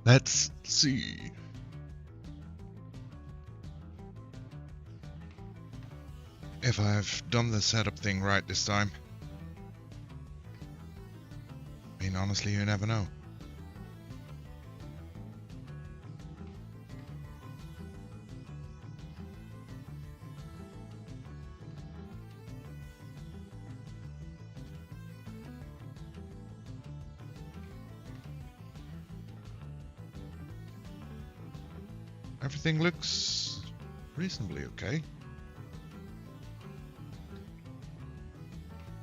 Let's see. If I've done the setup thing right this time. I mean, honestly, you never know. Everything looks reasonably okay.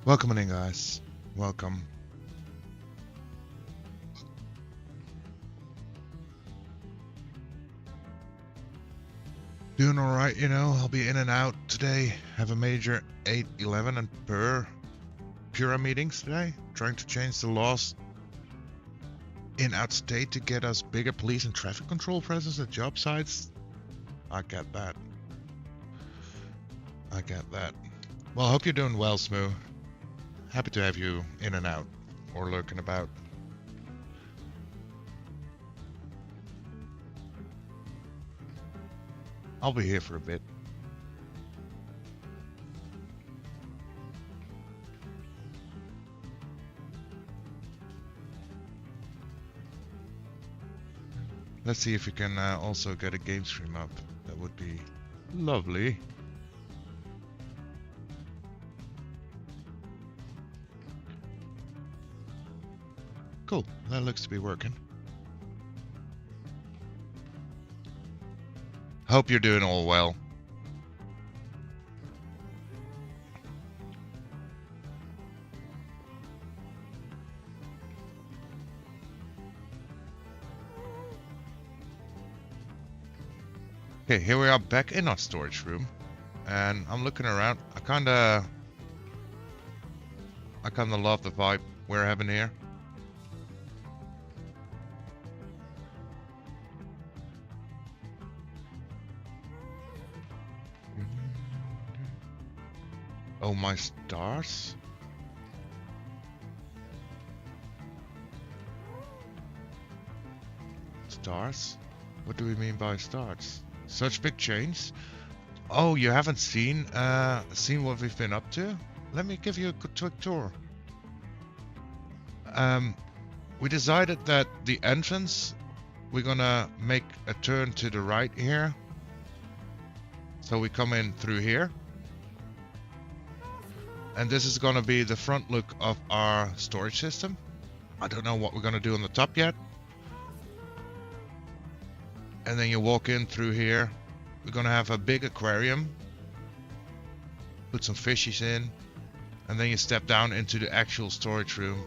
Welcome in, guys. Welcome. Doing alright, you know. I'll be in and out today. Have a major 8, 11 and Pura meetings today. Trying to change the laws in out state to get us bigger police and traffic control presence at job sites. I get that. I get that. Well, I hope you're doing well, Smoo. Happy to have you in and out or lurking about. I'll be here for a bit. Let's see if we can also get a game stream up. That would be lovely. Cool, that looks to be working. Hope you're doing all well. Okay, here we are back in our storage room, and I'm looking around. I kinda love the vibe we're having here. Oh my stars. Stars? What do we mean by stars? Such big change? Oh, you haven't seen what we've been up to? Let me give you a quick tour. We decided that the entrance, we're gonna make a turn to the right here. So we come in through here. And this is gonna be the front look of our storage system. I don't know what we're gonna do on the top yet. And then you walk in through here. We're gonna have a big aquarium. Put some fishies in. And then you step down into the actual storage room.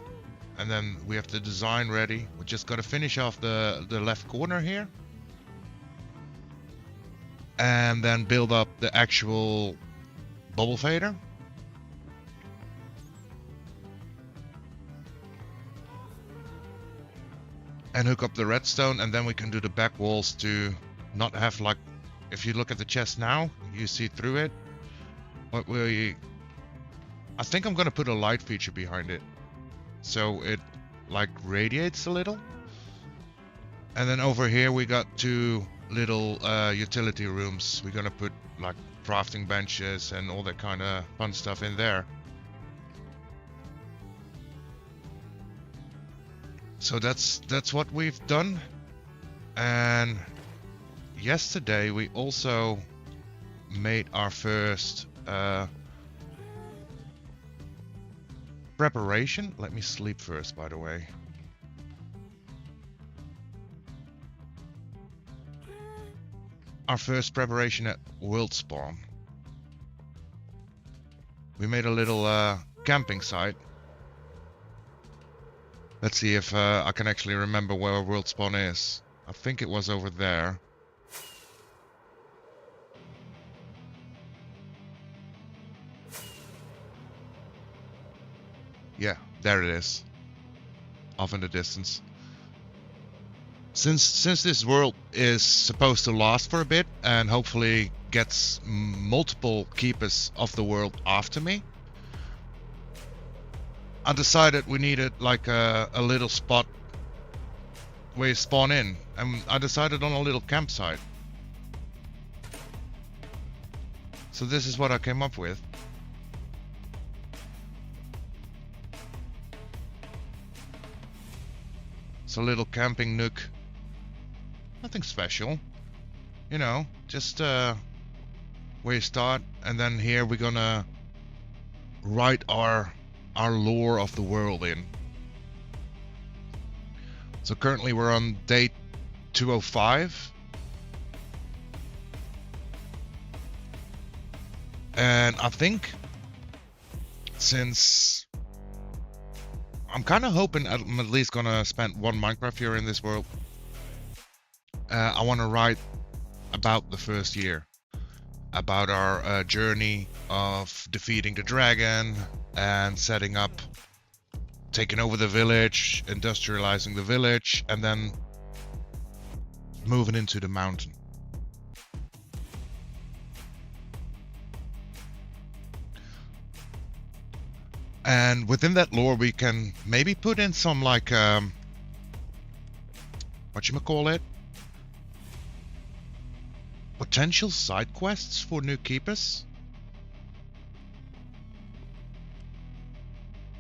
And then we have the design ready. We just gotta finish off the left corner here. And then build up the actual bubble fader. And hook up the redstone, and then we can do the back walls to not have, like, if you look at the chest now, you see through it. But I think I'm gonna put a light feature behind it, so it like radiates a little. And then over here we got 2 little utility rooms. We're gonna put like crafting benches and all that kind of fun stuff in there. So that's what we've done. And yesterday we also made our first preparation. Let me sleep first, by the way. Our first preparation at World Spawn. We made a little camping site. Let's see if I can actually remember where World Spawn is. I think it was over there. Yeah, there it is. Off in the distance. Since this world is supposed to last for a bit and hopefully gets multiple keepers of the world after me, I decided we needed like a little spot where you spawn in, and I decided on a little campsite. So this is what I came up with. It's a little camping nook. Nothing special. You know, just where you start, and then here we're gonna write our lore of the world in. So currently we're on day 205. And I think since I'm kind of hoping I'm at least gonna spend one Minecraft year in this world, I want to write about the first year, about our journey of defeating the dragon and setting up, taking over the village, industrializing the village, and then moving into the mountain. And within that lore, we can maybe put in some like whatchamacallit, potential side quests for new keepers.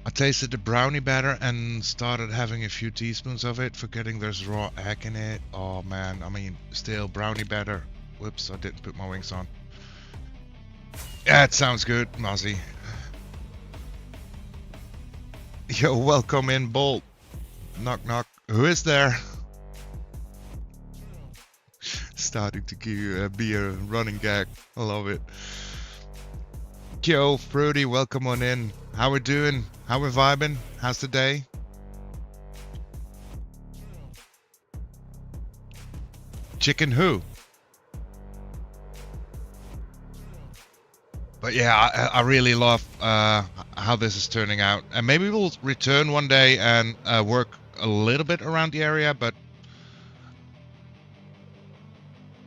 I tasted the brownie batter and started having a few teaspoons of it, forgetting there's raw egg in it. Oh man, I mean, still brownie batter. Whoops, I didn't put my wings on. Yeah, it sounds good, Mozzie. Yo, welcome in, Bolt. Knock, knock. Who is there? Starting to be a running gag. I love it. Yo, Fruity, welcome on in. How we doing? How we vibing? How's the day? Chicken who? But yeah, I really love how this is turning out. And maybe we'll return one day and work a little bit around the area, but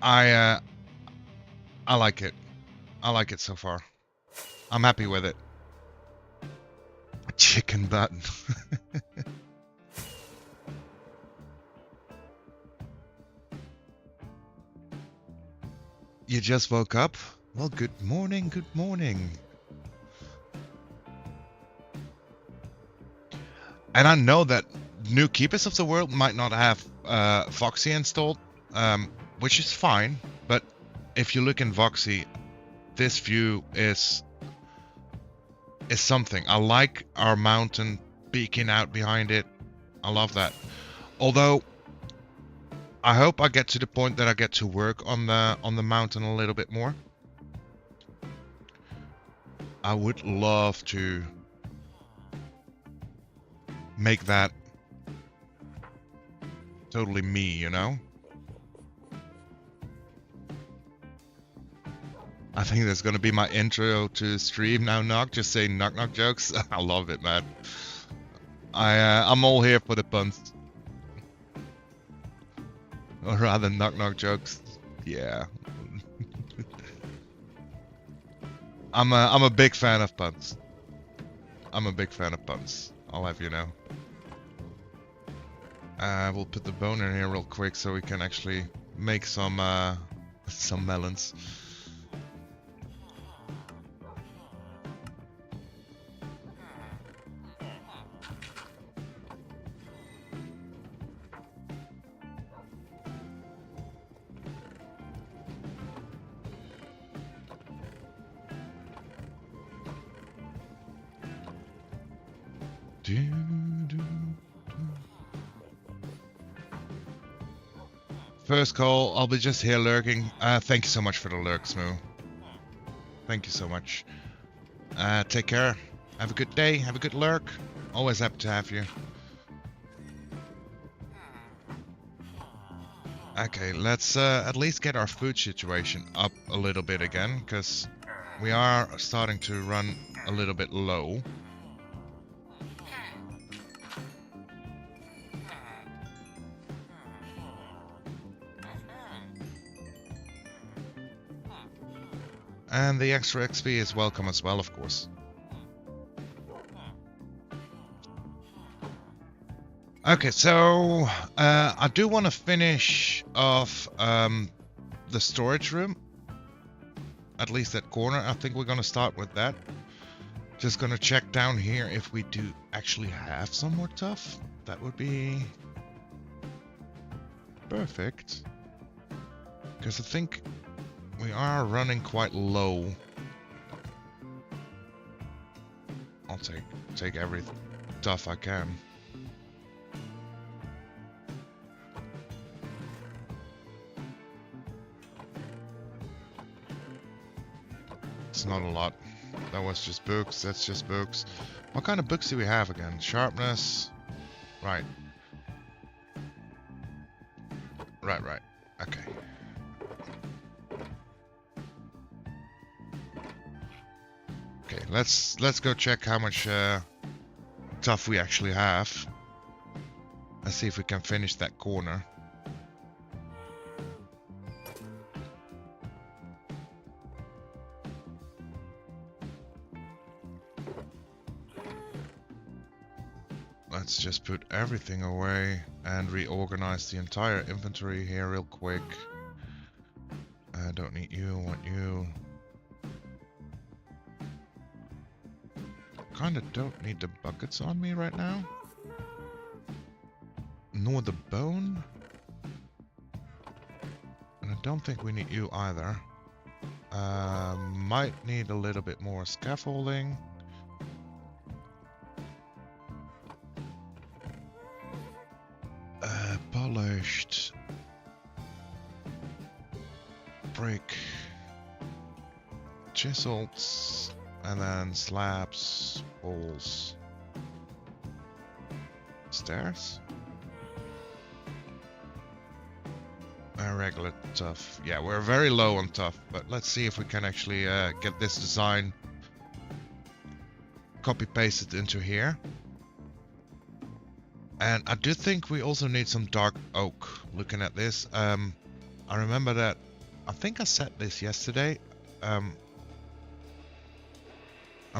I like it. I like it so far. I'm happy with it. Chicken button. You just woke up? Well, good morning, good morning. And I know that new keepers of the world might not have Voxy installed, which is fine, but if you look in Voxy, this view is something. I like our mountain peeking out behind it. I love that. Although I hope I get to the point that I get to work on the mountain a little bit more. I would love to make that totally me, you know? I think that's gonna be my intro to stream now, Knock. Just saying knock knock jokes. I love it, man. I'm all here for the puns. Or rather knock knock jokes. Yeah. I'm a big fan of puns. I'm a big fan of puns. I'll have you know. We'll put the bone in here real quick so we can actually make some melons. First call, I'll be just here lurking. Thank you so much for the lurk, Smoo. Thank you so much. Take care. Have a good day. Have a good lurk. Always happy to have you. Okay, let's at least get our food situation up a little bit again, because we are starting to run a little bit low. And the extra XP is welcome as well, of course. Okay, so I do want to finish off the storage room. At least that corner. I think we're going to start with that. Just going to check down here if we do actually have some more tough. That would be perfect. Because I think we are running quite low. I'll take every tough I can. It's not a lot. That was just books. That's just books. What kind of books do we have again? Sharpness. Right. Right. Okay. Okay, let's go check how much tough we actually have. Let's see if we can finish that corner. Let's just put everything away and reorganize the entire inventory here real quick. I don't need you, I want you. Kinda don't need the buckets on me right now. Nor the bone. And I don't think we need you either. Might need a little bit more scaffolding. Polished. Brick. Chisels. And then slabs. Walls. Stairs. Regular tough. Yeah, we're very low on tough, but let's see if we can actually get this design copy pasted into here. And I do think we also need some dark oak. Looking at this, I remember that I think I said this yesterday. I'm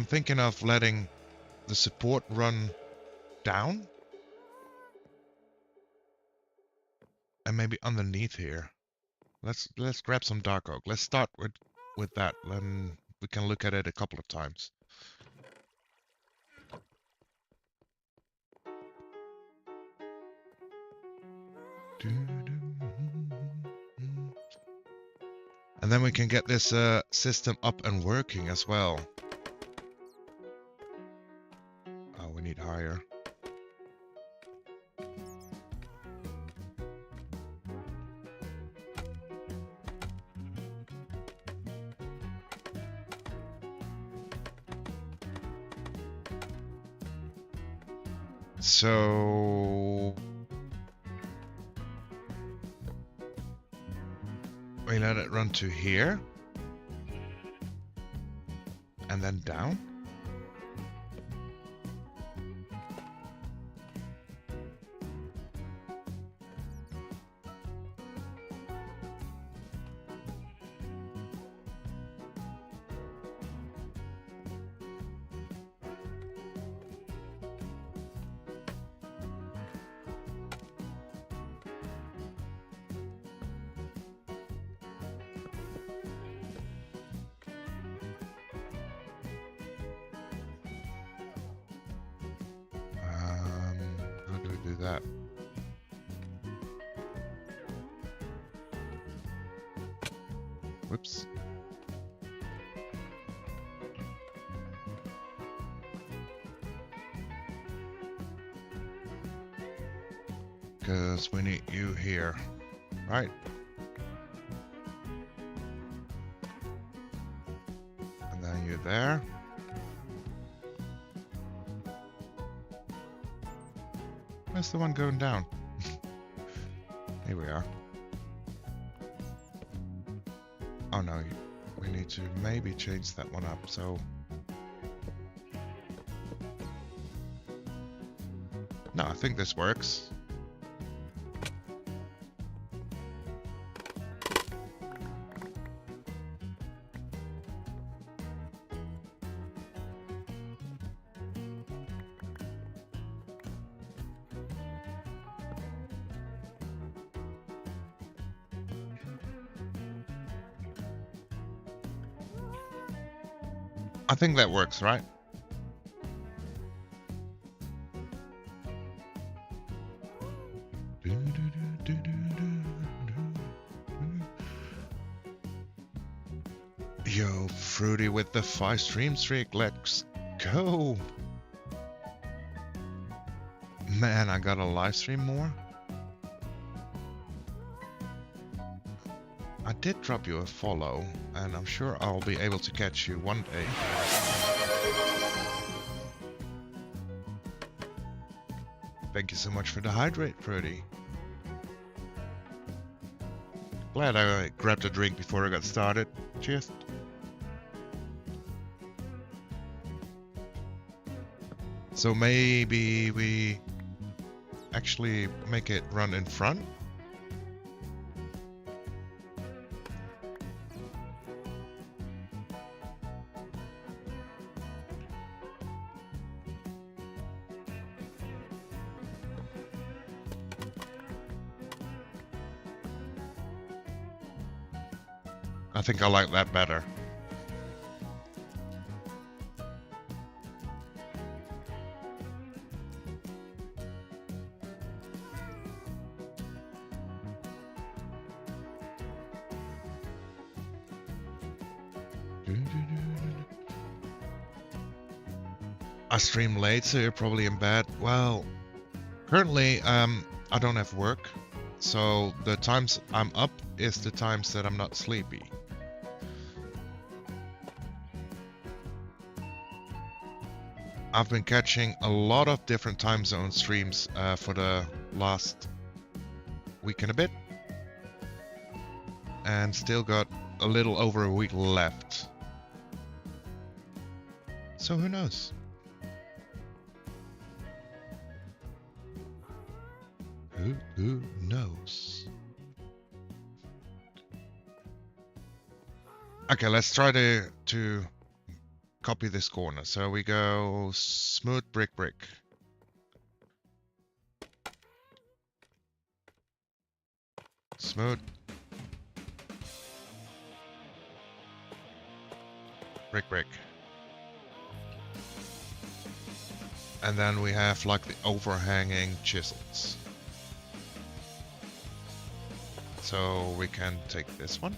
thinking of letting the support run down. And maybe underneath here. Let's grab some dark oak. Let's start with that. Then we can look at it a couple of times. And then we can get this system up and working as well. Oh, we need higher. So we let it run to here and then down. How do we do that? Whoops. Because we need you here, right? And then you there. Where's the one going down? Here we are. Oh no, we need to maybe change that one up, so... No, I think this works. I think that works, right? Yo, Fruity with the 5 stream streak, let's go! Man, I gotta live stream more. I did drop you a follow, and I'm sure I'll be able to catch you one day. Thank you so much for the hydrate, Fruity. Glad I grabbed a drink before I got started. Cheers. So maybe we actually make it run in front? I think I like that better. I stream late, so you're probably in bed. Well, currently, I don't have work, so the times I'm up is the times that I'm not sleepy. I've been catching a lot of different time zone streams for the last week and a bit, and still got a little over a week left. So who knows? Who knows? Okay, let's try to copy this corner. So we go smooth brick. Smooth. Brick. And then we have like the overhanging chisels. So we can take this one.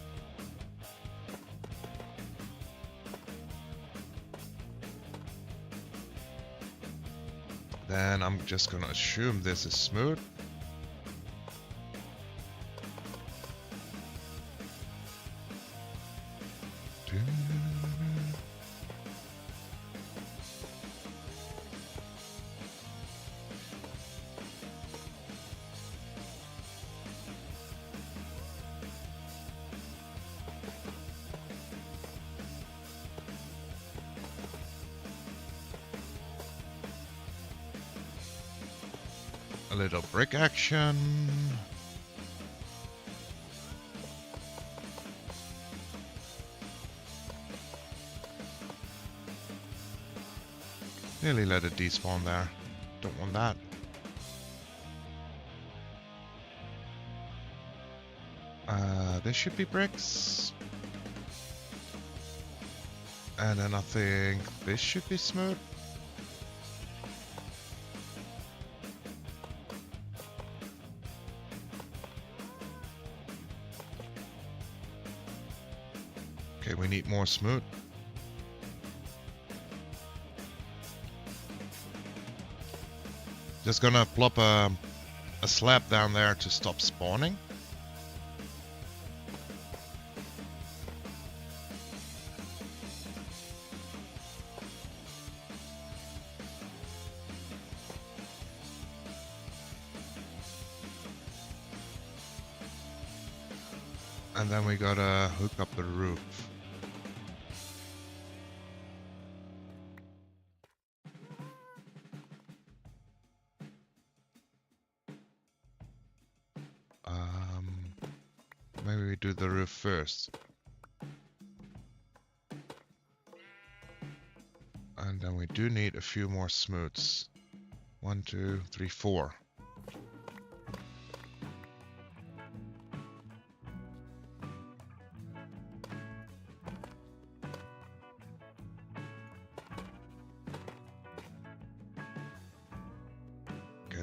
Then I'm just gonna assume this is smooth. A little brick action. Nearly let it despawn there. Don't want that. This should be bricks. And then I think this should be smooth. Okay, we need more smooth. Just gonna plop a slab down there to stop spawning. And then we gotta hook up the roof. Maybe we do the roof first. And then we do need a few more smooths. 1, 2, 3, 4.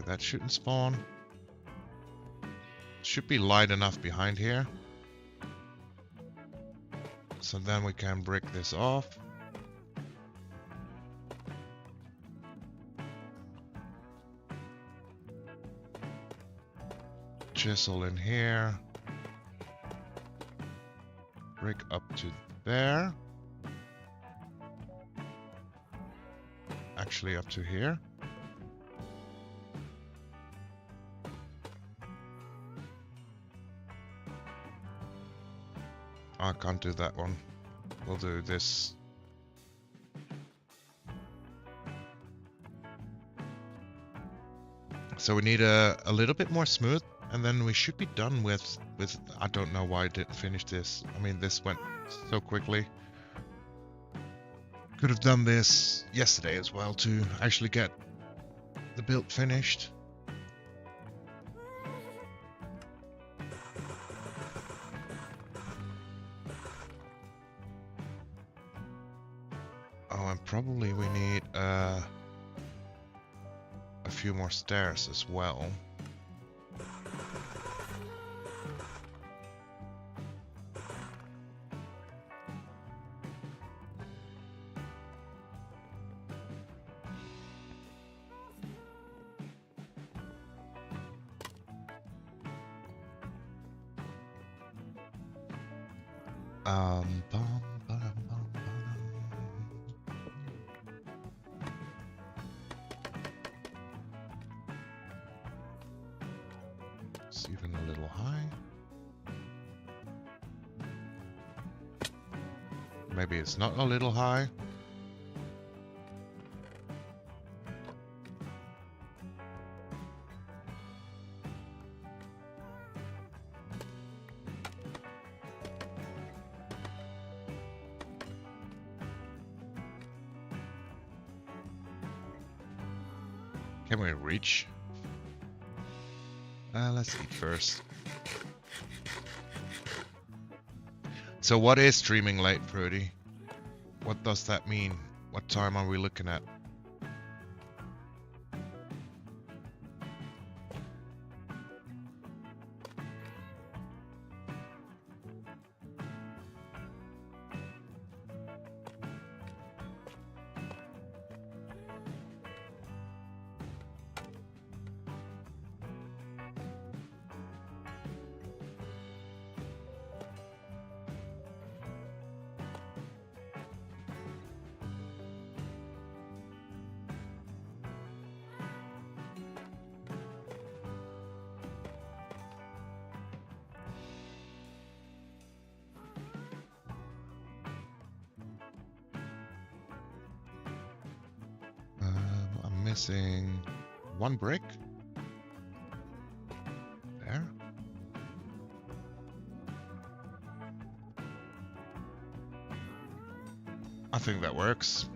that shouldn't spawn. Should be light enough behind here. So then we can break this off. Chisel in here. Break up to there. Actually up to here. I can't do that one. We'll do this. So we need a little bit more smooth, and then we should be done with I don't know why I didn't finish this. I mean, this went so quickly. Could have done this yesterday as well to actually get the build finished. Oh, and probably we need a few more stairs as well. Bum, bum, bum, bum. It's even a little high. Maybe it's not a little high. Can we reach? Let's eat first. So what is streaming late, Fruity? What does that mean? What time are we looking at? I'm missing one brick. There. I think that works.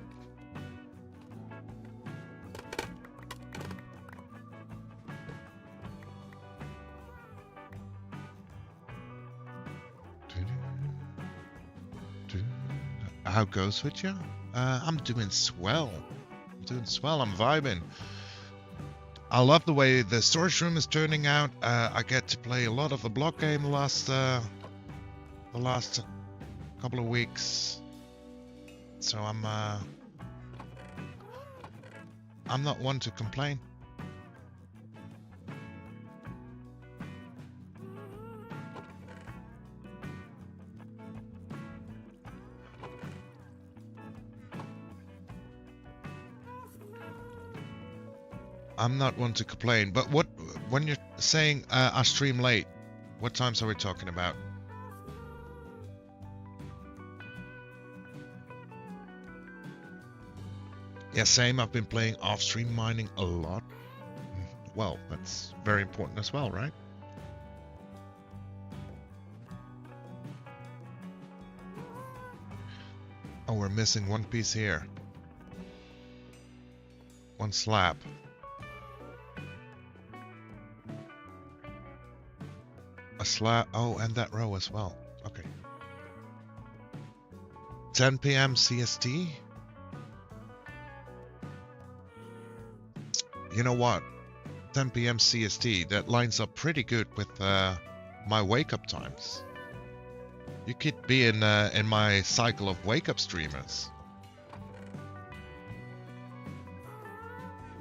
How goes with you? I'm doing swell. I'm vibing. I love the way the storage room is turning out. I get to play a lot of the block game the last couple of weeks. So I'm not one to complain. I'm not one to complain, but when you're saying I stream late, what times are we talking about? Yeah, same. I've been playing off-stream mining a lot. Well, that's very important as well, right? Oh, we're missing one piece here. One slab. A slab. Oh, and that row as well. Okay. 10 p.m. CST. You know what? 10 p.m. CST. That lines up pretty good with my wake-up times. You could be in my cycle of wake-up streamers.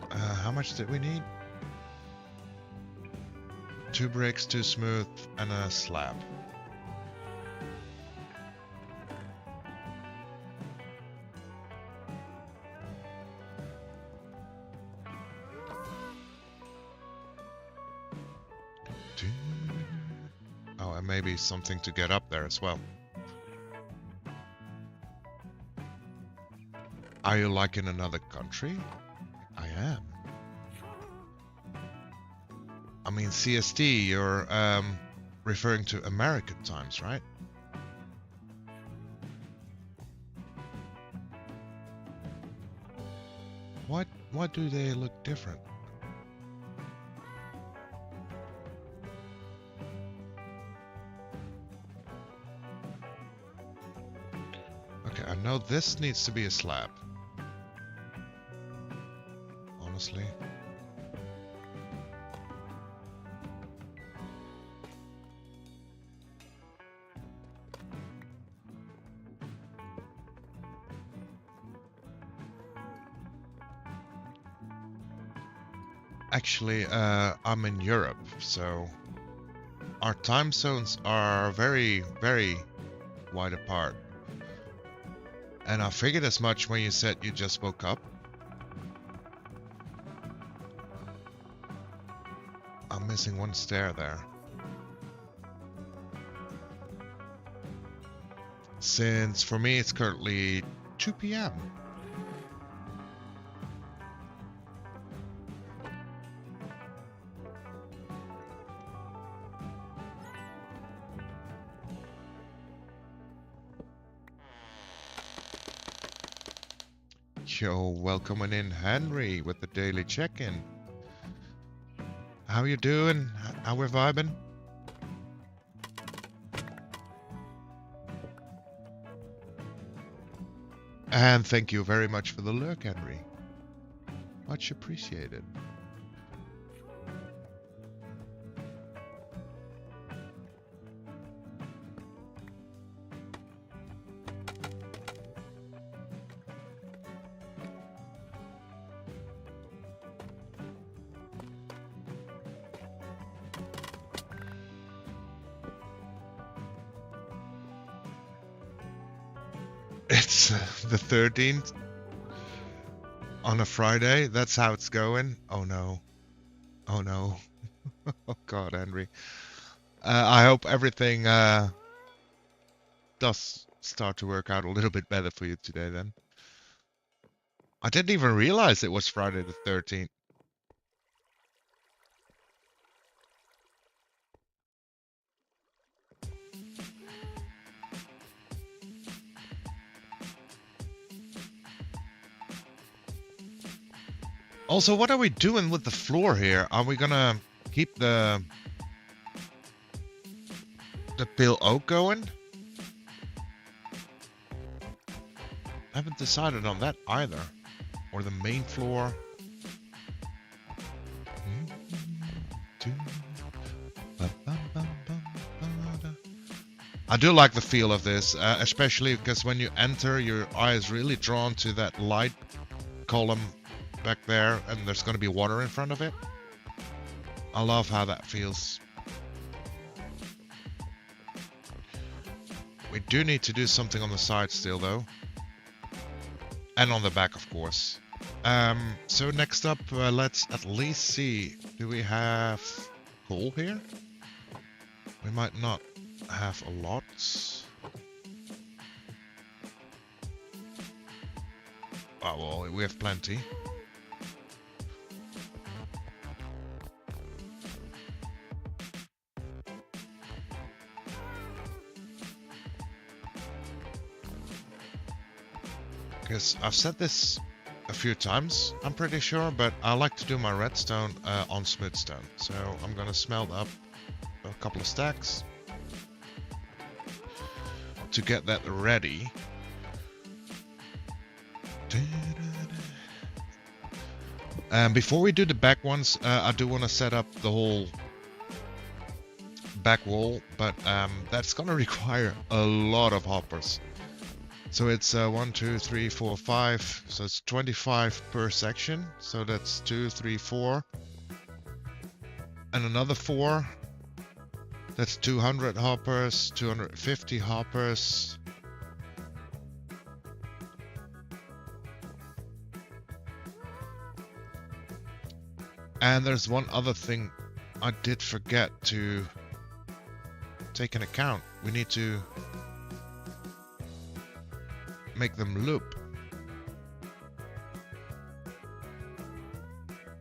How much did we need? 2 bricks, 2 smooth, and a slab. Oh, and maybe something to get up there as well. Are you like in another country? I am. I mean, CST, you're referring to American times, right? Why do they look different? Okay, I know this needs to be a slab. Honestly. Actually, I'm in Europe, so our time zones are very, very wide apart. And I figured as much when you said you just woke up. I'm missing one stair there. Since for me it's currently 2 p.m. Yo, welcoming in Henry with the daily check-in. How you doing? How we vibing? And thank you very much for the lurk, Henry. Much appreciated. It's the 13th on a Friday. That's how it's going. Oh no. Oh no. Oh God, Henry. I hope everything does start to work out a little bit better for you today then. I didn't even realize it was Friday the 13th. Also, what are we doing with the floor here? Are we gonna keep the pale oak going? I haven't decided on that either. Or the main floor. I do like the feel of this, especially because when you enter, your eye is really drawn to that light column back there, and there's going to be water in front of it. I love how that feels. We do need to do something on the side still, though. And on the back, of course. So next up, let's at least see. Do we have coal here? We might not have a lot. Oh, well, we have plenty. Because I've said this a few times, I'm pretty sure, but I like to do my redstone on smooth stone. So I'm gonna smelt up a couple of stacks to get that ready. Before we do the back ones, I do want to set up the whole back wall, but that's gonna require a lot of hoppers. So it's 1, 2, 3, 4, 5. So it's 25 per section. So that's 2, 3, 4, and another 4. That's 200 hoppers, 250 hoppers. And there's one other thing I did forget to take into account. We need to make them loop.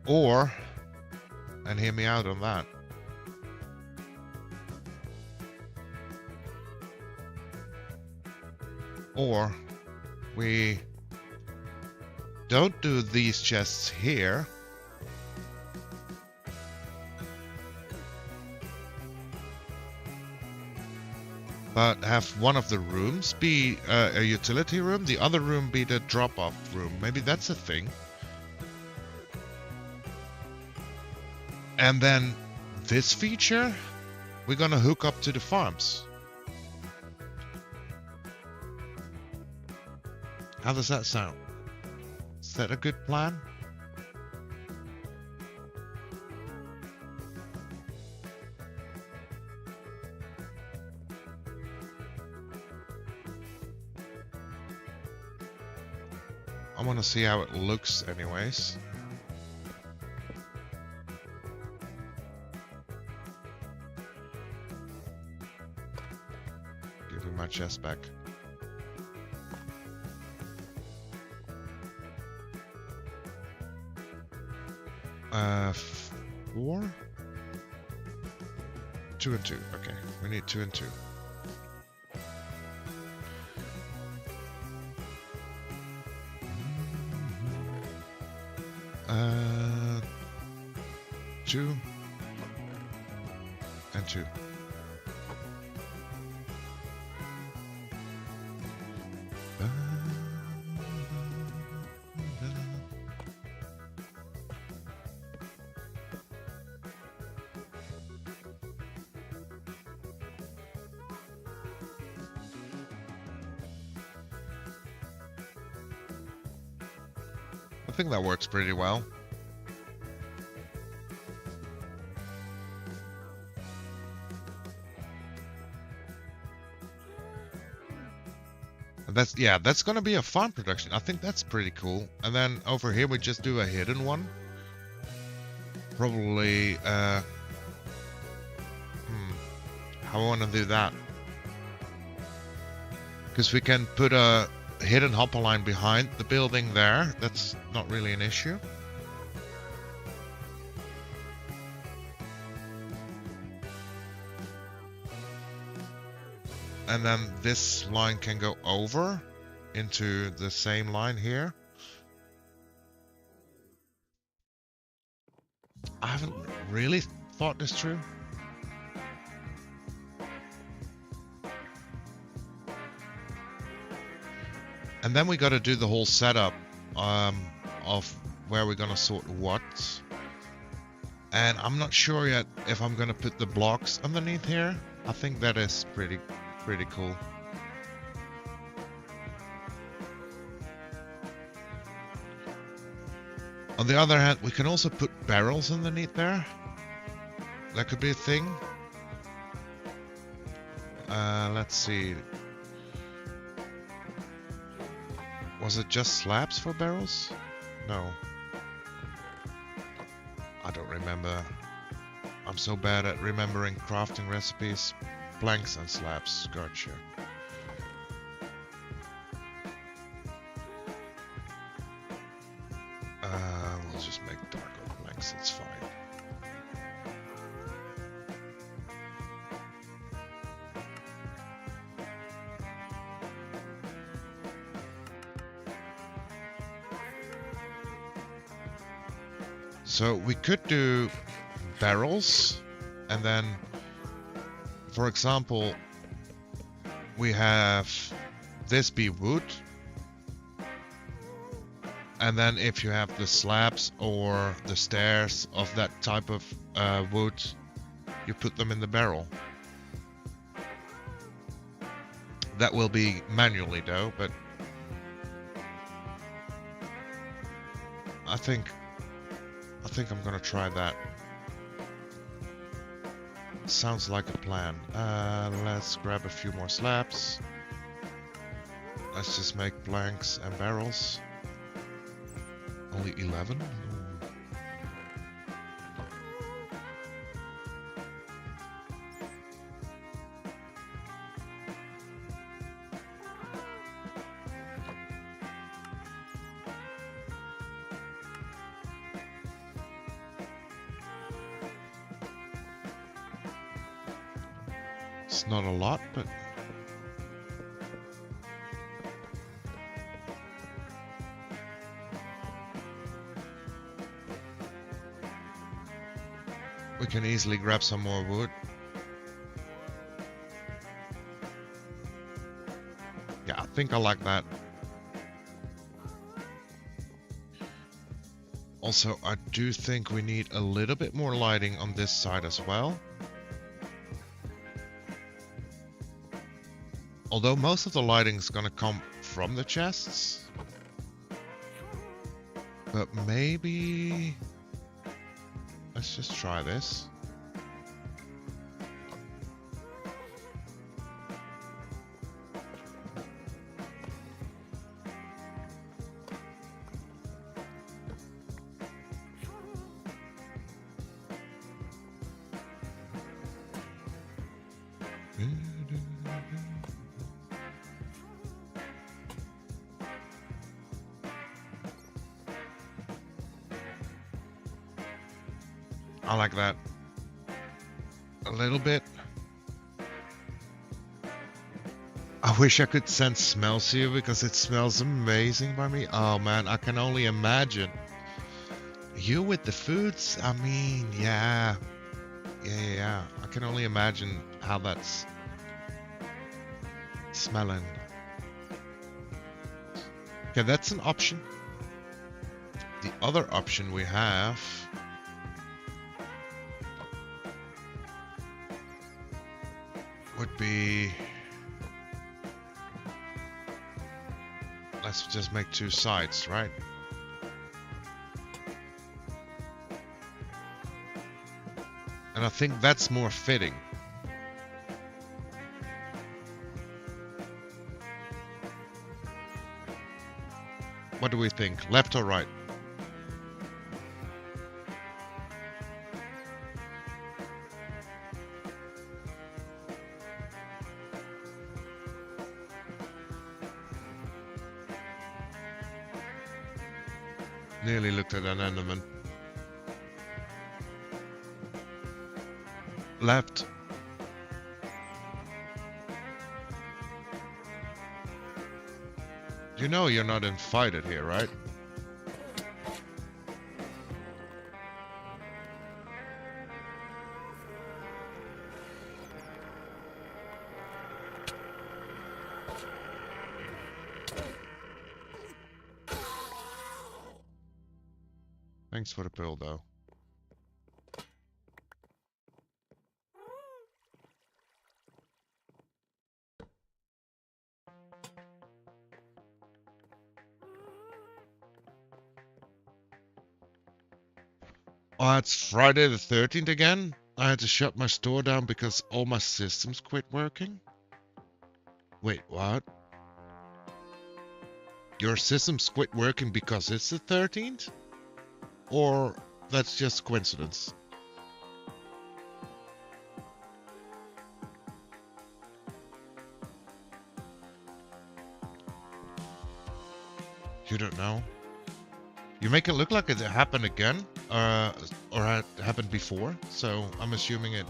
Or, and hear me out on that, or we don't do these chests here, but have one of the rooms be a utility room, the other room be the drop-off room. Maybe that's a thing. And then this feature, we're gonna hook up to the farms. How does that sound? Is that a good plan? I want to see how it looks anyways. Give me my chest back. Uh, 4? 2 and 2. Okay, we need 2 and 2. Two and 2. I think that works pretty well. That's gonna be a farm production. I think that's pretty cool. And then over here we just do a hidden one. Probably how I want to do that, because we can put a hidden hopper line behind the building there. That's not really an issue. And then this line can go over into the same line here. I haven't really thought this through. And then we got to do the whole setup of where we're going to sort what. And I'm not sure yet if I'm going to put the blocks underneath here. I think that is pretty cool. On the other hand, we can also put barrels underneath there. That could be a thing. Let's see. Was it just slabs for barrels? No. I don't remember. I'm so bad at remembering crafting recipes. Planks and slabs, gotcha. We'll just make dark oak planks, it's fine. So we could do barrels, and then, for example, we have this be wood, And then if you have the slabs or the stairs of that type of wood, you put them in the barrel. That will be manually though, but I think I'm gonna try that. Sounds like a plan. Let's grab a few more slabs. Let's just make planks and barrels. Only 11? It's not a lot, but we can easily grab some more wood. Yeah, I think I like that. Also, I do think we need a little bit more lighting on this side as well. Although most of the lighting is gonna come from the chests. But maybe... let's just try this. I like that a little bit. I wish I could send smells to you because it smells amazing by me. Oh man, I can only imagine. You with the foods? I mean, yeah. I can only imagine how that's smelling. Okay, that's an option. The other option we have would be, let's just make two sides, right? And I think that's more fitting. What do we think? Left or right? Nearly looked at an enderman. Left. You know you're not invited here, right? Thanks for the pill, though. Oh, it's Friday the 13th again? I had to shut my store down because all my systems quit working? Wait, what? Your systems quit working because it's the 13th? Or that's just coincidence? You don't know? You make it look like it happened again, or had happened before, so I'm assuming it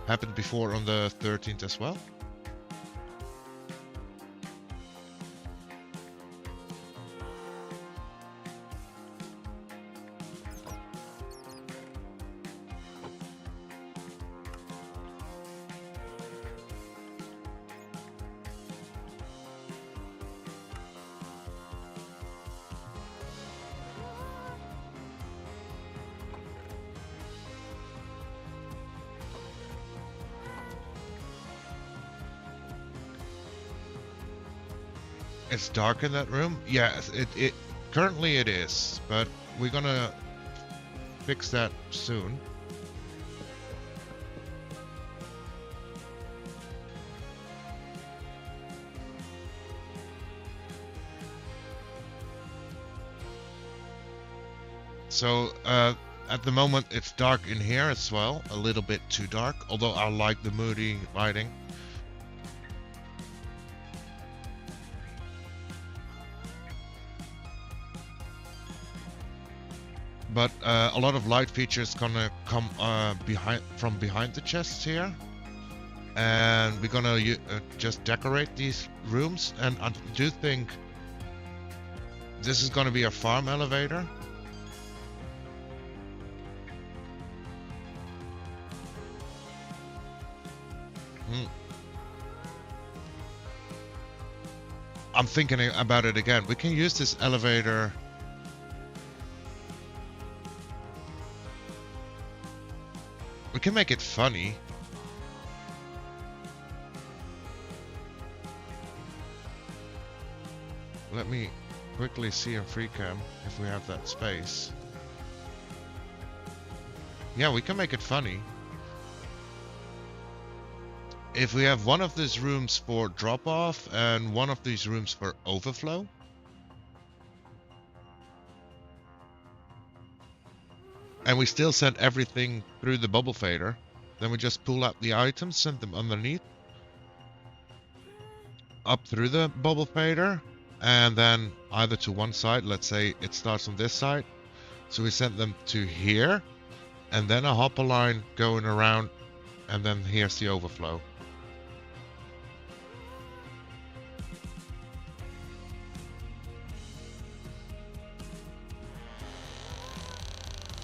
happened before on the 13th as well. It's dark in that room? Yes, it currently it is, but we're gonna fix that soon. So, at the moment it's dark in here as well, a little bit too dark, although I like the moody lighting. But a lot of light features gonna come from behind the chests here, and we're gonna just decorate these rooms. And I do think this is gonna be a farm elevator. I'm thinking about it again. We can use this elevator. We can make it funny. Let me quickly see in FreeCam if we have that space. Yeah, we can make it funny. If we have one of these rooms for drop-off and one of these rooms for overflow. And we still send everything through the bubble fader. Then we just pull out the items, send them underneath. Up through the bubble fader. And then either to one side, let's say it starts on this side. So we send them to here. And then a hopper line going around. And then here's the overflow.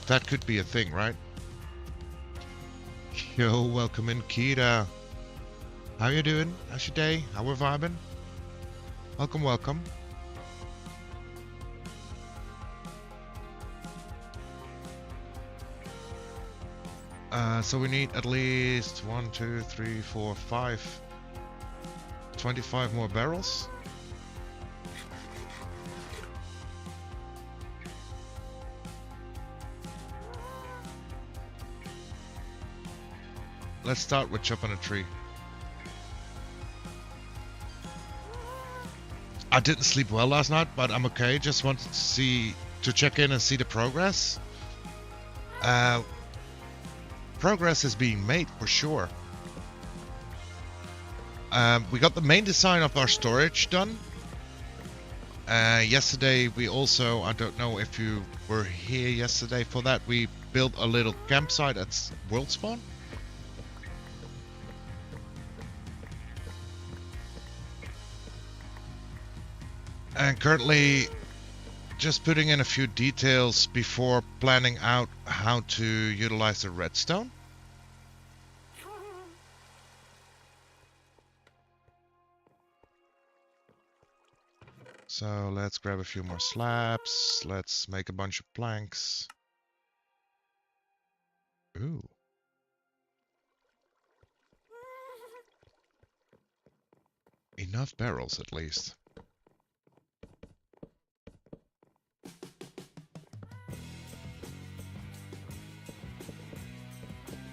That could be a thing, right? Yo, welcome in, Kira. How you doing? How's your day? How we're vibing? Welcome, welcome. So we need at least 1, 2, 3, 4, 5, 25 more barrels. Let's start with chopping a tree. I didn't sleep well last night, but I'm okay. Just wanted to check in and see the progress. Progress is being made for sure. We got the main design of our storage done. Yesterday we also, I don't know if you were here yesterday for that, we built a little campsite at World Spawn. And currently just putting in a few details before planning out how to utilize the redstone. So let's grab a few more slabs. Let's make a bunch of planks. Ooh. Enough barrels at least.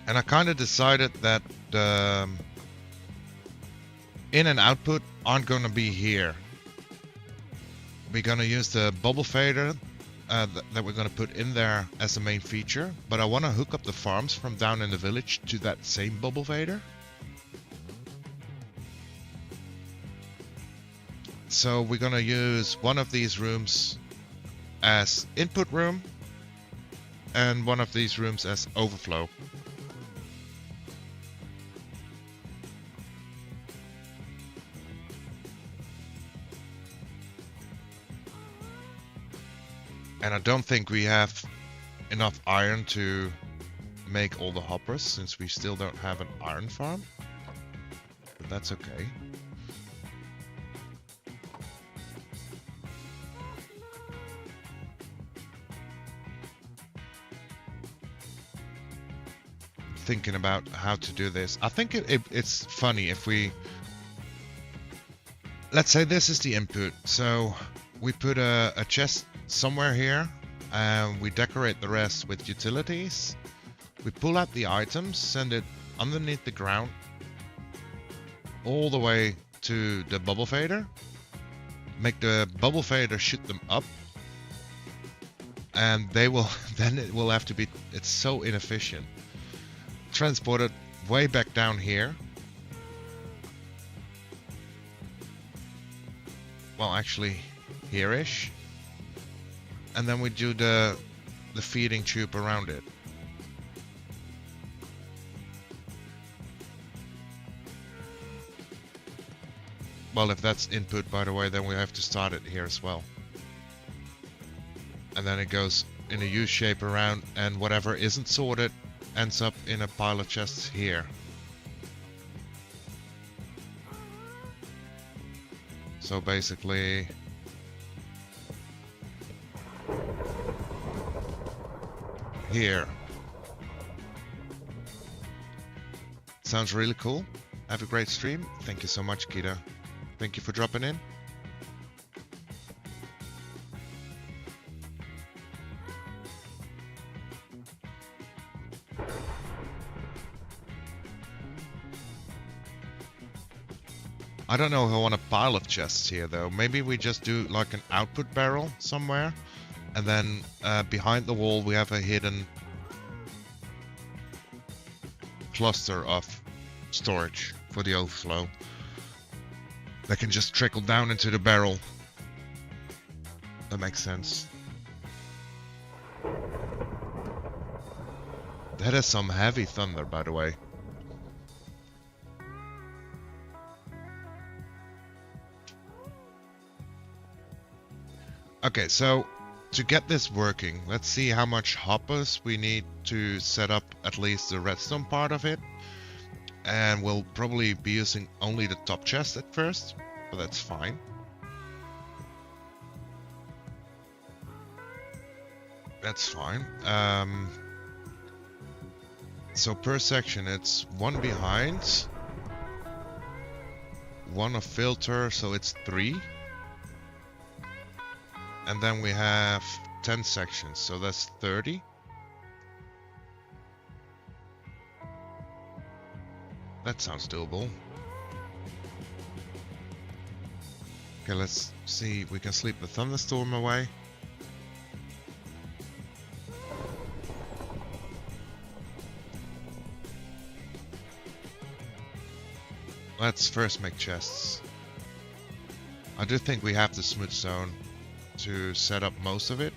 And I kind of decided that in and output aren't going to be here. We're going to use the bubble fader that we're going to put in there as the main feature. But I want to hook up the farms from down in the village to that same bubble fader. So we're going to use one of these rooms as input room and one of these rooms as overflow. And I don't think we have enough iron to make all the hoppers, since we still don't have an iron farm. But that's okay. Thinking about how to do this. I think it's funny if we let's say this is the input. So we put a chest somewhere here, and we decorate the rest with utilities. We pull out the items, send it underneath the ground, all the way to the bubble fader. Make the bubble fader shoot them up, and they will then it will have to be, it's so inefficient, transported way back down here. Well, actually here-ish, and then we do the feeding tube around it. Well, if that's input, by the way, then we have to start it here as well. And then it goes in a U shape around, and whatever isn't sorted ends up in a pile of chests here. So basically, here. Sounds really cool. Have a great stream. Thank you so much, Kita. Thank you for dropping in. I don't know if I want a pile of chests here though. Maybe we just do like an output barrel somewhere, and then behind the wall we have a hidden cluster of storage for the overflow that can just trickle down into the barrel. That makes sense. That is some heavy thunder, by the way. Okay, so to get this working, let's see how much hoppers we need to set up at least the redstone part of it. And we'll probably be using only the top chest at first, but that's fine. That's fine. So per section it's one behind, one a filter, so it's 3. And then we have 10 sections, so that's 30. That sounds doable. Okay, let's see if we can sleep the thunderstorm away. Let's first make chests. I do think we have the smooth stone to set up most of it.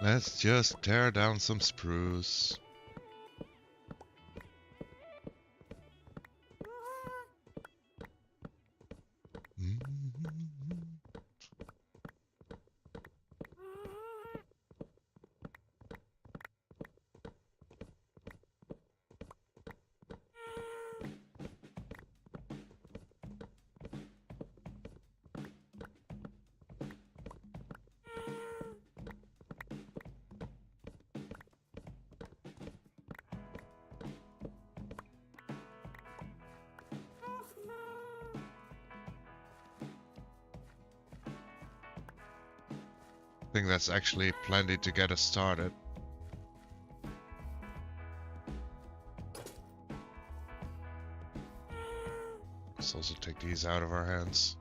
Let's just tear down some spruce. I think that's actually plenty to get us started. Let's also take these out of our hands.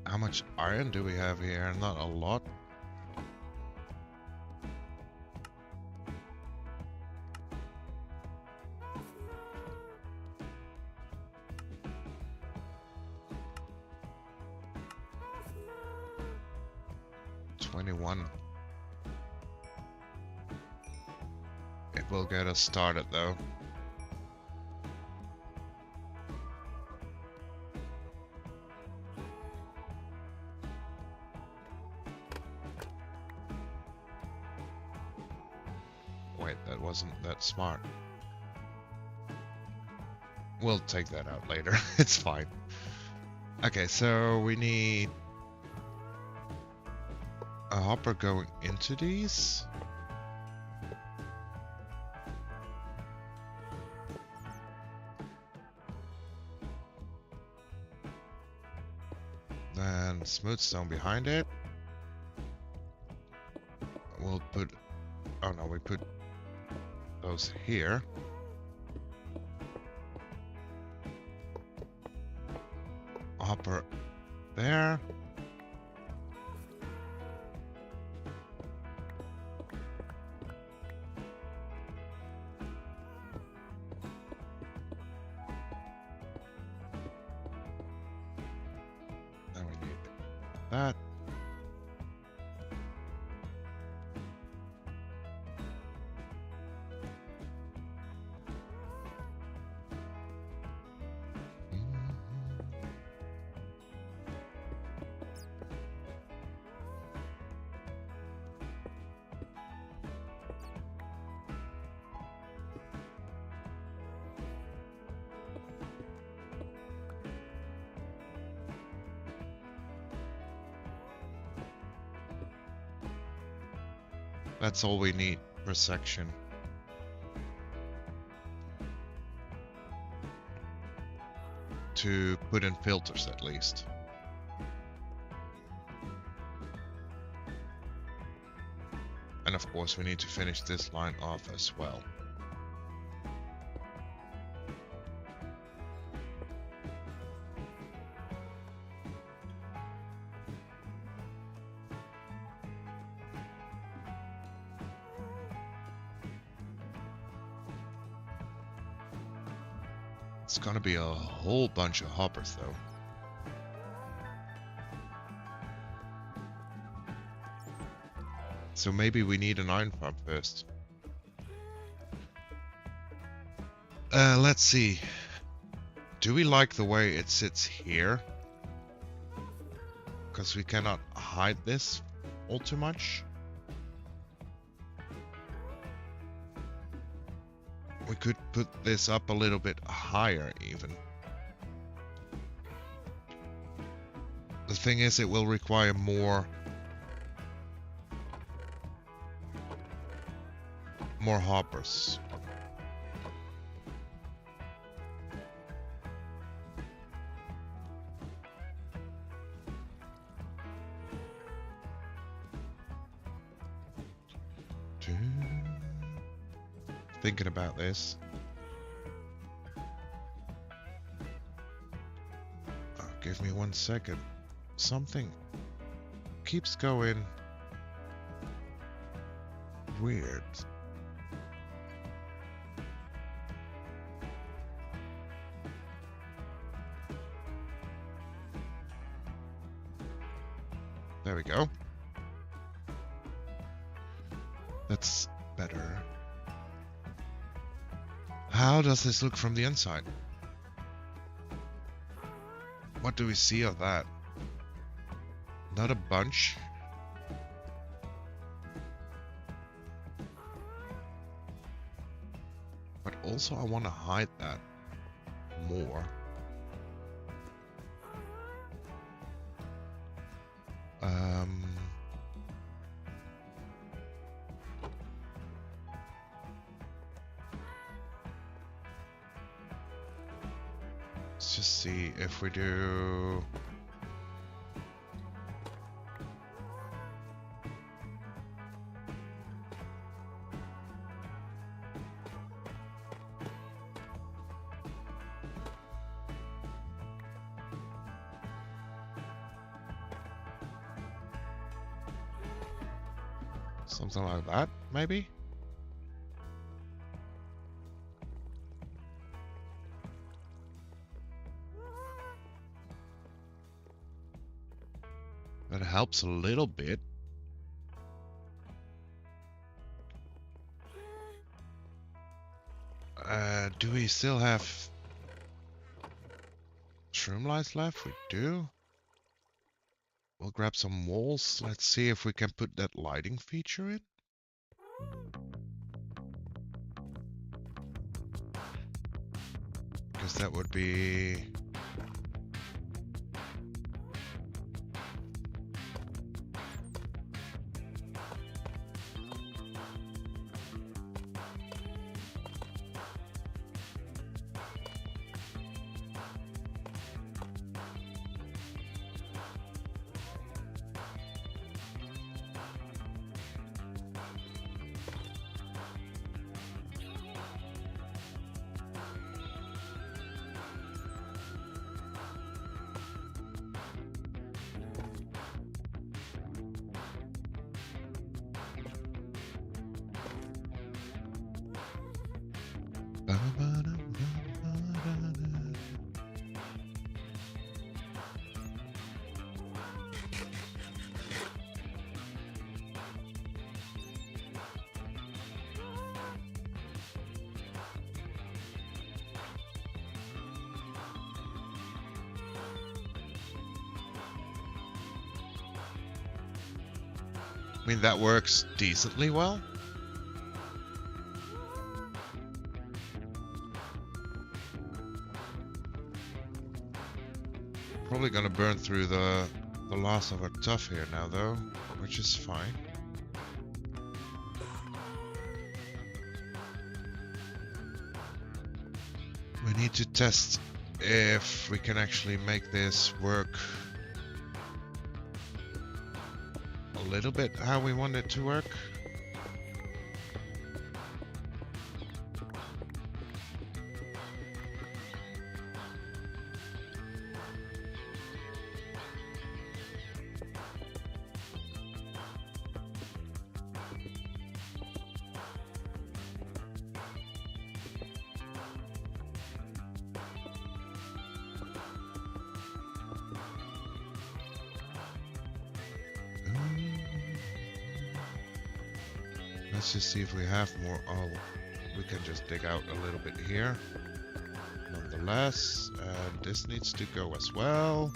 How much iron do we have here? Not a lot. 21. It will get us started though. Wait, that wasn't that smart. We'll take that out later. It's fine. Okay, so we need a hopper going into these. Then smooth stone behind it. We'll put, oh no, we put those here. Hopper there. Now we need that. That's all we need per section. To put in filters at least. And of course we need to finish this line off as well. It's gonna be a whole bunch of hoppers though. So maybe we need an iron farm first. Let's see. Do we like the way it sits here? Because we cannot hide this all too much. We could put this up a little bit higher even. The thing is, it will require more hoppers. Thinking about this. Oh, give me 1 second. Something keeps going weird. There we go. That's better. How does this look from the inside? What do we see of that? Not a bunch. But also I want to hide that more. Let's just see if we do. Something like that, maybe? That helps a little bit. Do we still have shroom lights left? We do. We'll grab some walls. Let's see if we can put that lighting feature in. Because that would be... I mean, that works decently well. Probably gonna burn through the last of our tuff here now though, which is fine. We need to test if we can actually make this work a little bit how we want it to work. Let's just see if we have more. Oh, we can just dig out a little bit here. Nonetheless, and this needs to go as well.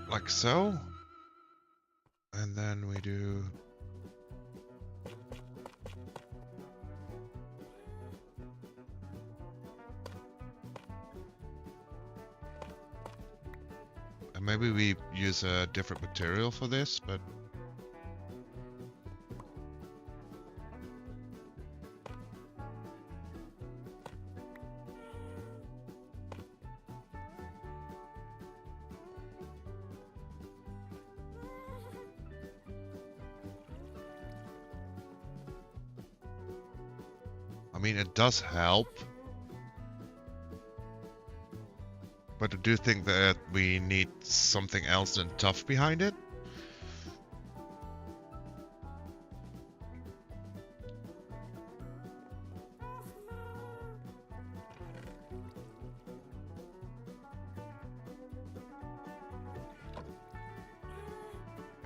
Like so. And then we do... And maybe we use a different material for this, but... I mean, it does help, but I do think that we need something else than tough behind it.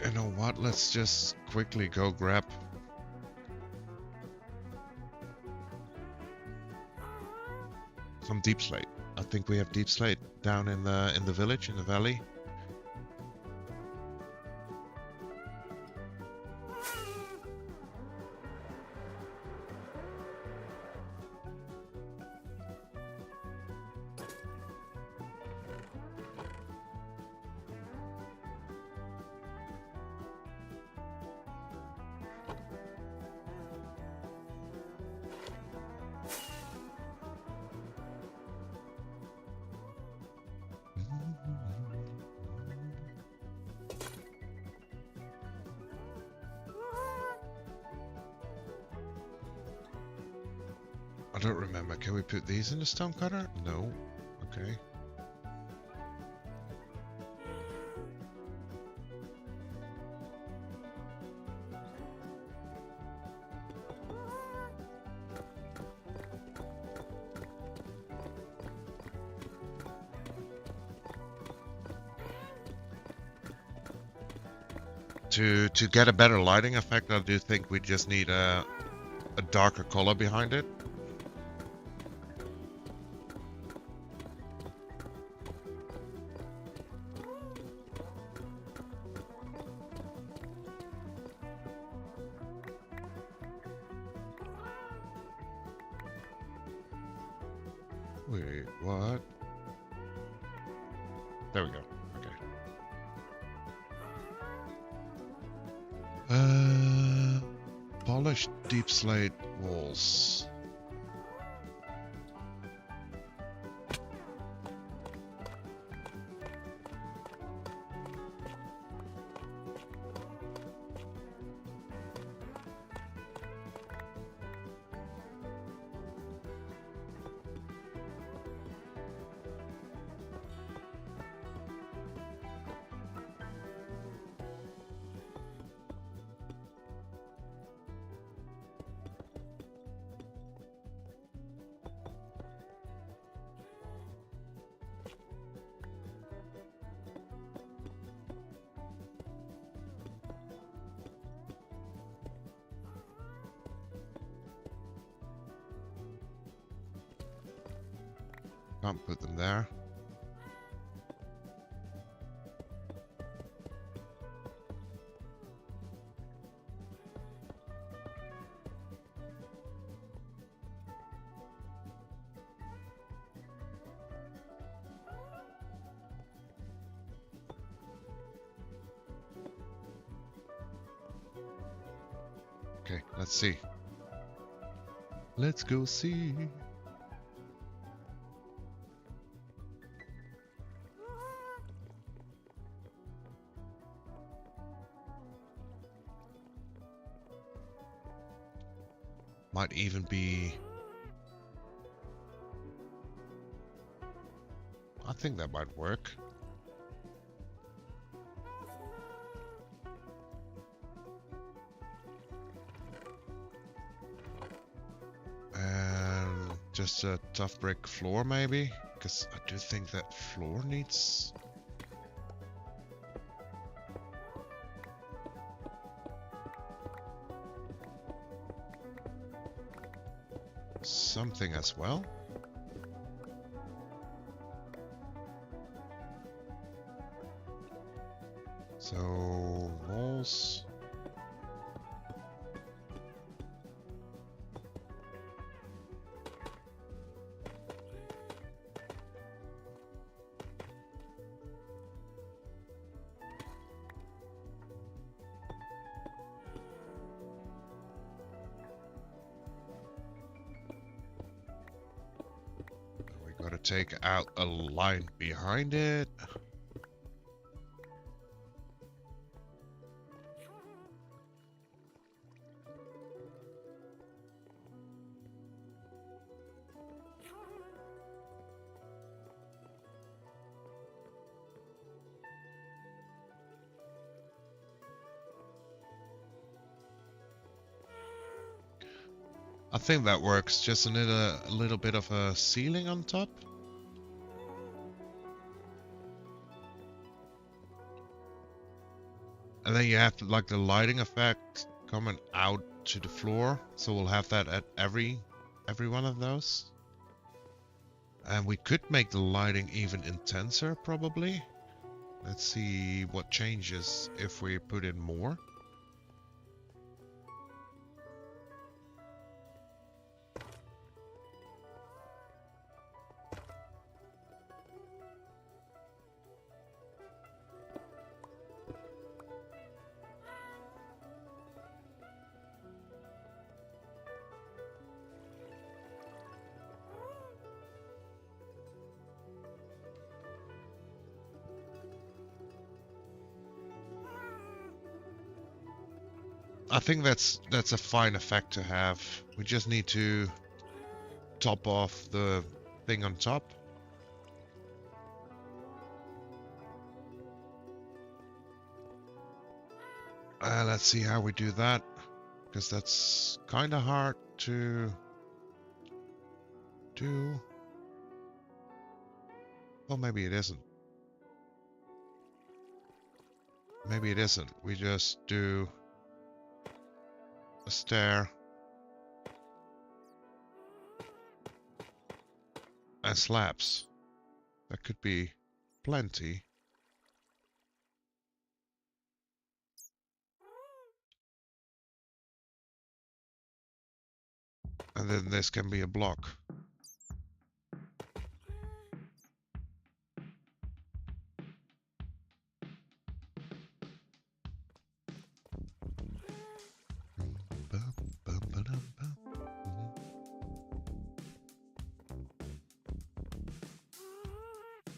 You know what? Let's just quickly go grab some deep slate. I think we have deep slate down in the village, in the valley. don't remember. Can we put these in the stone cutter? No. Okay. To get a better lighting effect, I do think we just need a darker color behind it. Wait, what? There we go. Okay. Polished deep slate walls. Can't put them there. Okay, let's see. Let's go see. Might even be... I think that might work. And just a tough brick floor maybe? Because I do think that floor needs... something as well. So walls. Gotta take out a line behind it. I think that works. Just need a little bit of a ceiling on top. And then you have to, like, the lighting effect coming out to the floor. So we'll have that at every one of those. And we could make the lighting even intenser, probably. Let's see what changes if we put in more. I think that's a fine effect to have. We just need to top off the thing on top. Let's see how we do that, because that's kind of hard to do. Well, maybe it isn't. Maybe it isn't. We just do a stair and slabs. That could be plenty. And then this can be a block.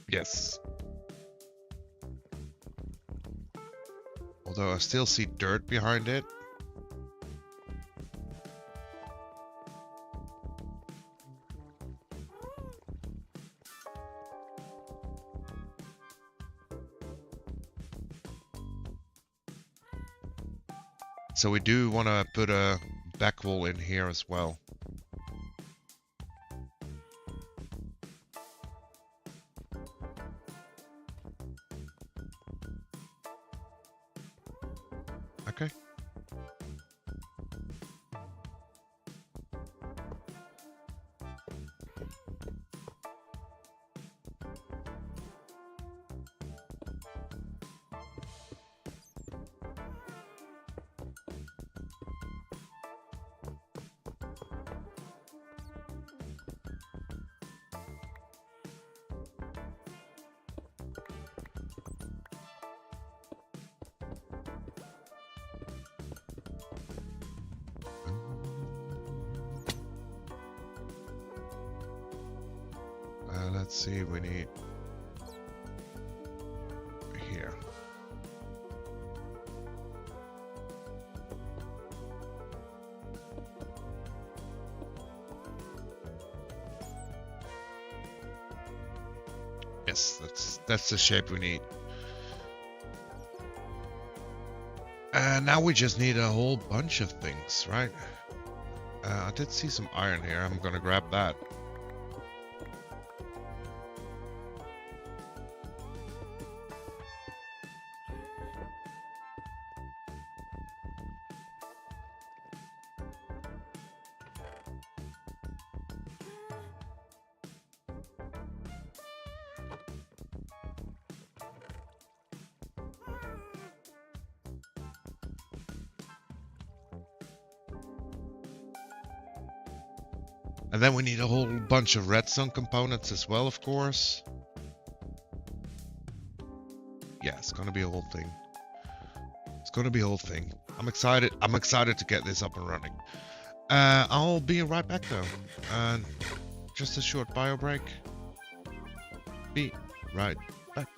Yes. Although I still see dirt behind it. So we do want to put a back wall in here as well. Okay. Let's see, we need here. Yes, that's the shape we need. Now we just need a whole bunch of things, right? I did see some iron here. I'm gonna grab that. And then we need a whole bunch of redstone components as well, of course. Yeah, it's gonna be a whole thing. It's gonna be a whole thing. I'm excited. I'm excited to get this up and running. I'll be right back though. Just a short bio break. Be right back.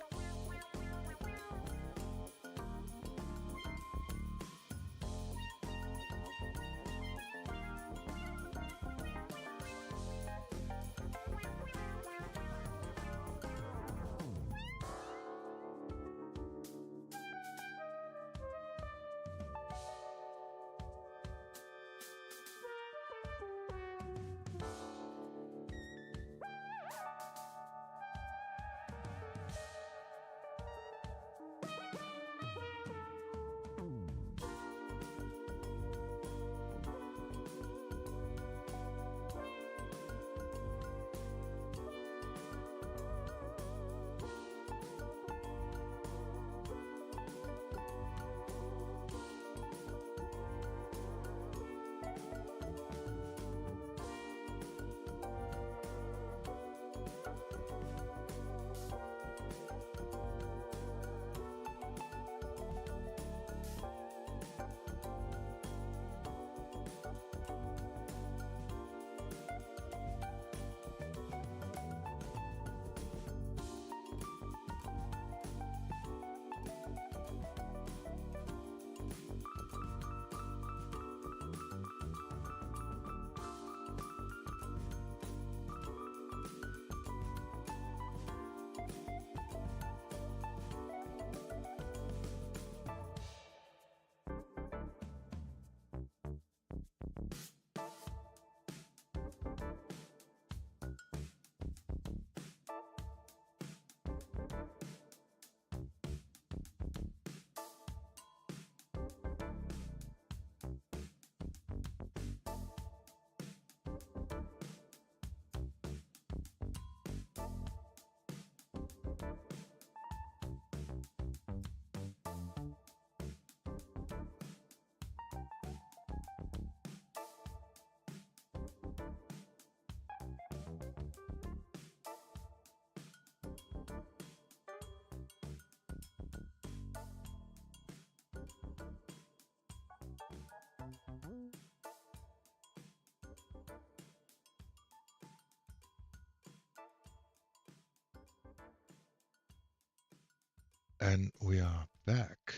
And we are back.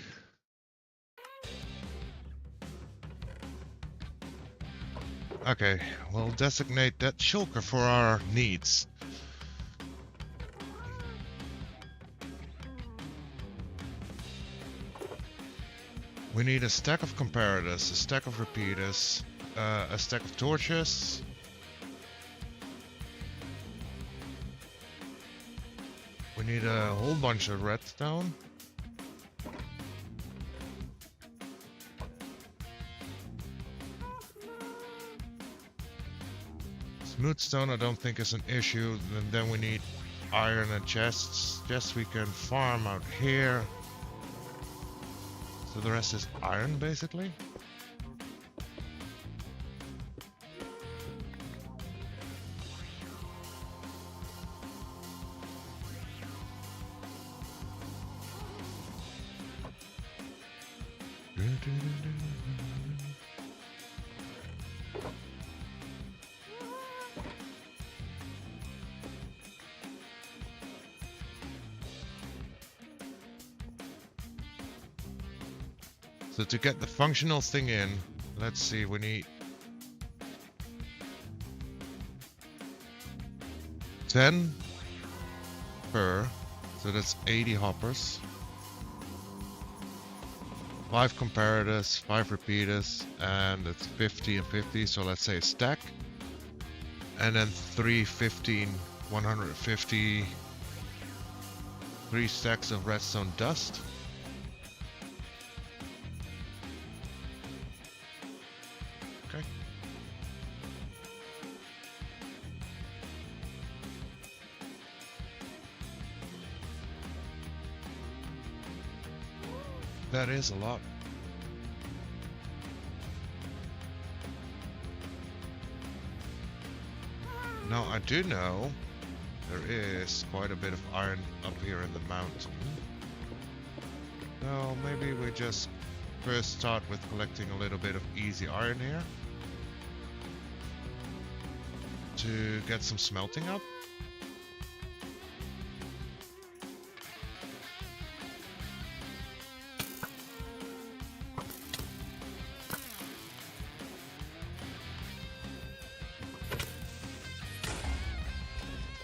Okay, we'll designate that shulker for our needs. We need a stack of comparators, a stack of repeaters, a stack of torches. We need a whole bunch of redstone. Smooth stone I don't think is an issue. And then we need iron and chests. Chests we can farm out here. So the rest is iron basically. So to get the functional thing in, let's see, we need 10 per, so that's 80 hoppers, 5 comparators, 5 repeaters, and it's 50 and 50, so let's say a stack, and then 3 15, 150, 3 stacks of redstone dust. Okay. That is a lot. Now I do know there is quite a bit of iron up here in the mountain. So maybe we just first start with collecting a little bit of easy iron here to get some smelting up.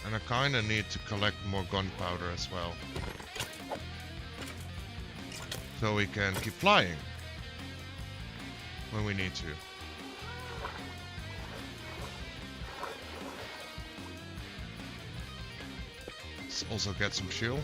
And I kinda need to collect more gunpowder as well, so we can keep flying when we need to. Let's also get some fuel.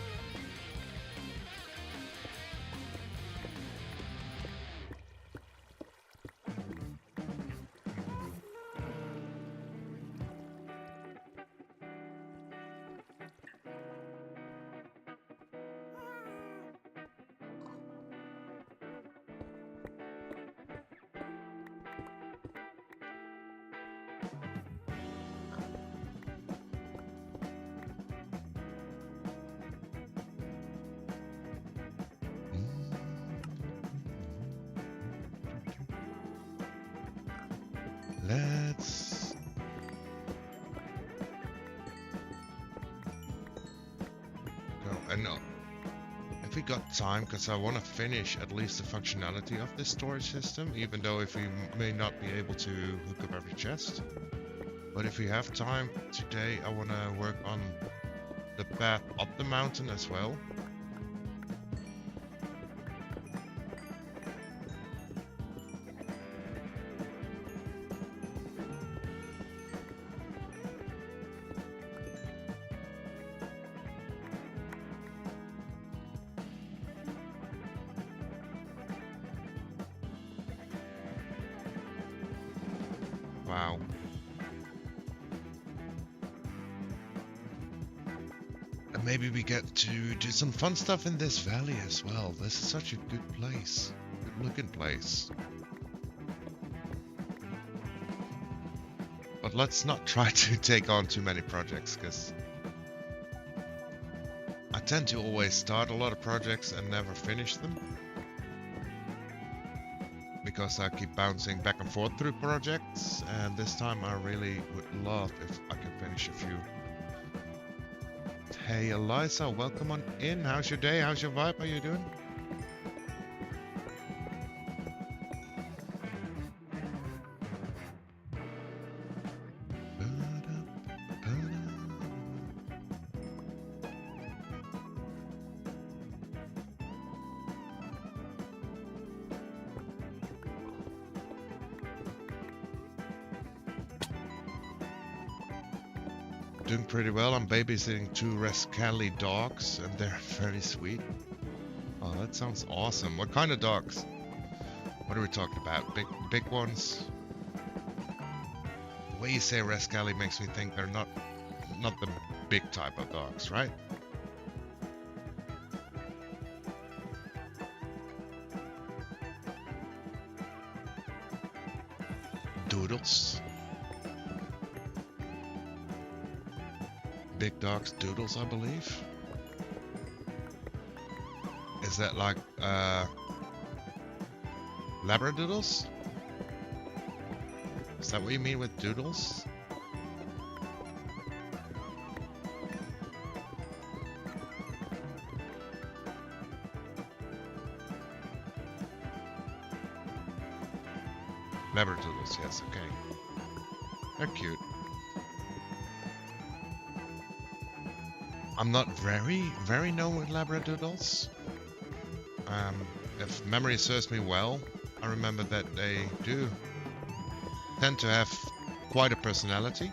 Let's go. And if we got time, because I want to finish at least the functionality of this storage system, even though if we may not be able to hook up every chest. But if we have time today, I want to work on the path up the mountain as well. Wow. And maybe we get to do some fun stuff in this valley as well. This is such a good place. Good looking place. But let's not try to take on too many projects, because I tend to always start a lot of projects and never finish them. Because I keep bouncing back and forth through projects, and this time I really would love if I can finish a few. Hey Eliza, welcome on in. How's your day? How's your vibe? How you doing? Doing pretty well. I'm babysitting 2 Rascalli dogs, and they're very sweet. Oh, that sounds awesome. What kind of dogs? What are we talking about? Big ones? The way you say Rascalli makes me think they're not the big type of dogs, right? Doodles. Big dogs, doodles, I believe. Is that like Labradoodles? Is that what you mean with doodles? Labradoodles, yes, okay. They're cute. I'm not very known with Labradoodles. If memory serves me well, I remember that they do tend to have quite a personality.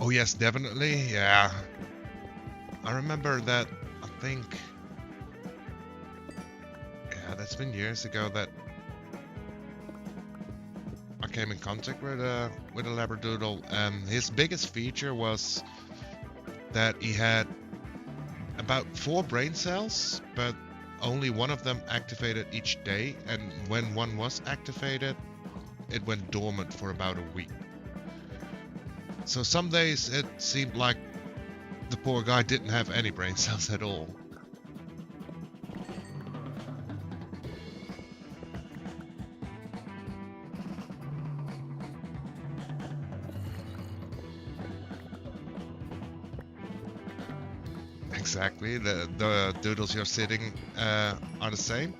Oh yes, definitely, yeah. I remember that, I think, yeah, that's been years ago that I came in contact with a Labradoodle, and his biggest feature was that he had about 4 brain cells, but only one of them activated each day, and when one was activated, it went dormant for about a week. So some days it seemed like the poor guy didn't have any brain cells at all. Exactly, the doodles you're sitting are the same.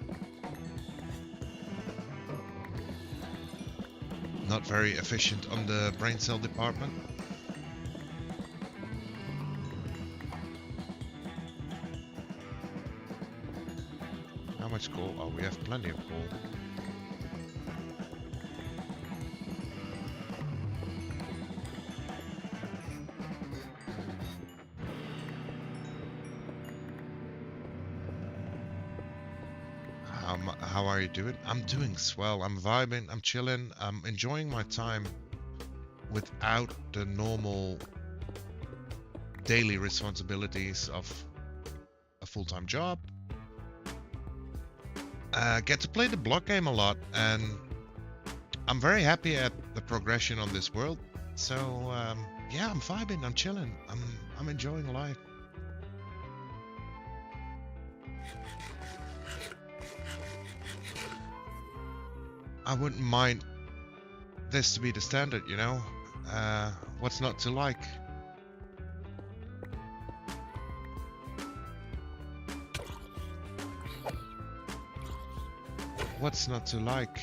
Not very efficient on the brain cell department. How much coal? Oh, we have plenty of coal. How are you doing? I'm doing swell. I'm vibing. I'm chilling. I'm enjoying my time without the normal daily responsibilities of a full-time job. Get to play the block game a lot, and I'm very happy at the progression on this world. So yeah, I'm vibing. I'm chilling. I'm enjoying life. I wouldn't mind this to be the standard, you know? What's not to like? What's not to like?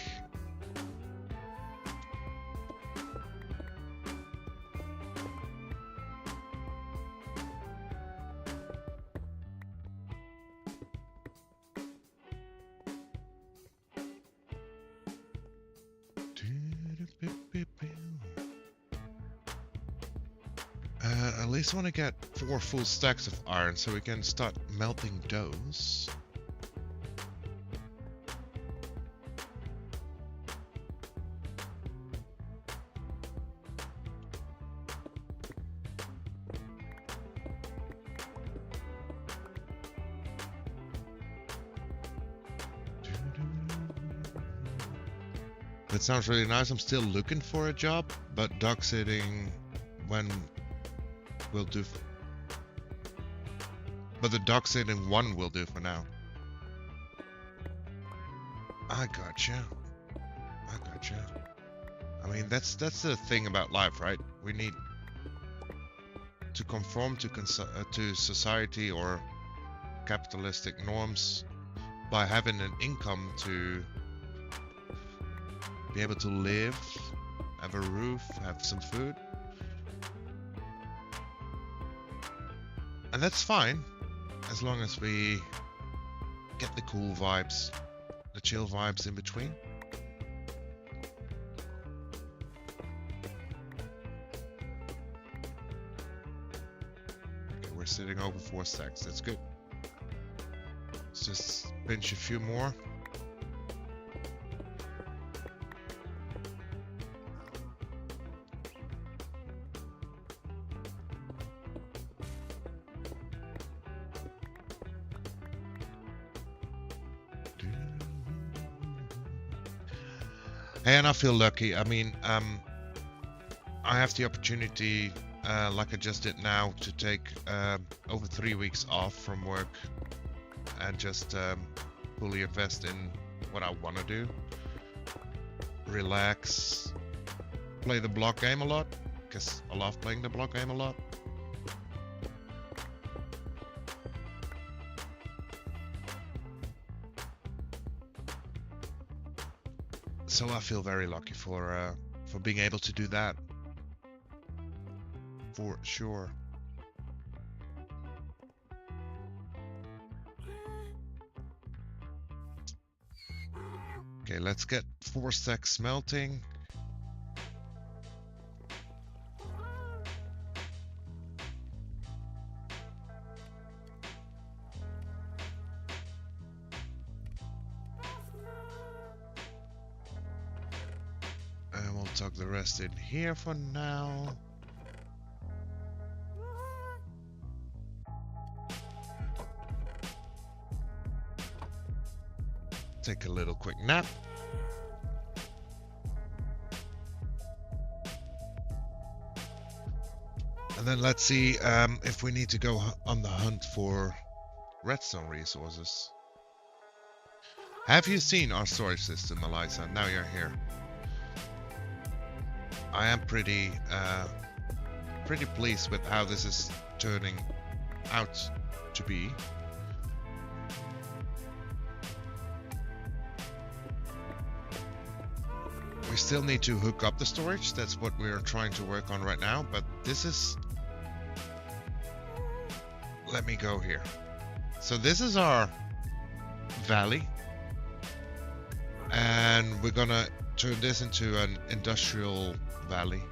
At least want to get 4 full stacks of iron so we can start melting those. That sounds really nice. I'm still looking for a job, but dog sitting when will do. But the dog sitting one will do for now. I gotcha. I mean, that's the thing about life, right? We need to conform to society or capitalistic norms by having an income to be able to live, have a roof, have some food. And that's fine, as long as we get the cool vibes, the chill vibes in between. Okay, we're sitting over 4 stacks, that's good. Let's just pinch a few more. And I feel lucky. I mean, I have the opportunity, like I just did now, to take over 3 weeks off from work and just fully invest in what I want to do. Relax, play the block game a lot, because I love playing the block game a lot. So I feel very lucky for being able to do that, for sure. Okay, let's get 4 stacks smelting. And we'll tuck the rest in here for now. Take a little quick nap. And then let's see if we need to go on the hunt for redstone resources. Have you seen our storage system, Eliza? Now you're here. I am pretty pleased with how this is turning out to be. We still need to hook up the storage. That's what we're trying to work on right now. But this is... Let me go here. So this is our valley. And we're gonna turn this into an industrial valley.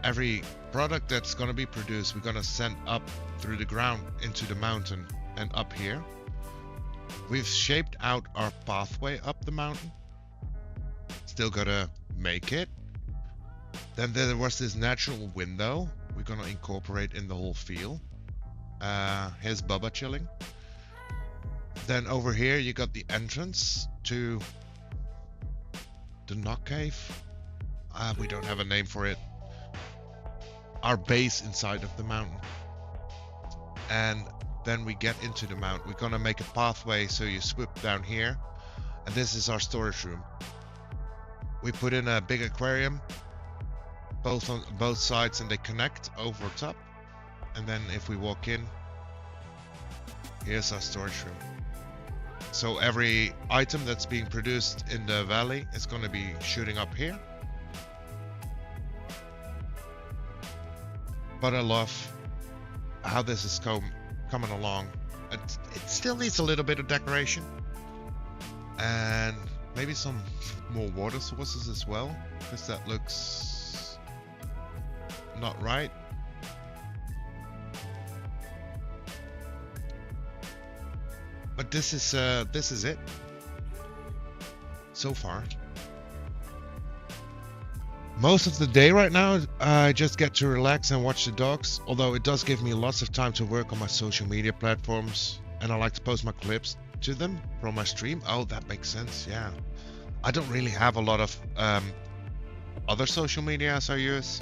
Every product that's gonna be produced, we're gonna send up through the ground into the mountain and up here. We've shaped out our pathway up the mountain. Still gotta make it. Then there was this natural window we're gonna incorporate in the whole field. Here's Bubba chilling. Then over here you got the entrance to the Knock Cave. We don't have a name for it. Our base inside of the mountain. And then we get into the mountain. We're gonna make a pathway so you swoop down here. And this is our storage room. We put in a big aquarium, both on both sides, and they connect over top. And then if we walk in, here's our storage room. So every item that's being produced in the valley is going to be shooting up here. But I love how this is coming along. It still needs a little bit of decoration. And maybe some more water sources as well, because that looks not right. But this is it so far. Most of the day right now, I just get to relax and watch the dogs. Although it does give me lots of time to work on my social media platforms, and I like to post my clips to them from my stream. Oh, that makes sense. Yeah, I don't really have a lot of other social media as I use,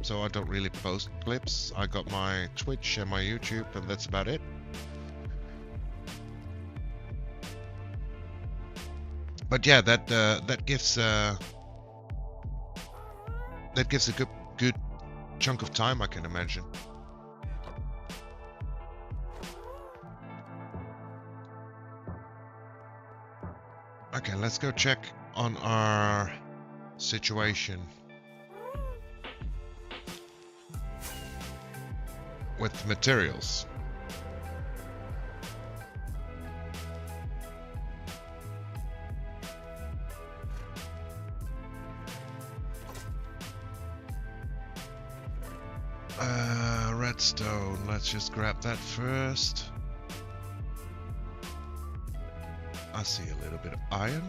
so I don't really post clips. I got my Twitch and my YouTube, and that's about it. But yeah, that gives a good chunk of time, I can imagine. Okay, let's go check on our situation with materials. Redstone, let's just grab that first. I see a little bit of iron.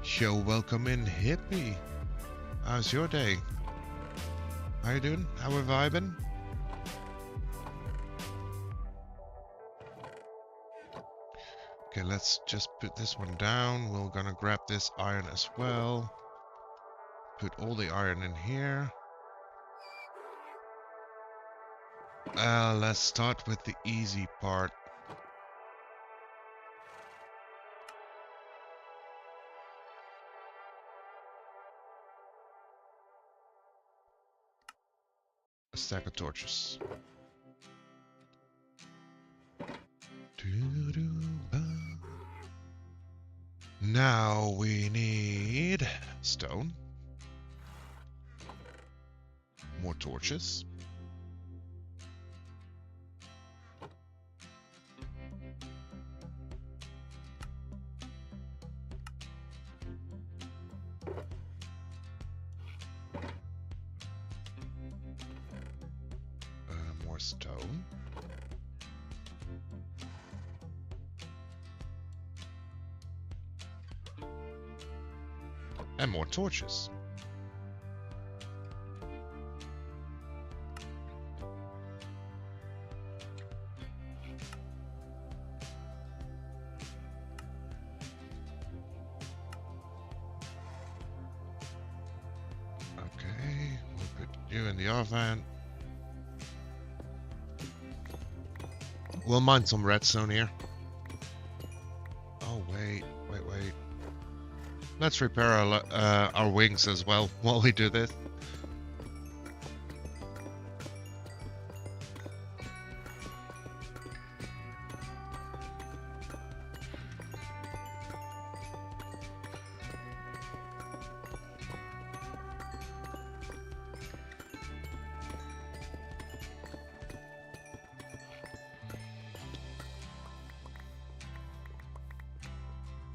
Yo, welcome in, hippie. How's your day? How you doing? How have I been? Okay, let's just put this one down. We're gonna grab this iron as well. Put all the iron in here. Let's start with the easy part. A stack of torches. Now we need stone. More torches. More stone. And more torches. Okay, we'll put you in the oven. We'll mine some redstone here. Oh, wait. Let's repair our wings as well while we do this.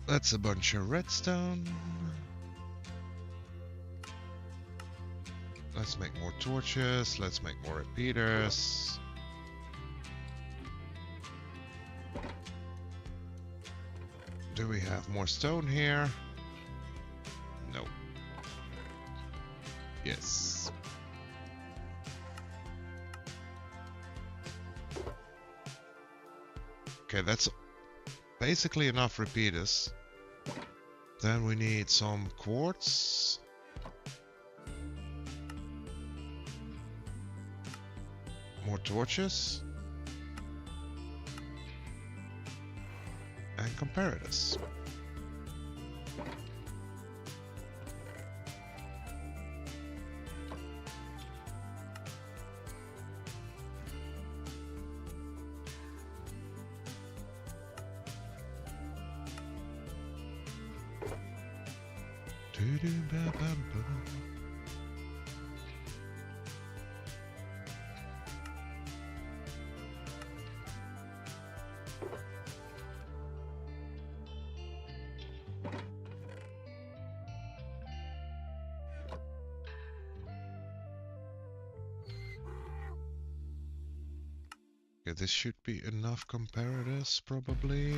That's a bunch of redstone. Let's make more torches. Let's make more repeaters. Do we have more stone here? No. Yes. Okay, that's basically enough repeaters. Then we need some quartz. More torches. And comparators. Okay, this should be enough comparators, probably.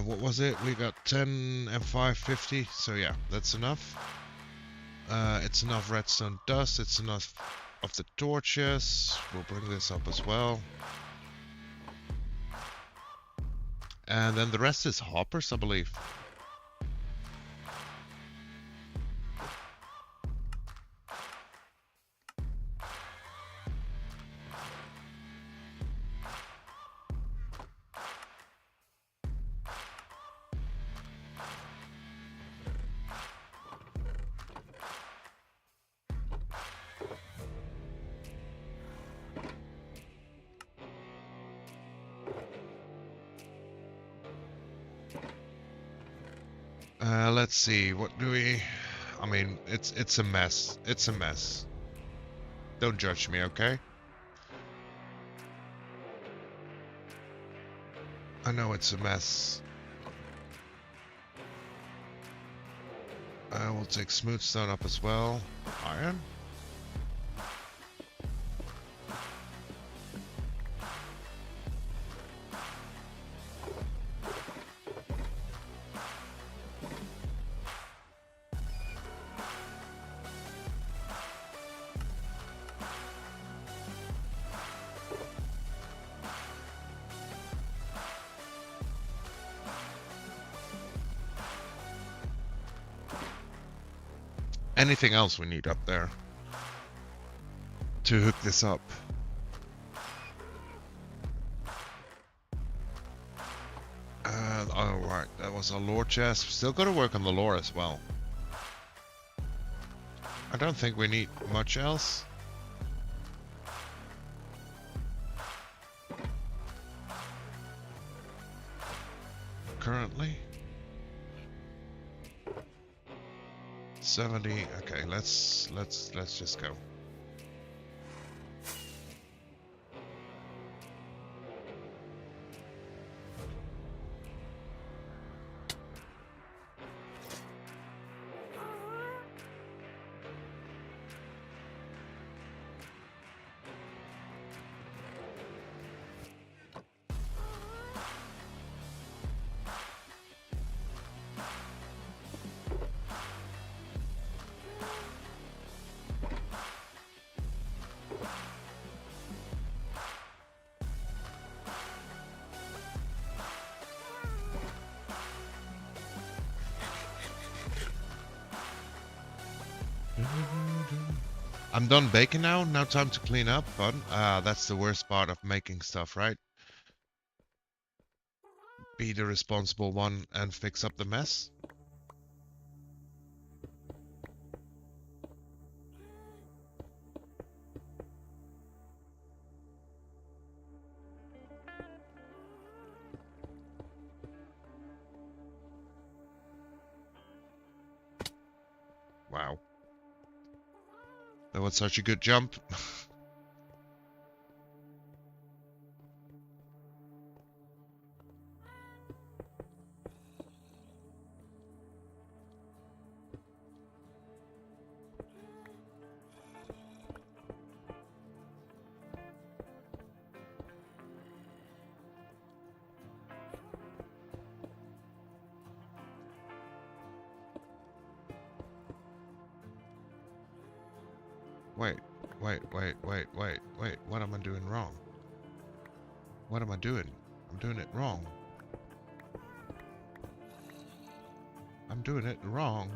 What was it? We got 10 and 550, so yeah, that's enough. It's enough redstone dust. It's enough of the torches. We'll bring this up as well. And then the rest is hoppers, I believe. Let's see, what do we... I mean, it's a mess. It's a mess. Don't judge me, okay? I know it's a mess. We'll take smooth stone up as well. Iron? Anything else we need up there to hook this up? Oh right, that was a lore chest. Still gotta work on the lore as well. I don't think we need much else. Currently. 70. Okay, let's just go. I'm done baking now. Now time to clean up. Fun. That's the worst part of making stuff, right? Be the responsible one and fix up the mess. Wow. That was such a good jump. Wait. What am I doing wrong? What am I doing? I'm doing it wrong. I'm doing it wrong.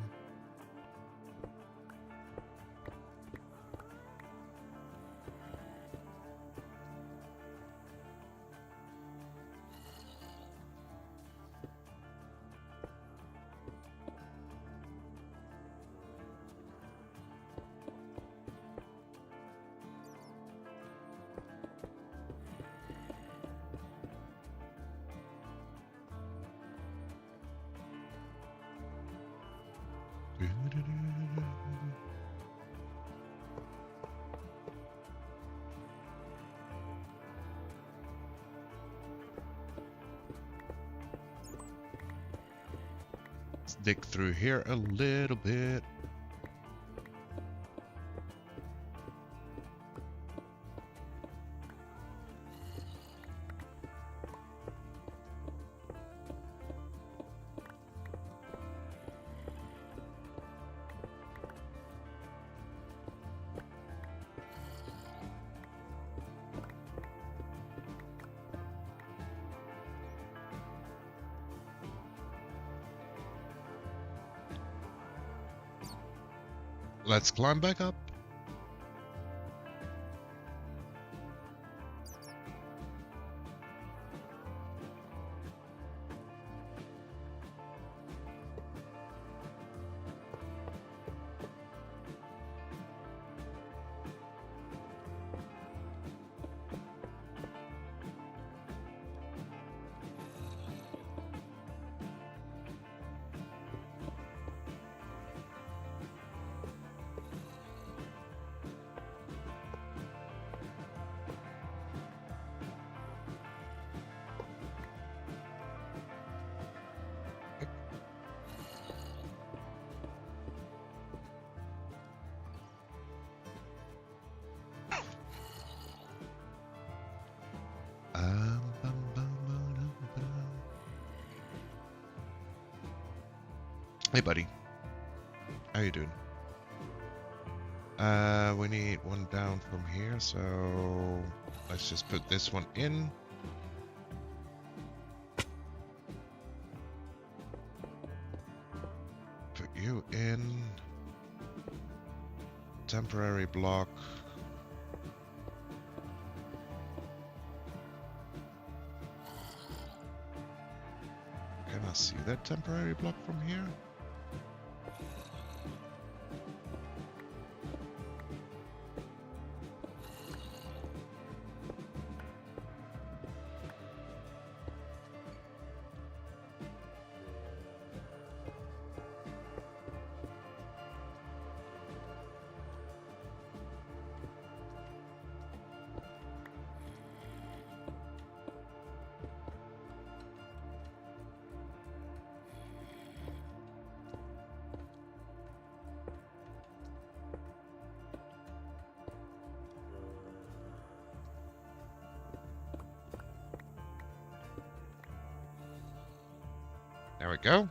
Let's dig through here a little bit. Let's climb back up. Hey buddy, how you doing? We need one down from here, so let's just put this one in. Put you in. Temporary block. Can I see that temporary block from here? There we go.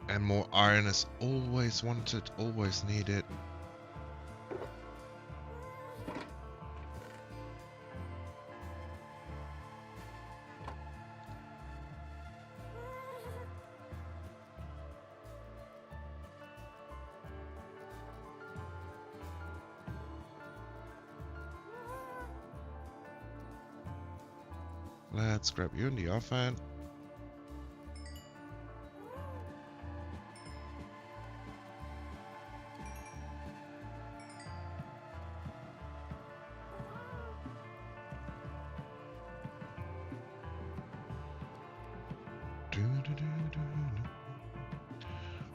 And more iron is always wanted, always needed. Let's grab you in the offhand.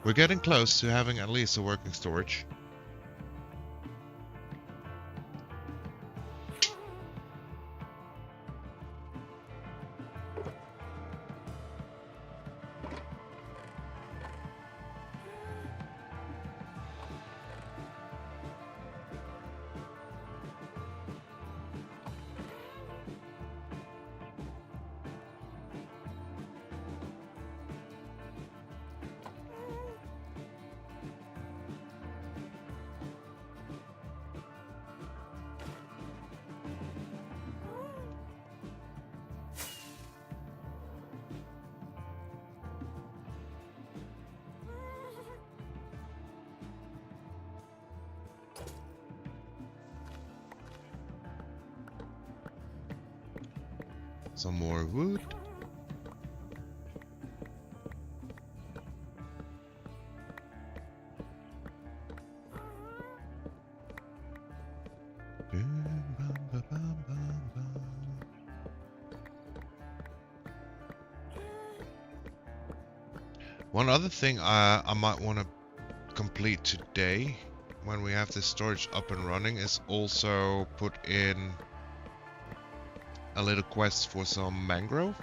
We're getting close to having at least a working storage. Some more wood. One other thing I might want to complete today when we have this storage up and running is also put in a little quest for some mangrove.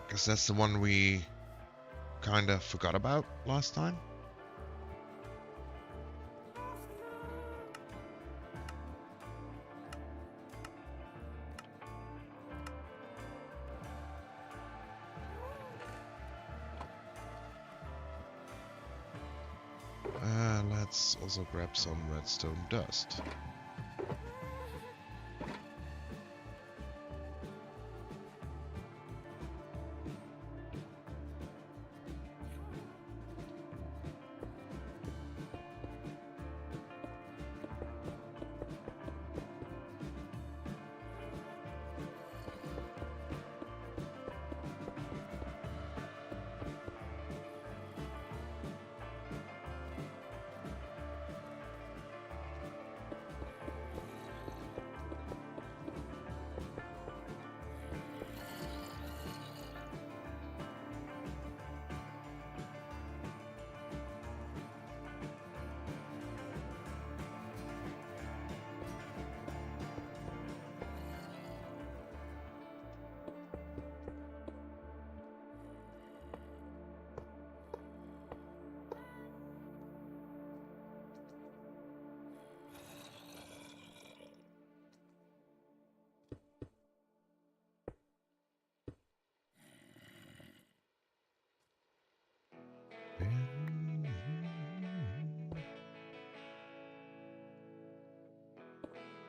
Because that's the one we kind of forgot about last time. let's also grab some redstone dust.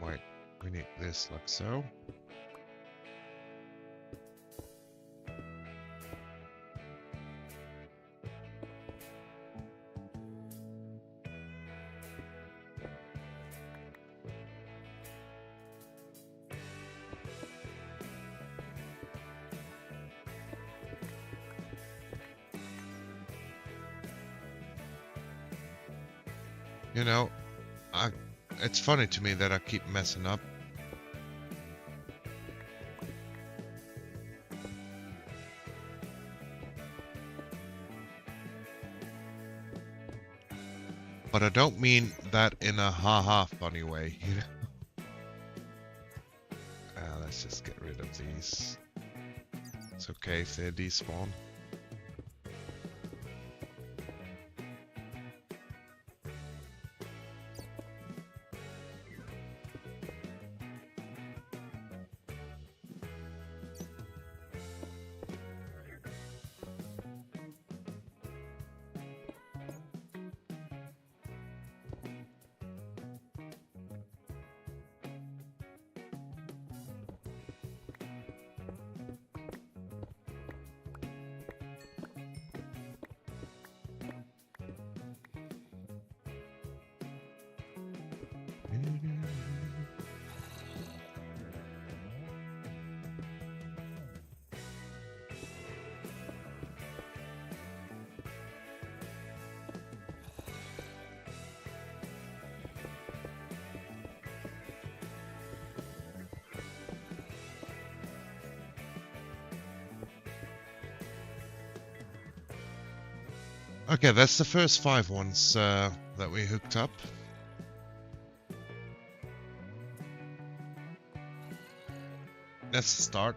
Wait, we need this like so. You know, it's funny to me that I keep messing up. But I don't mean that in a haha funny way, you know? Let's just get rid of these. It's okay if they despawn. Okay, that's the first 5 ones that we hooked up. That's the start.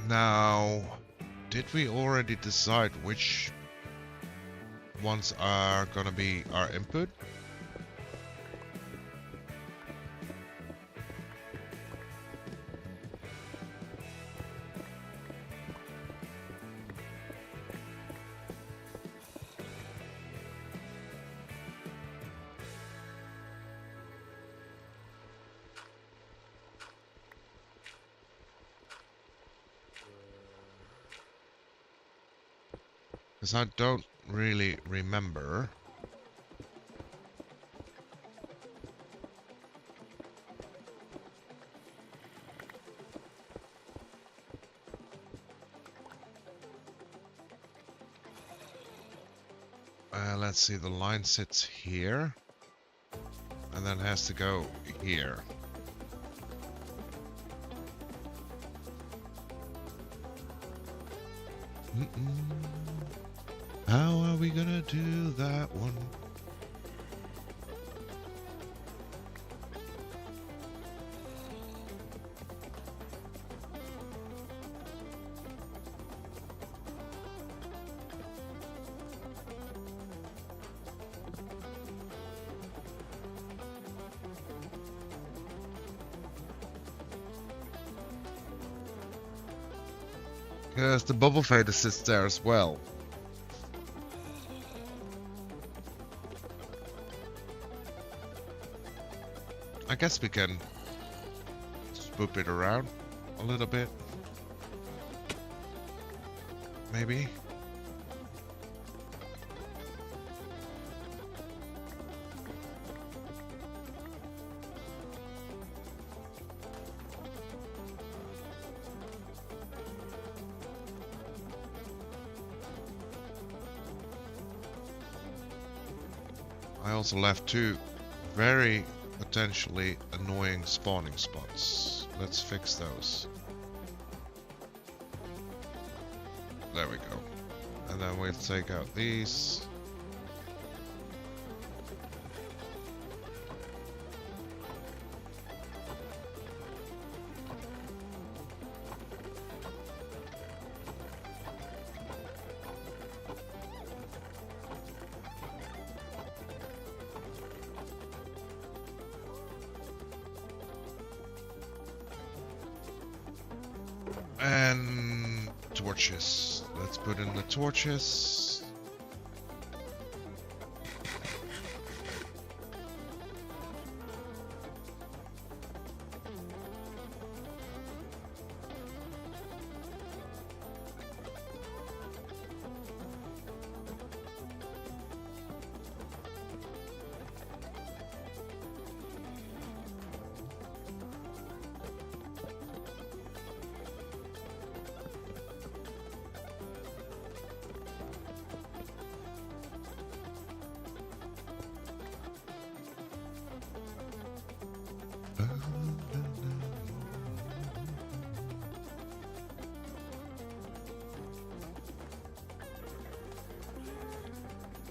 Now, did we already decide which ones are gonna be our input? Because I don't really remember. Let's see, the line sits here. And then has to go here. How are we gonna do that one? Because the bubble fader sits there as well. I guess we can swoop it around a little bit. Maybe. I also left two very potentially annoying spawning spots. Let's fix those. There we go. And then we'll take out these. And torches. Let's put in the torches.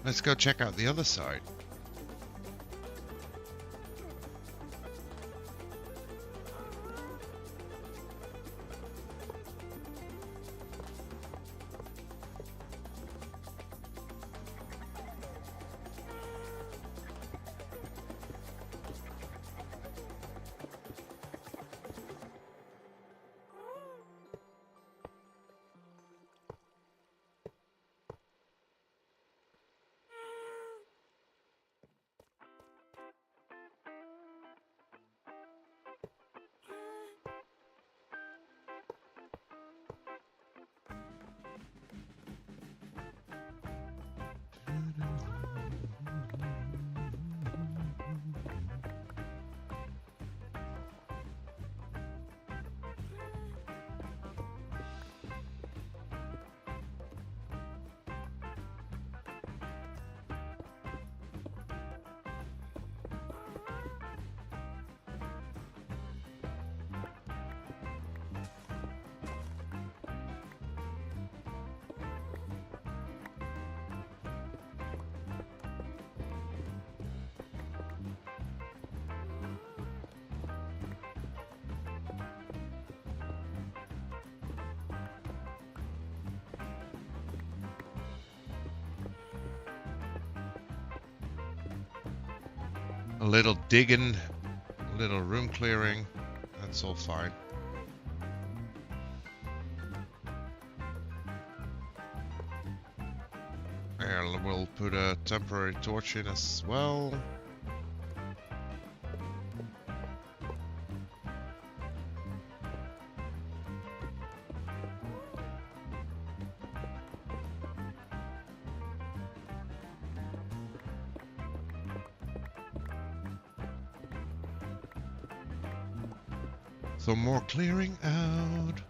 Let's go check out the other side. A little digging, a little room clearing, that's all fine. And we'll put a temporary torch in as well. Some more clearing out.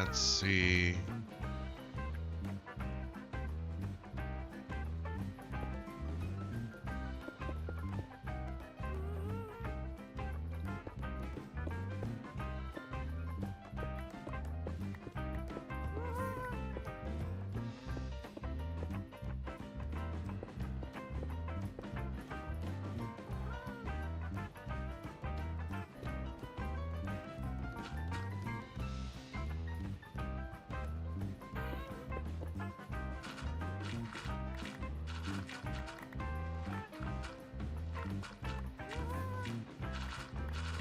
Let's see.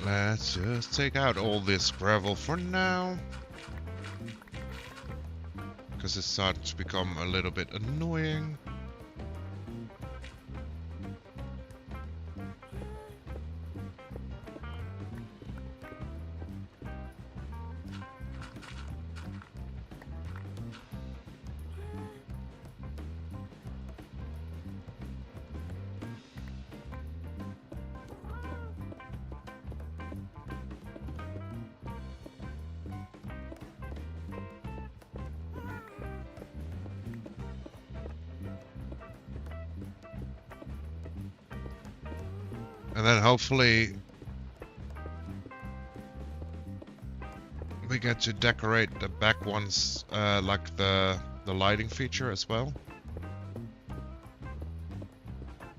Let's just take out all this gravel for now. Because it starts to become a little bit annoying. And then hopefully we get to decorate the back ones like the lighting feature as well.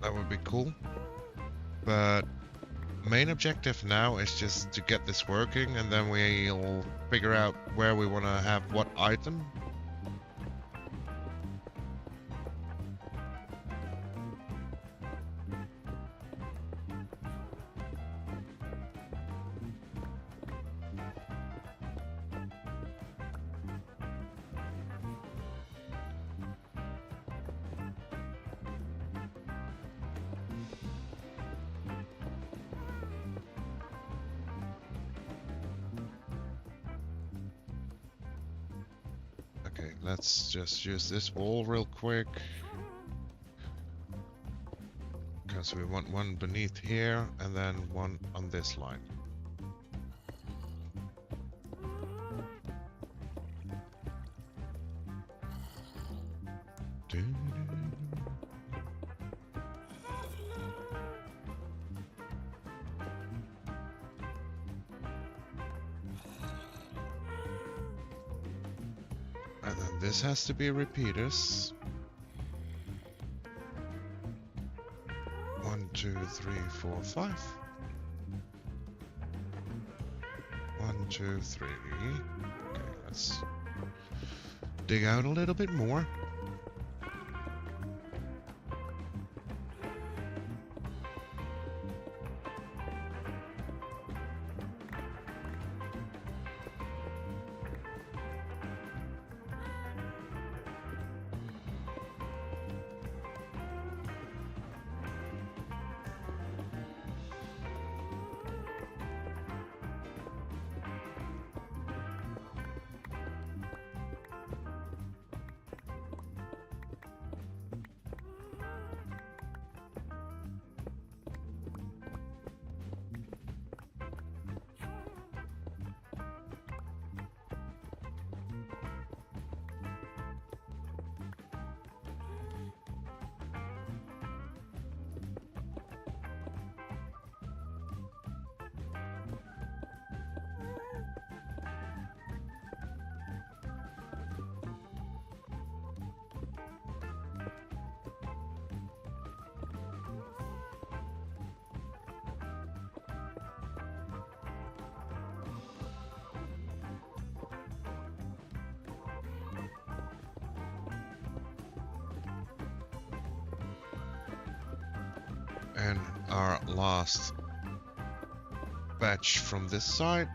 That would be cool. But main objective now is just to get this working, and then we'll figure out where we want to have what item. Okay, let's just use this wall real quick. Because we want one beneath here and then one on this line. And then this has to be repeaters. 1, 2, 3, 4, 5. 1, 2, 3. Okay, let's dig out a little bit more. And our last batch from this side.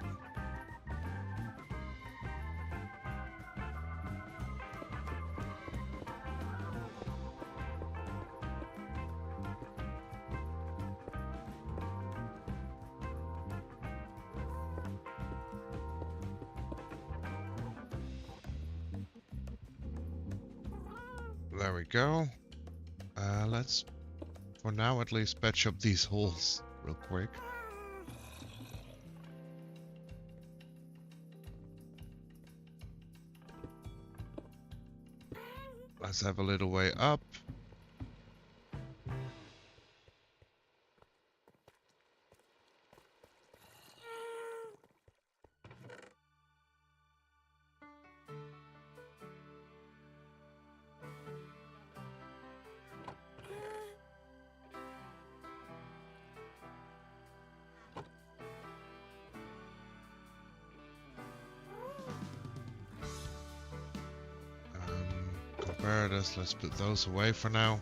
There we go. Let's, for now at least, patch up these holes real quick. Let's have a little way up. Comparators, let's put those away for now.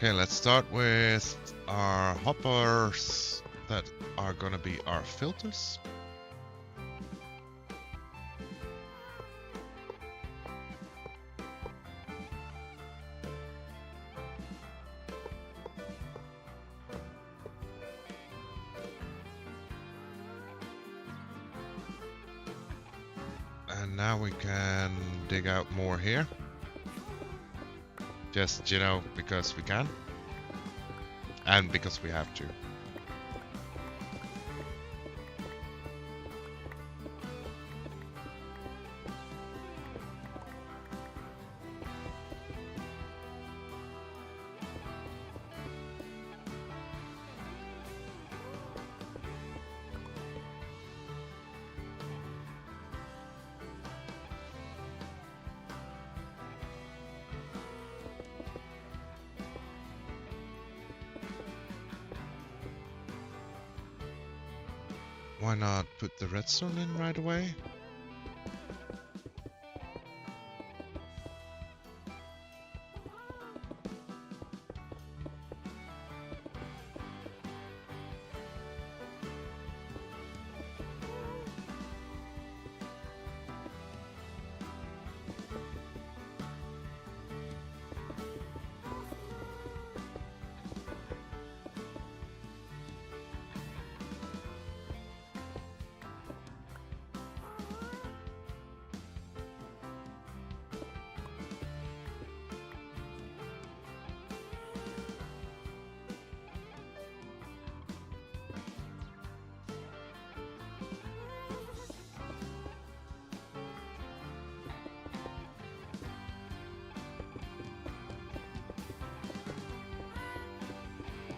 Okay, let's start with our hoppers that are gonna be our filters. And now we can dig out more here. Just, you know, because we can. And because we have to. Why not put the redstone in right away?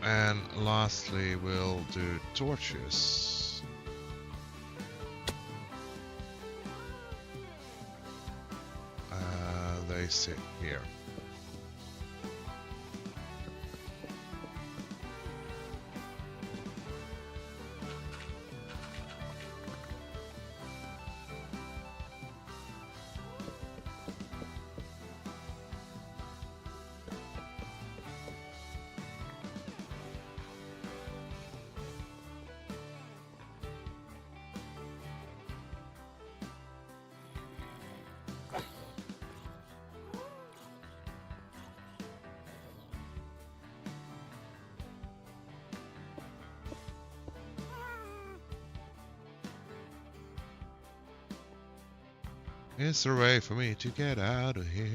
And lastly, we'll do torches. They sit here. Is there a way for me to get out of here?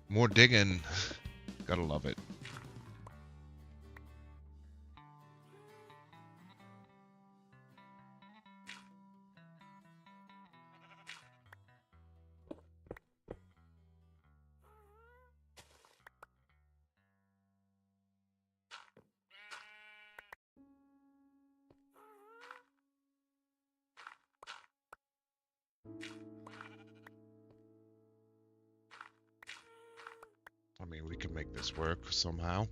More digging. Gotta love it. mean, we can make this work somehow.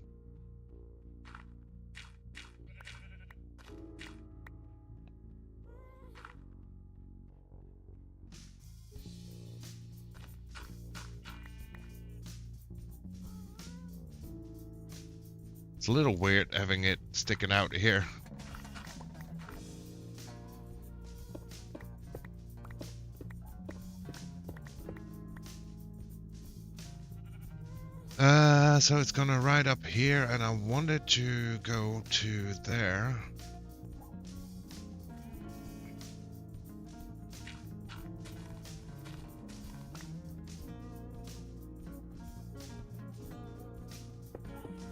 It's a little weird having it sticking out here. So it's gonna ride up here, and I wanted to go to there.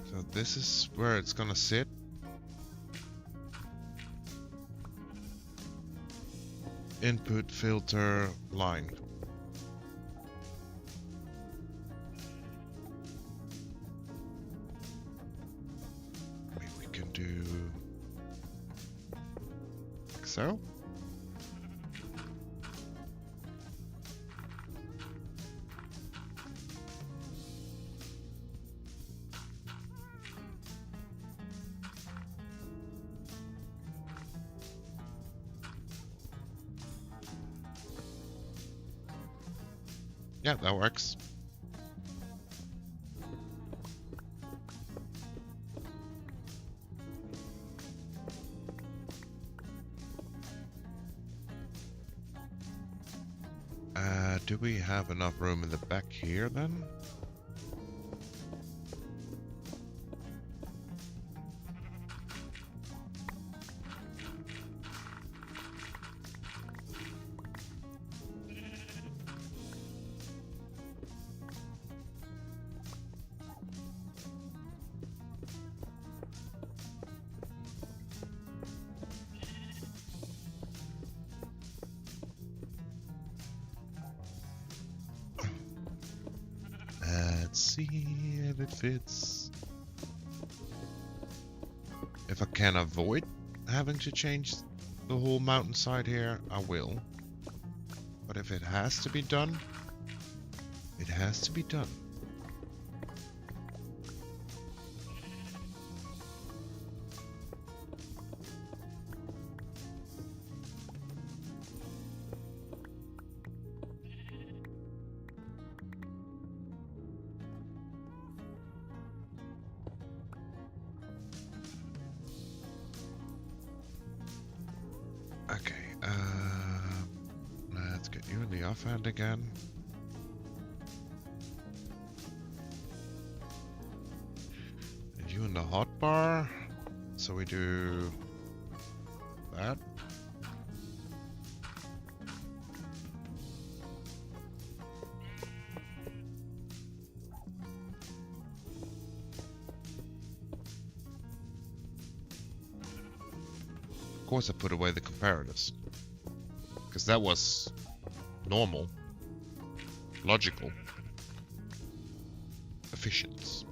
So this is where it's gonna sit. Input filter line. Do like so. Yeah, that works. Do we have enough room in the back here then? Let's see if it fits. If I can avoid having to change the whole mountainside here, I will. But if it has to be done, it has to be done. Okay, let's get you in the offhand again. And you in the hotbar. So we do that. Of course I put away the comparators, because that was normal, logical, efficient.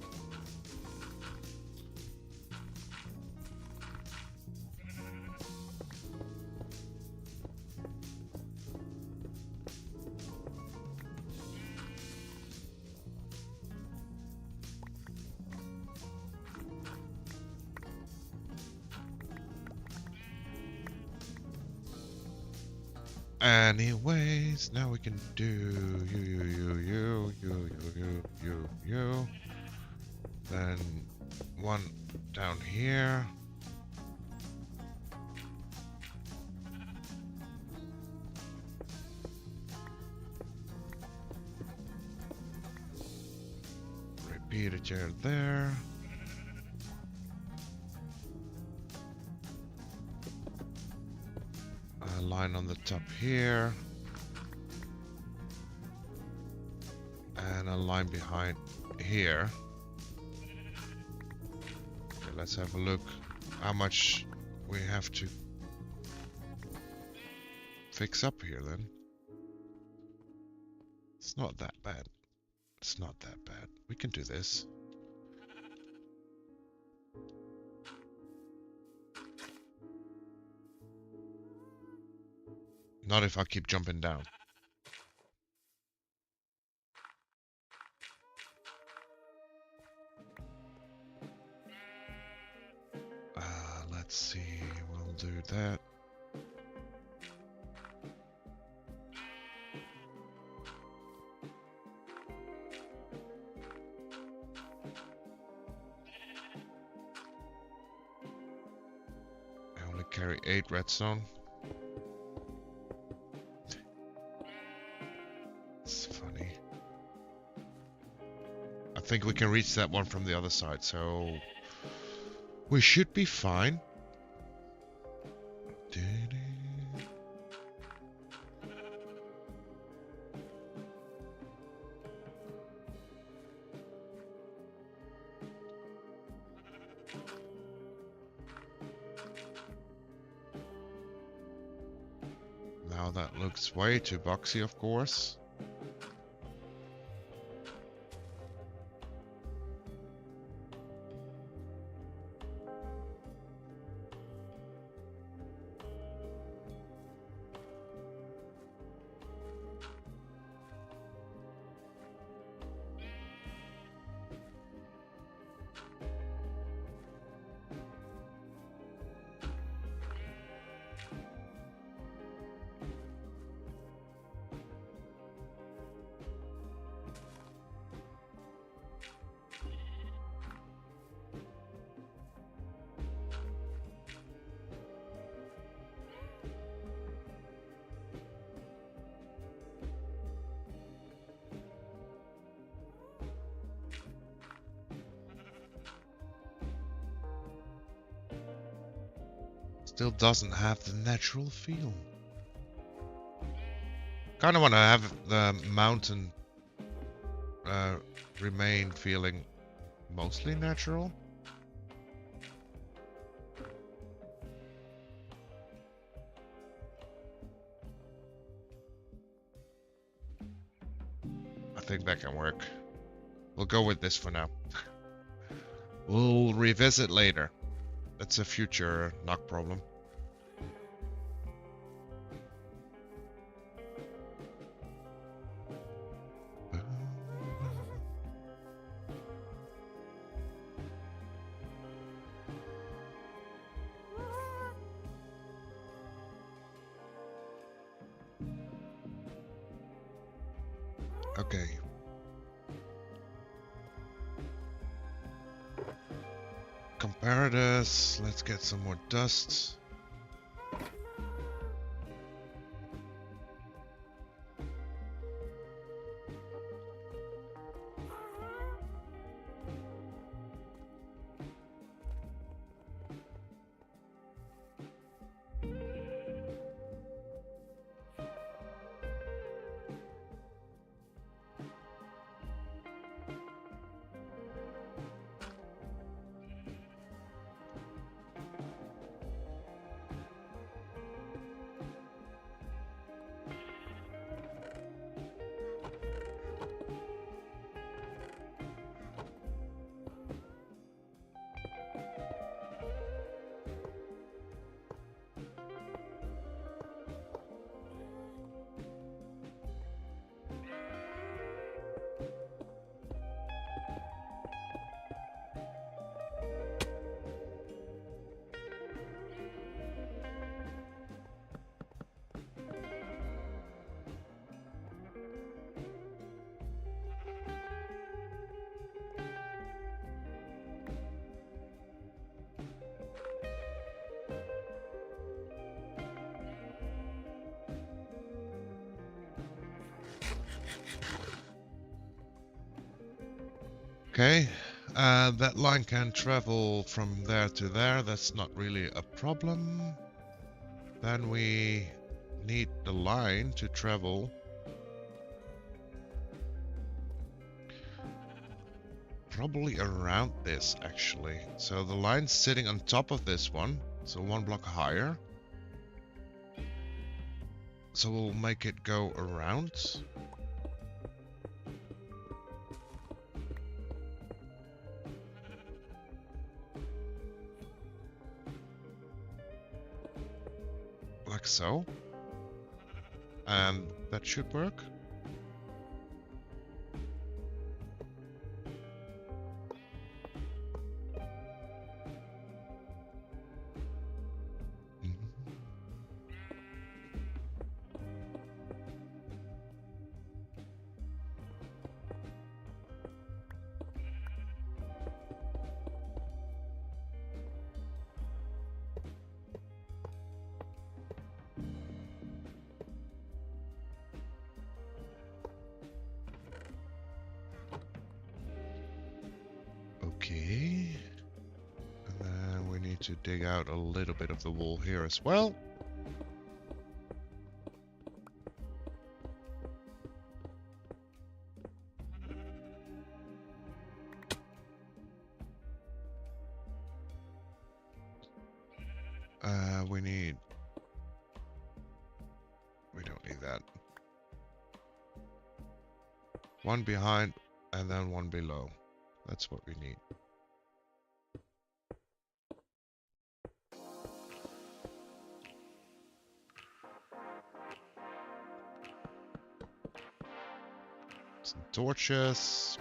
Anyways, now we can do you. Then one down here. Repeat a chair there. A line on the top here. And a line behind here. Okay, let's have a look how much we have to fix up here then. It's not that bad. It's not that bad. We can do this. Not if I keep jumping down. that. I only carry 8 redstone. It's funny. I think we can reach that one from the other side, so we should be fine. Now that looks way too boxy, of course. Still doesn't have the natural feel. Kind of want to have the mountain remain feeling mostly natural. I think that can work. We'll go with this for now. We'll revisit later. That's a future knock problem. Okay. Compare this. Let's get some more dust. Okay, that line can travel from there to there. That's not really a problem. Then we need the line to travel probably around this, actually. So the line's sitting on top of this one, so 1 block higher. So we'll make it go around. Like so. And that should work. to dig out a little bit of the wall here as well. We don't need that. One behind and then one below. That's what we need. Some torches.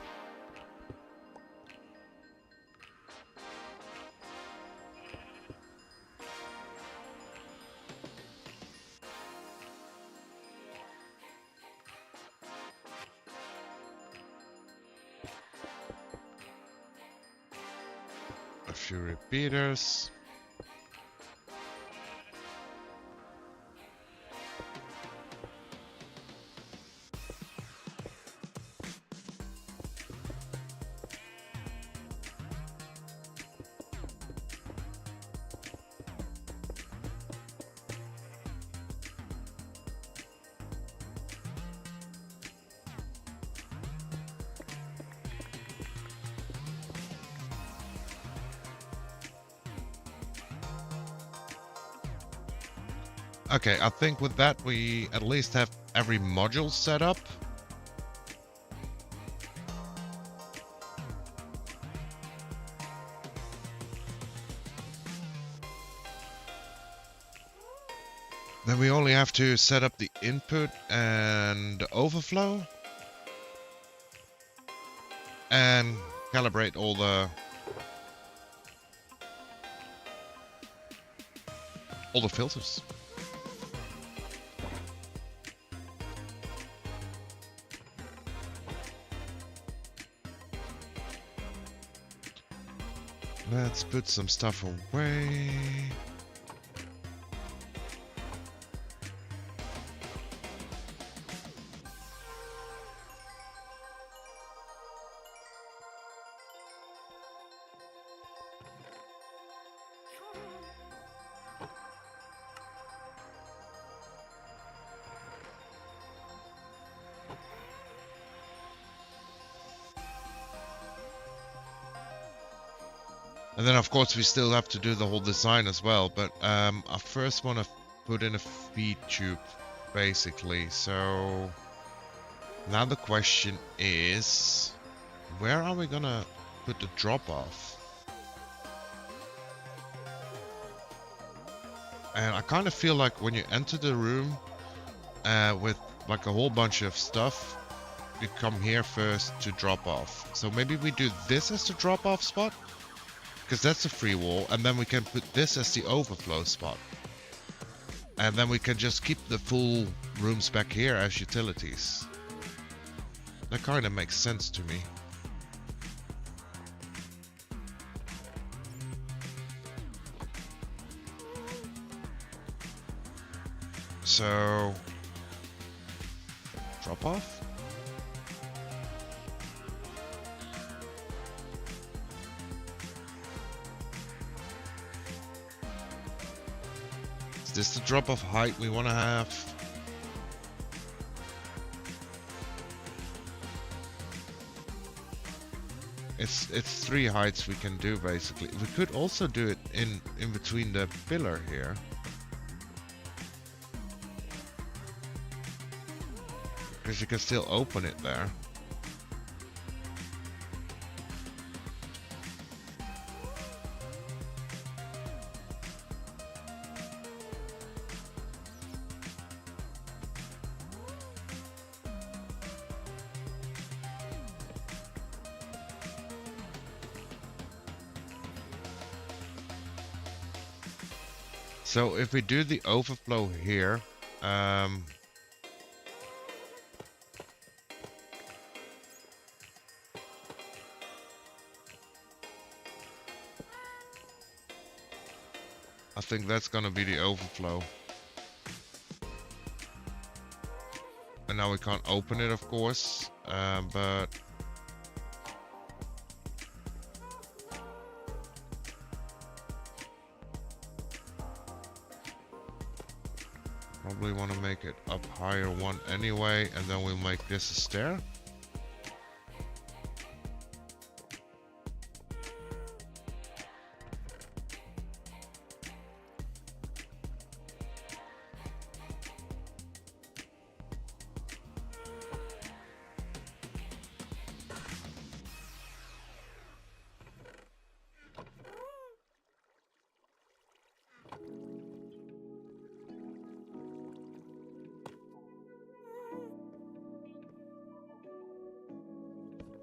A few repeaters. Okay, I think with that we at least have every module set up. Then we only have to set up the input and overflow. And calibrate all the filters. Let's put some stuff away. And then of course we still have to do the whole design as well, but I first want to put in a feed tube basically. So now the question is, where are we gonna put the drop off? And I kind of feel like when you enter the room with like a whole bunch of stuff, you come here first to drop off. So maybe we do this as the drop off spot, because that's a free wall, and then we can put this as the overflow spot. And then we can just keep the full rooms back here as utilities. That kind of makes sense to me. So, drop off. Is this the drop off height we want to have? It's 3 heights we can do basically. We could also do it in between the pillar here. Because you can still open it there. So if we do the overflow here, I think that's gonna be the overflow. And now we can't open it, of course, but probably want to make it up higher one anyway, and then we'll make this a stair.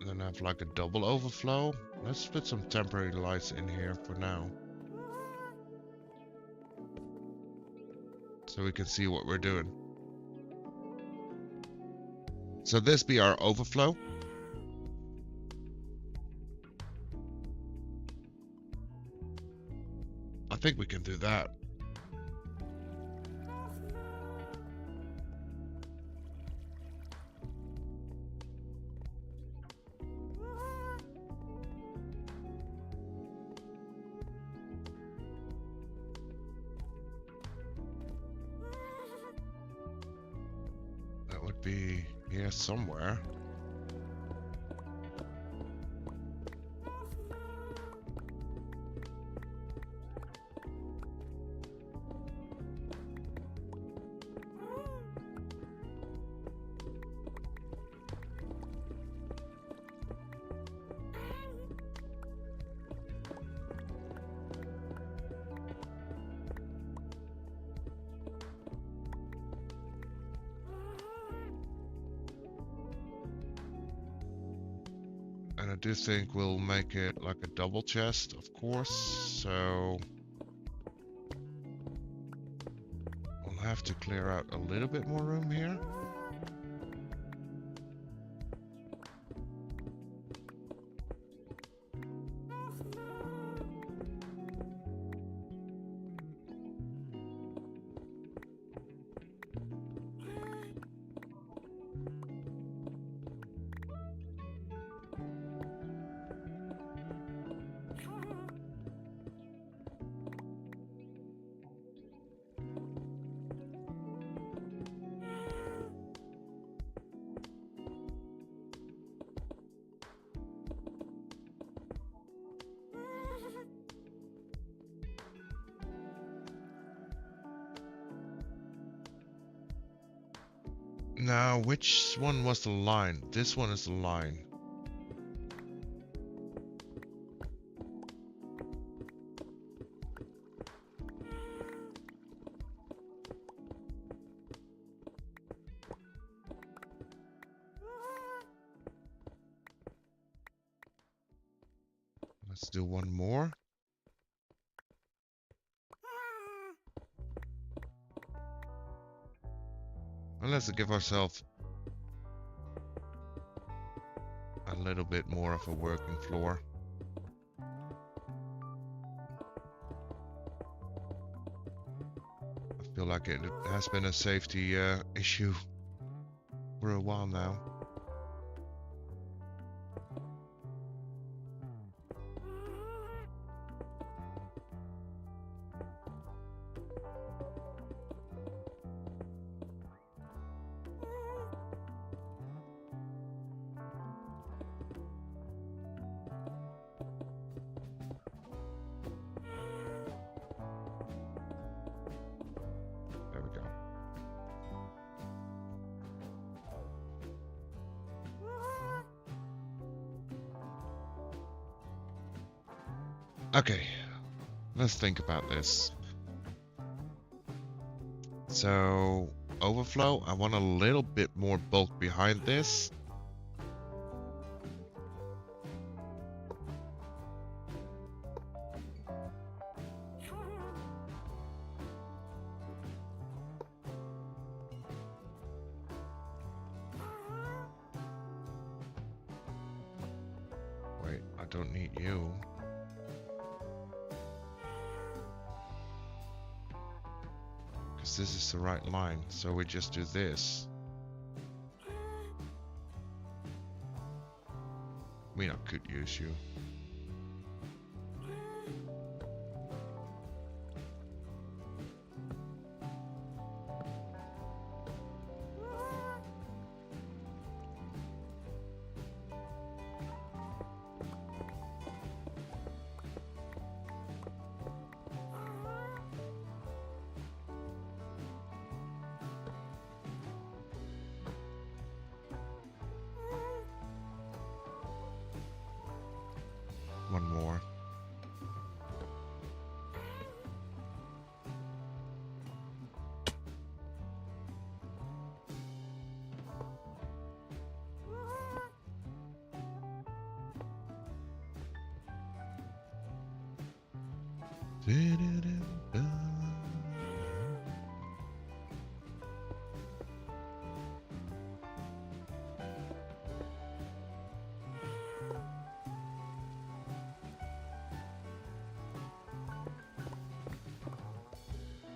Then have like a double overflow. Let's put some temporary lights in here for now, so we can see what we're doing. So this be our overflow. I think we can do that. That would be here somewhere. And I do think we'll make it like a double chest, of course, so we'll have to clear out a little bit more room here. Now, which one was the line? This one is the line. Let's do one more. And let's give ourselves a little bit more of a working floor. I feel like it has been a safety issue for a while now. There we go. Okay, let's think about this. So, overflow, I want a little bit more bulk behind this. Wait, I don't need you. Because this is the right line, so we just do this. I mean, I could use you.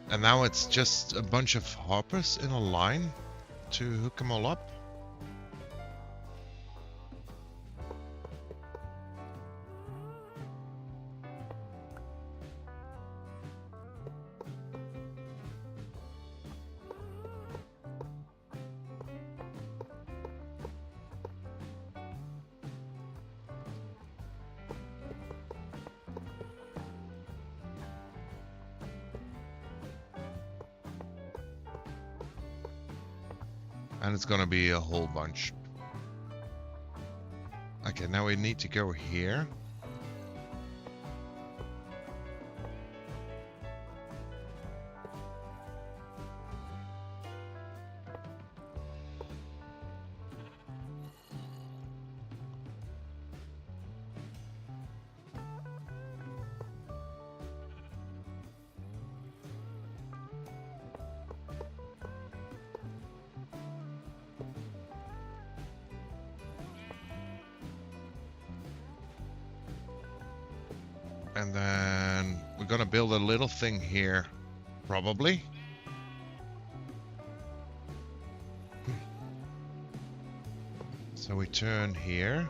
And now it's just a bunch of hoppers in a line to hook them all up. And it's gonna be a whole bunch. Okay, now we need to go here. And then we're gonna build a little thing here, probably. So we turn here.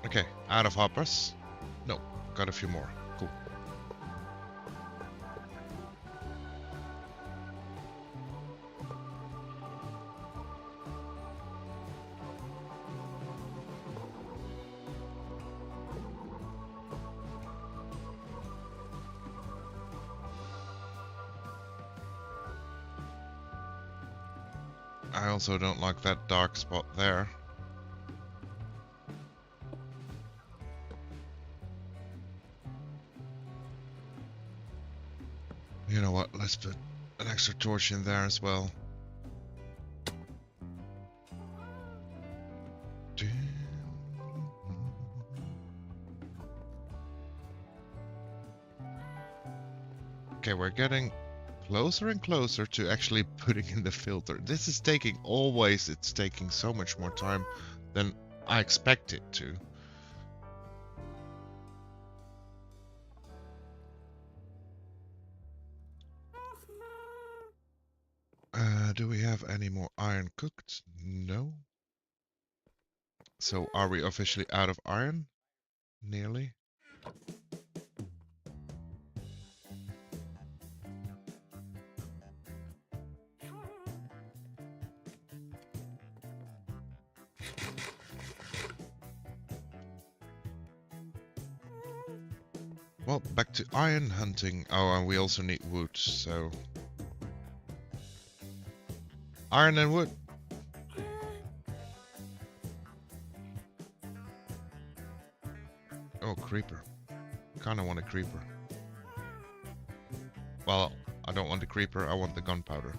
Okay, out of hoppers. No, got a few more. Cool. I also don't like that dark spot there. You know what, let's put an extra torch in there as well. Okay, we're getting closer and closer to actually putting in the filter. This is taking, it's taking so much more time than I expect it to. Do we have any more iron cooked? No. So are we officially out of iron? Nearly. Well, back to iron hunting. Oh, and we also need wood, so... Iron and wood. Oh, creeper. Kinda want a creeper. Well, I don't want the creeper, I want the gunpowder.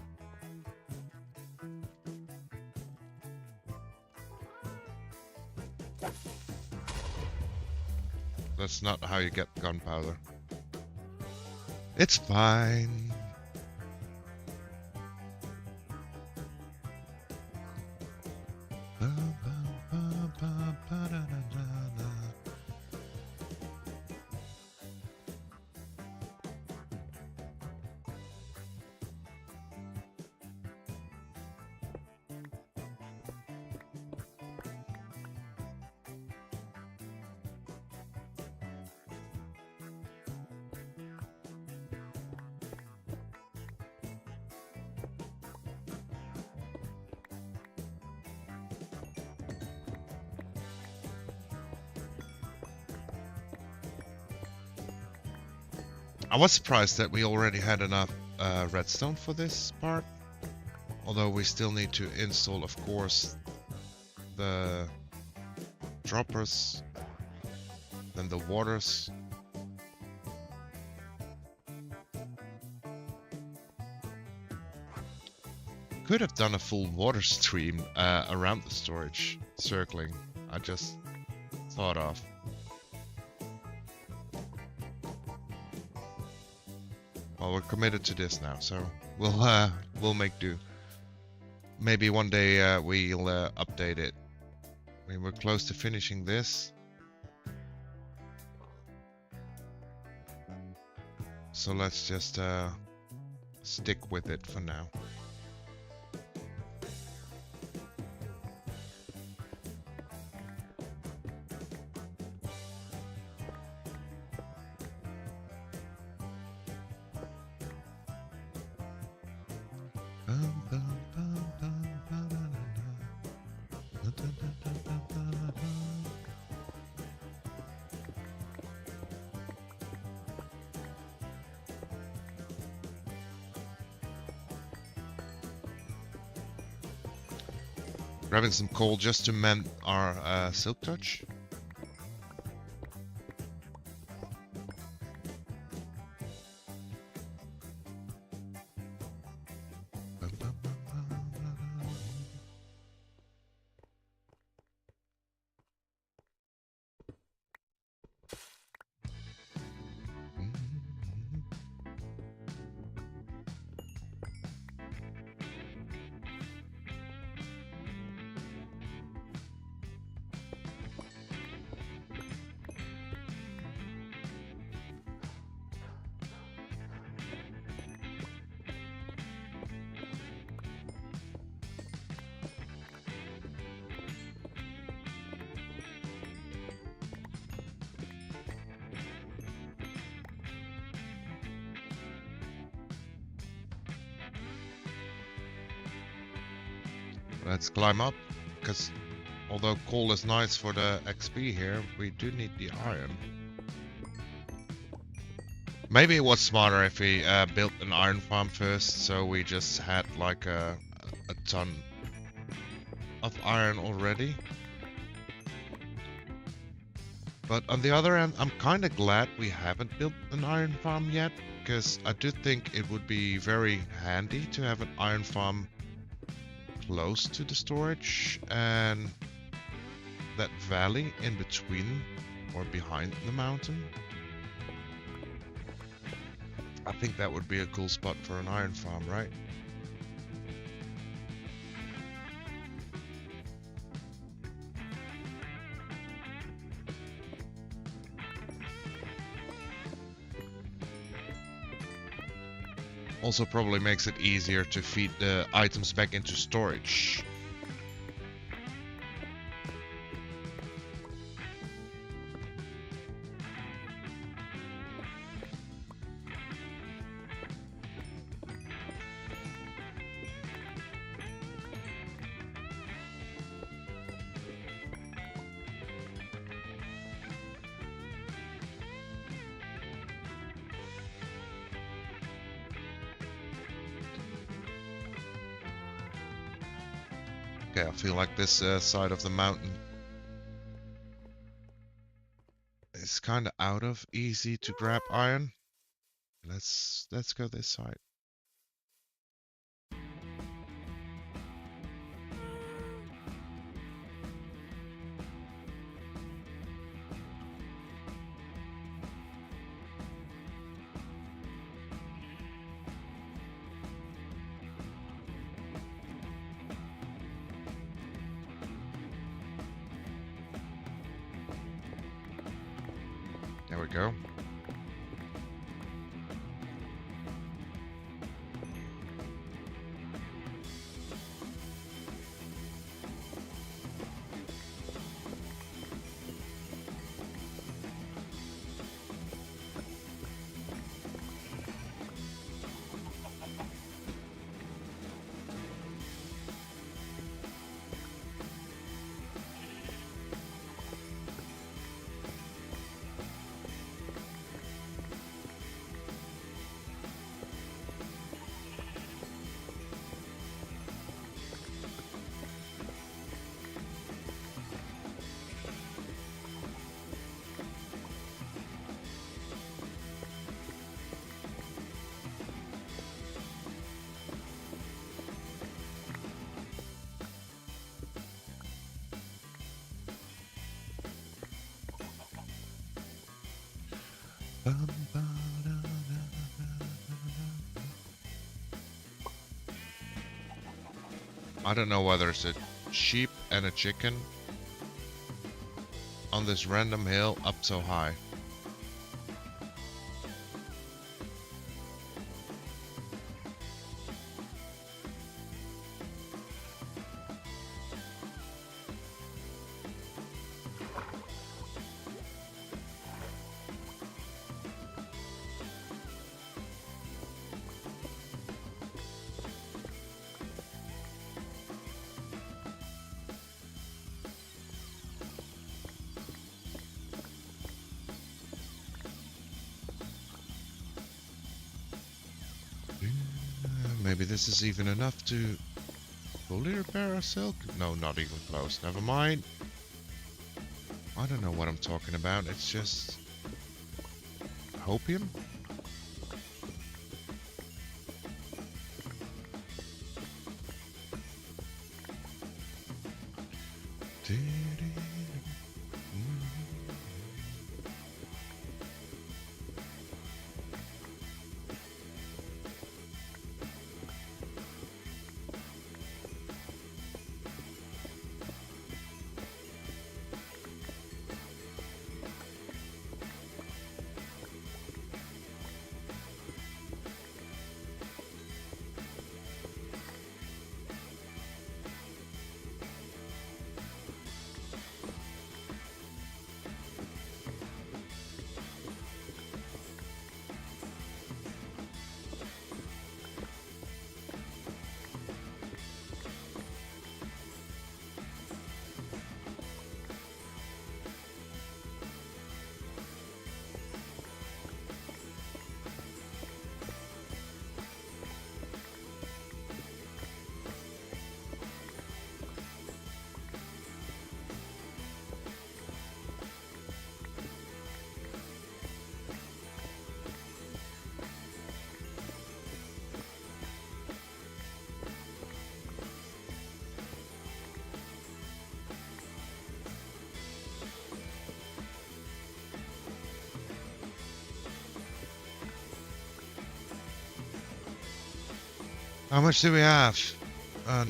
That's not how you get gunpowder. It's fine. I was surprised that we already had enough redstone for this part. Although we still need to install, of course, the droppers, then the waters. Could have done a full water stream around the storage, circling. I just thought of. Well, we're committed to this now, so we'll make do. Maybe one day we'll update it. I mean, we're close to finishing this. So let's just stick with it for now. Grabbing some coal just to mend our silk touch. Let's climb up, because although coal is nice for the XP here, we do need the iron. Maybe it was smarter if we built an iron farm first, so we just had like a ton of iron already. But on the other hand, I'm kind of glad we haven't built an iron farm yet, because I do think it would be very handy to have an iron farm close to the storage and that valley in between or behind the mountain. I think that would be a cool spot for an iron farm, right? Also probably makes it easier to feed the items back into storage. Okay, I feel like this side of the mountain is kind of out of easy to grab iron. Let's go this side. There we go. Bum, ba, da, da, da. I don't know whether it's a sheep and a chicken on this random hill up so high. Maybe this is even enough to fully repair our silk? No, not even close. Never mind. I don't know what I'm talking about. It's just hopium? How much do we have?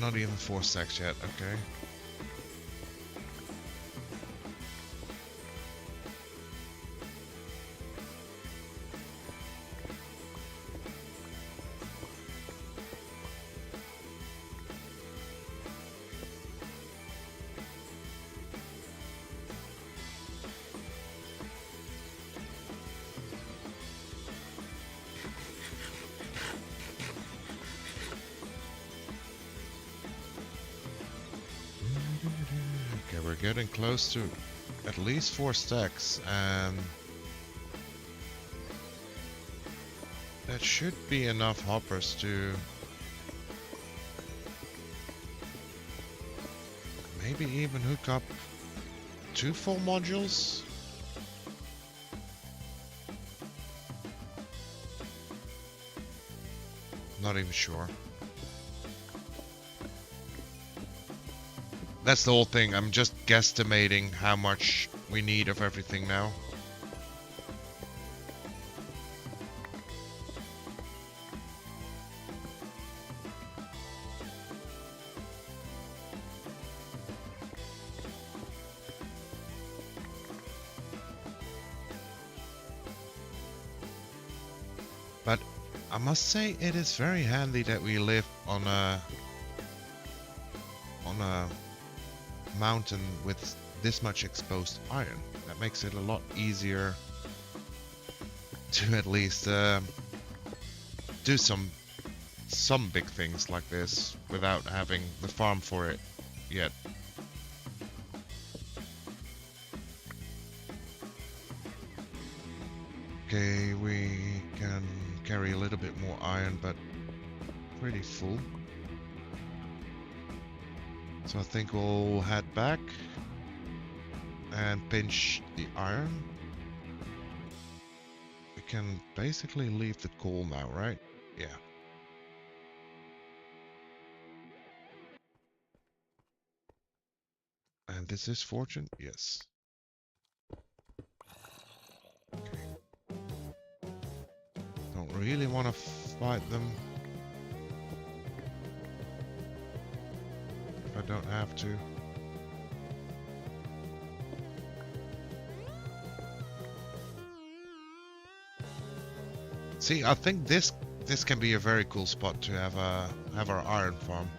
Not even 4 stacks yet, okay. Okay, we're getting close to at least 4 stacks, and that should be enough hoppers to maybe even hook up 2 full modules. Not even sure. That's the whole thing. I'm just guesstimating how much we need of everything now. But I must say it is very handy that we live on a mountain with this much exposed iron. That makes it a lot easier to at least do some big things like this without having the farm for it yet. Okay, we can carry a little bit more iron, but pretty full. So I think we'll head back and pinch the iron. We can basically leave the coal now, right? Yeah. And this is fortune? Yes. Okay. really want to fight them. If I don't have to. See, I think this can be a very cool spot to have our iron farm.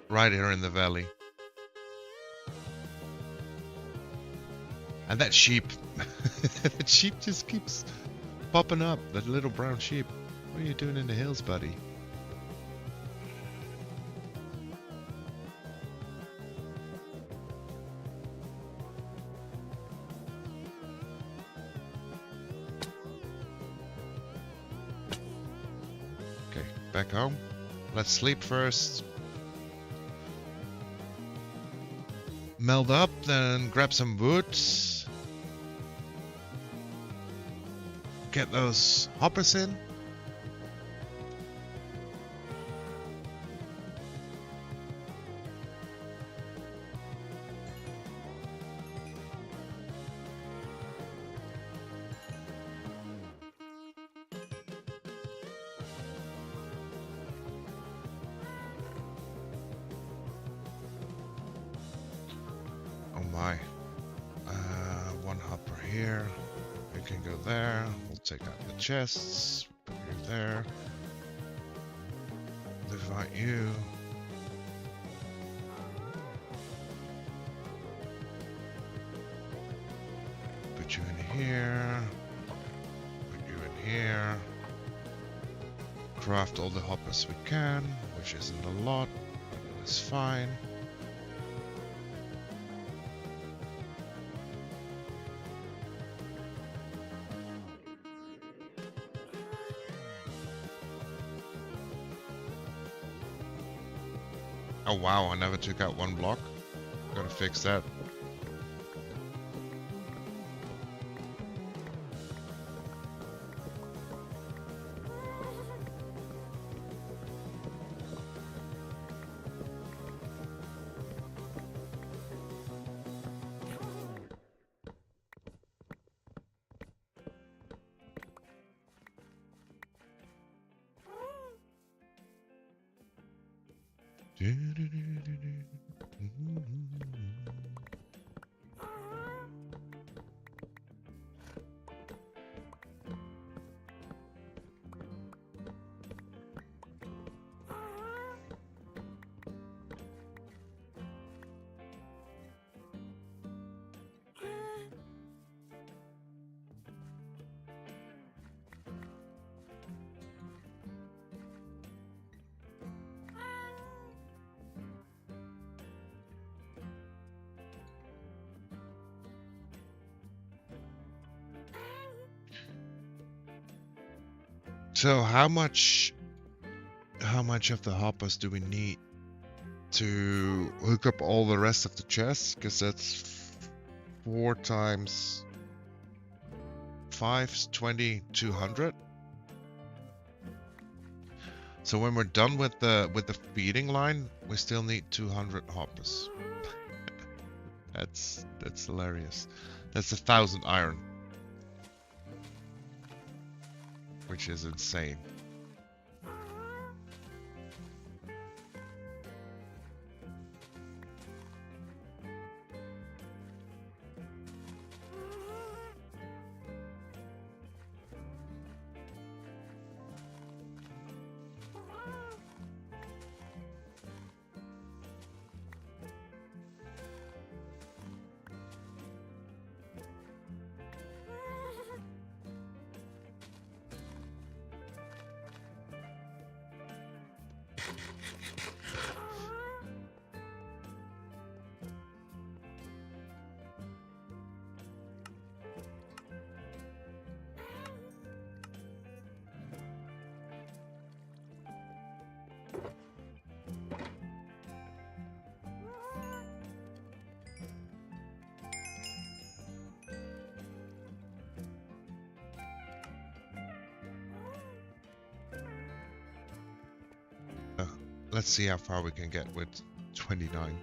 Right here in the valley. And that sheep, that sheep just keeps popping up, that little brown sheep. What are you doing in the hills, buddy? Okay, back home. Let's sleep first. Meld up, then grab some wood. Get those hoppers in. Oh my. One hopper here. You can go there. We'll take out the chests. Put you there. Divide you. Put you in here. Put you in here. Craft all the hoppers we can, which isn't a lot, but it is fine. Oh wow, I never took out one block. Gotta fix that. So how much of the hoppers do we need to hook up all the rest of the chests? Because that's 4 times 5 is 20, 200. So when we're done with the feeding line, we still need 200 hoppers. That's hilarious. That's 1,000 iron. Which is insane. Let's see how far we can get with 29.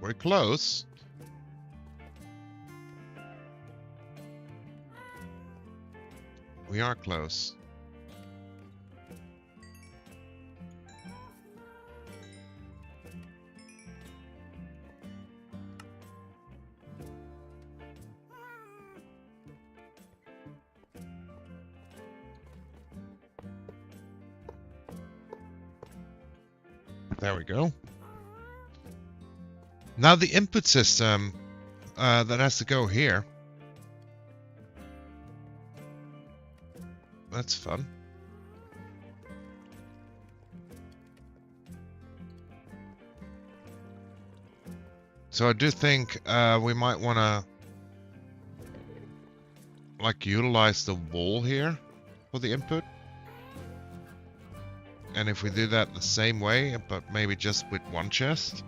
We're close. We are close. There we go. Now the input system that has to go here. That's fun. So I do think we might want to like utilize the wall here for the input. And if we do that the same way, but maybe just with one chest.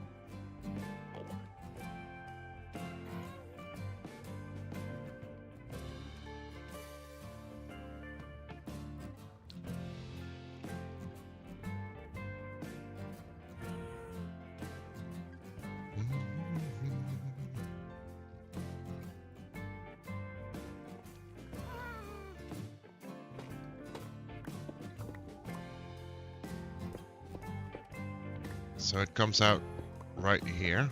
So it comes out right here.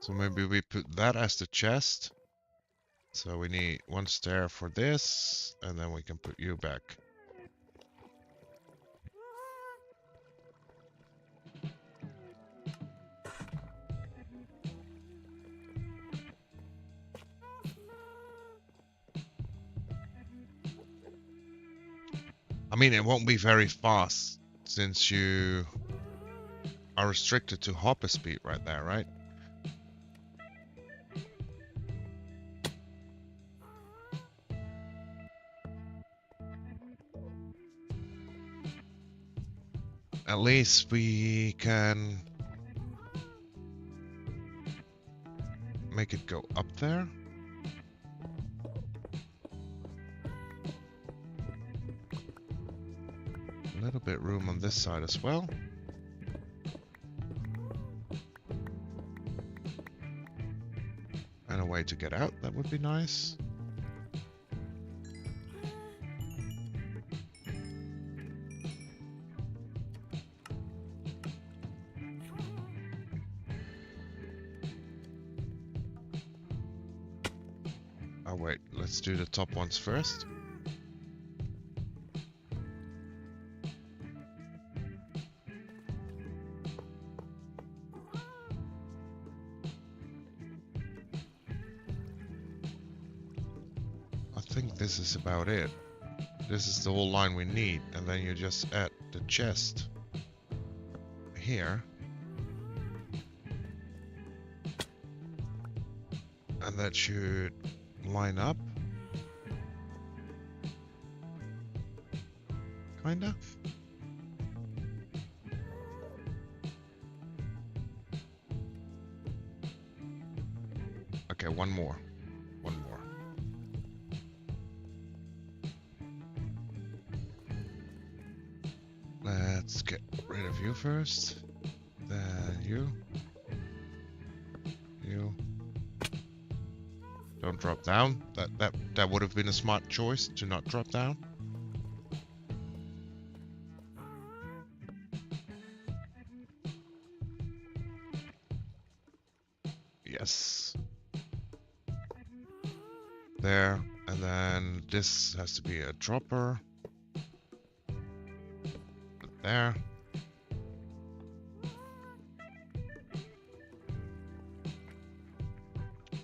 So maybe we put that as the chest. So we need one stair for this, and then we can put you back. I mean, it won't be very fast since you are restricted to hopper speed right there, right? At least we can make it go up there. A little bit room on this side as well. And a way to get out, that would be nice. Oh wait, let's do the top ones first. I think this is about it. This is the whole line we need, and then you just add the chest here. And that should line up. Kinda. Okay, one more. One more. Let's get rid of you first. Then you. Don't drop down. That would have been a smart choice to not drop down. Yes. There. And then this has to be a dropper. There.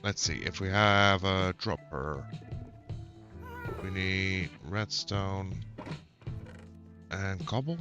Let's see, if we have a dropper, we need redstone and cobble.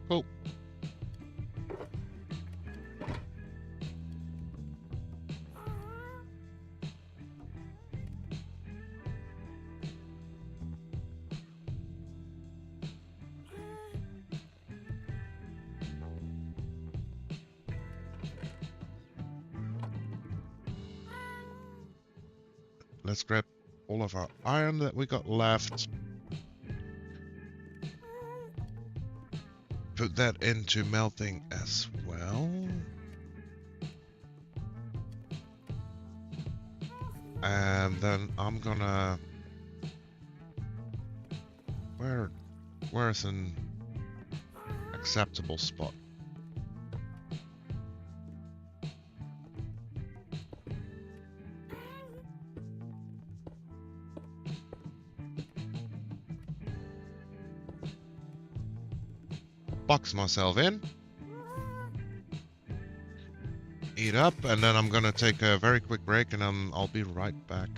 Cool. Let's grab all of our iron that we got left. Put that into melting as well. And then I'm gonna... Where's an acceptable spot? Box myself in. Eat up, and then I'm gonna take a very quick break, and I'll be right back.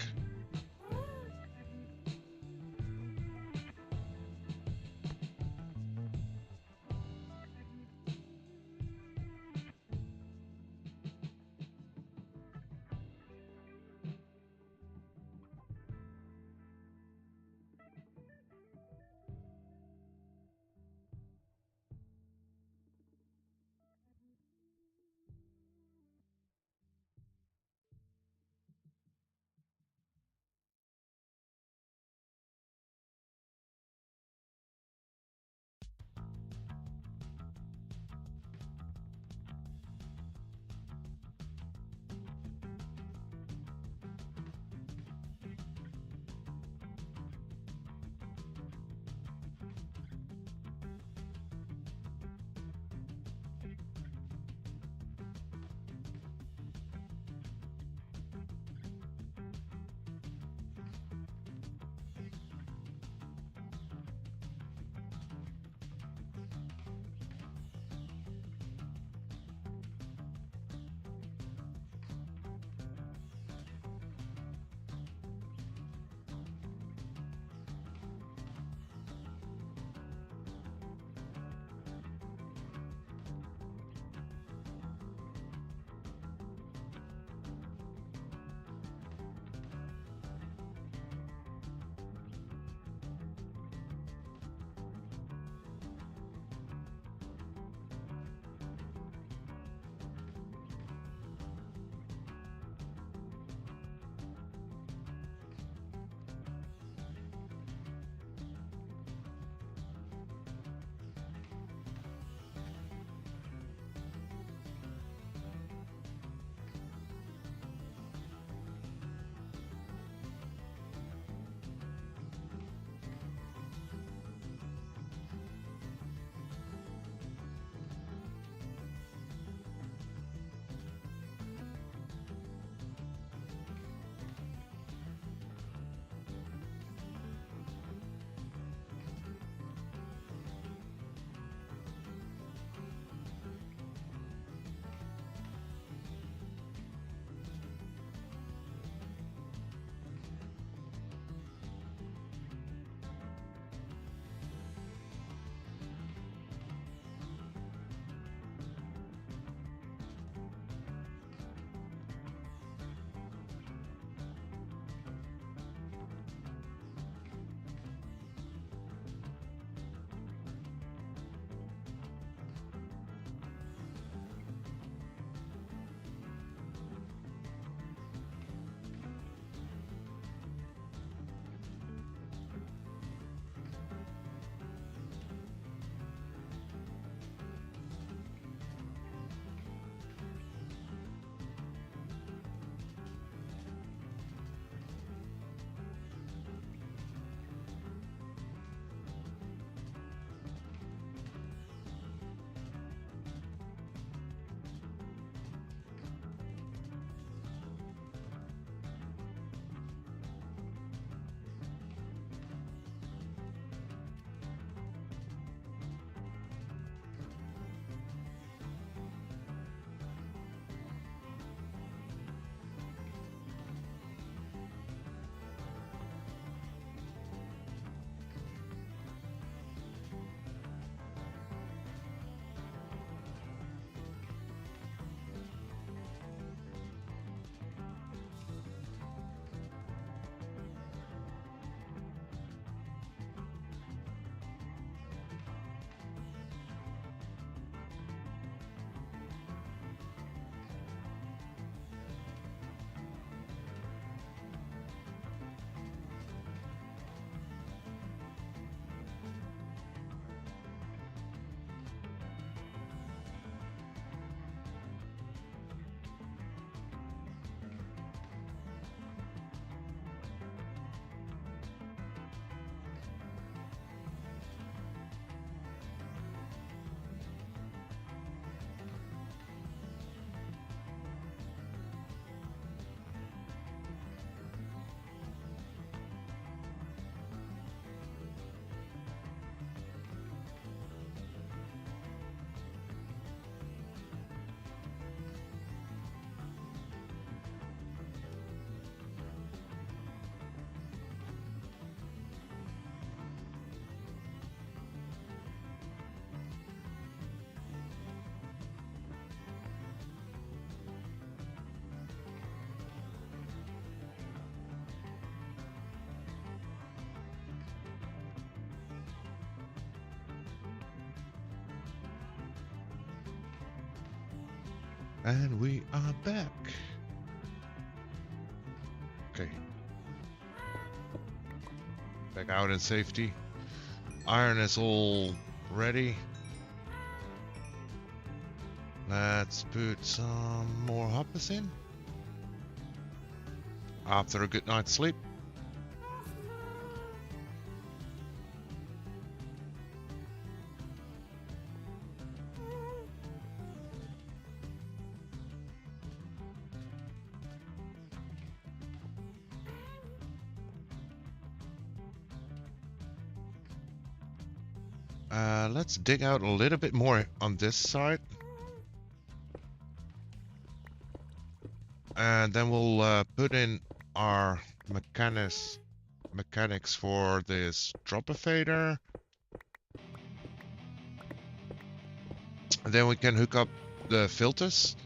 And we are back. Okay. Back out in safety. Iron is all ready. Let's put some more hoppers in. After a good night's sleep. Let's dig out a little bit more on this side. And then we'll put in our mechanics for this dropper fader. And then we can hook up the filters.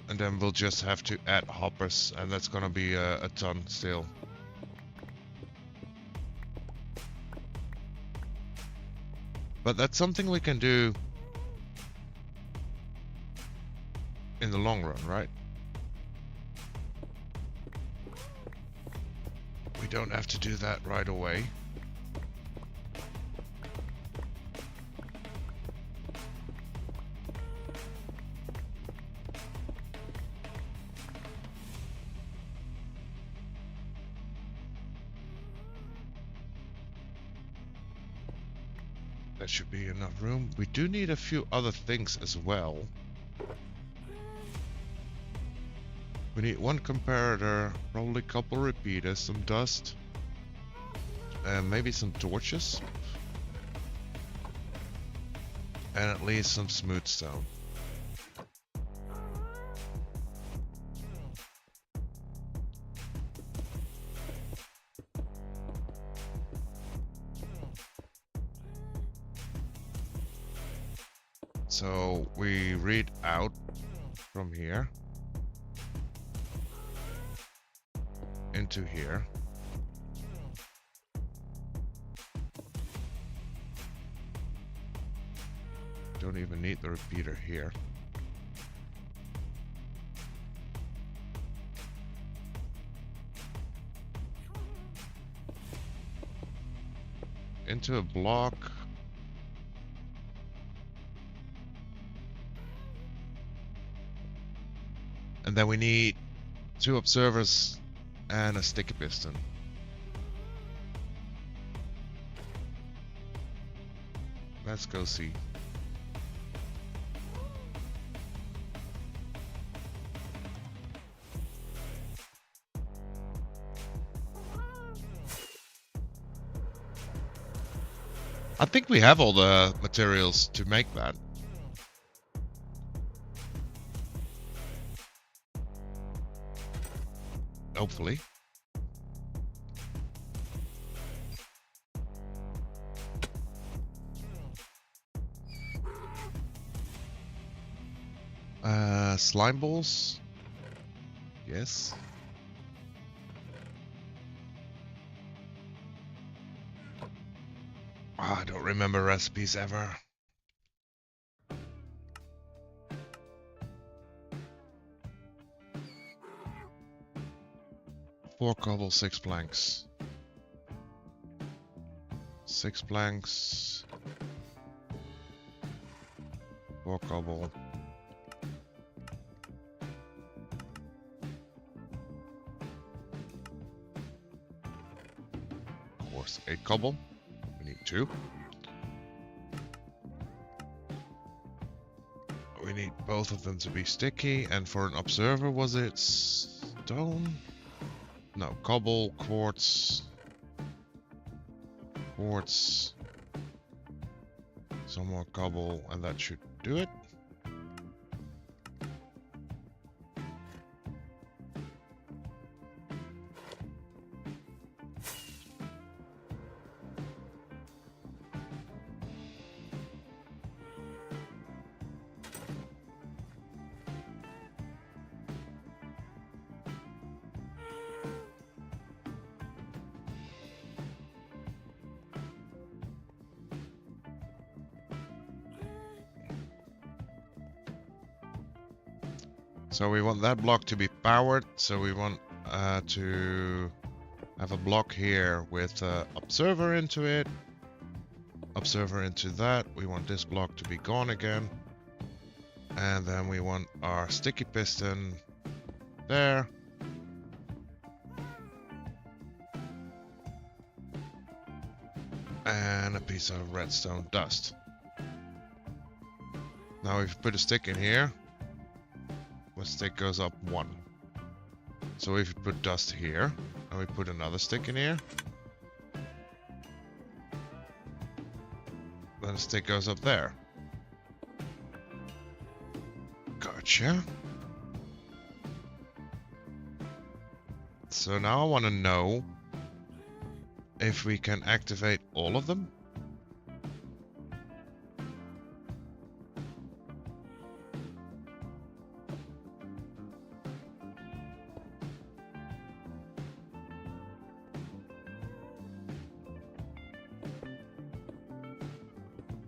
And then we'll just have to add hoppers, and that's gonna be a ton still. But that's something we can do in the long run, right? We don't have to do that right away. That should be enough room. We do need a few other things as well. We need one comparator, probably a couple repeaters, some dust, and maybe some torches. And at least some smooth stone. So we read out from here into here. Don't even need the repeater here. Into a block. And then we need 2 observers and a sticky piston. Let's go see. I think we have all the materials to make that. Hopefully. Slime balls. Yes. I don't remember recipes ever. Four cobble, 6 planks. 6 planks. 4 cobble. Of course, 8 cobble. We need 2. We need both of them to be sticky, and for an observer, was it stone? No, cobble, quartz, some more cobble, and that should do it. So we want that block to be powered. So we want to have a block here with observer into it. Observer into that. We want this block to be gone again. And then we want our sticky piston there. And a piece of redstone dust. Now if you put a stick in here, the stick goes up 1. So if you put dust here, and we put another stick in here, then the stick goes up there. Gotcha. So now I want to know if we can activate all of them.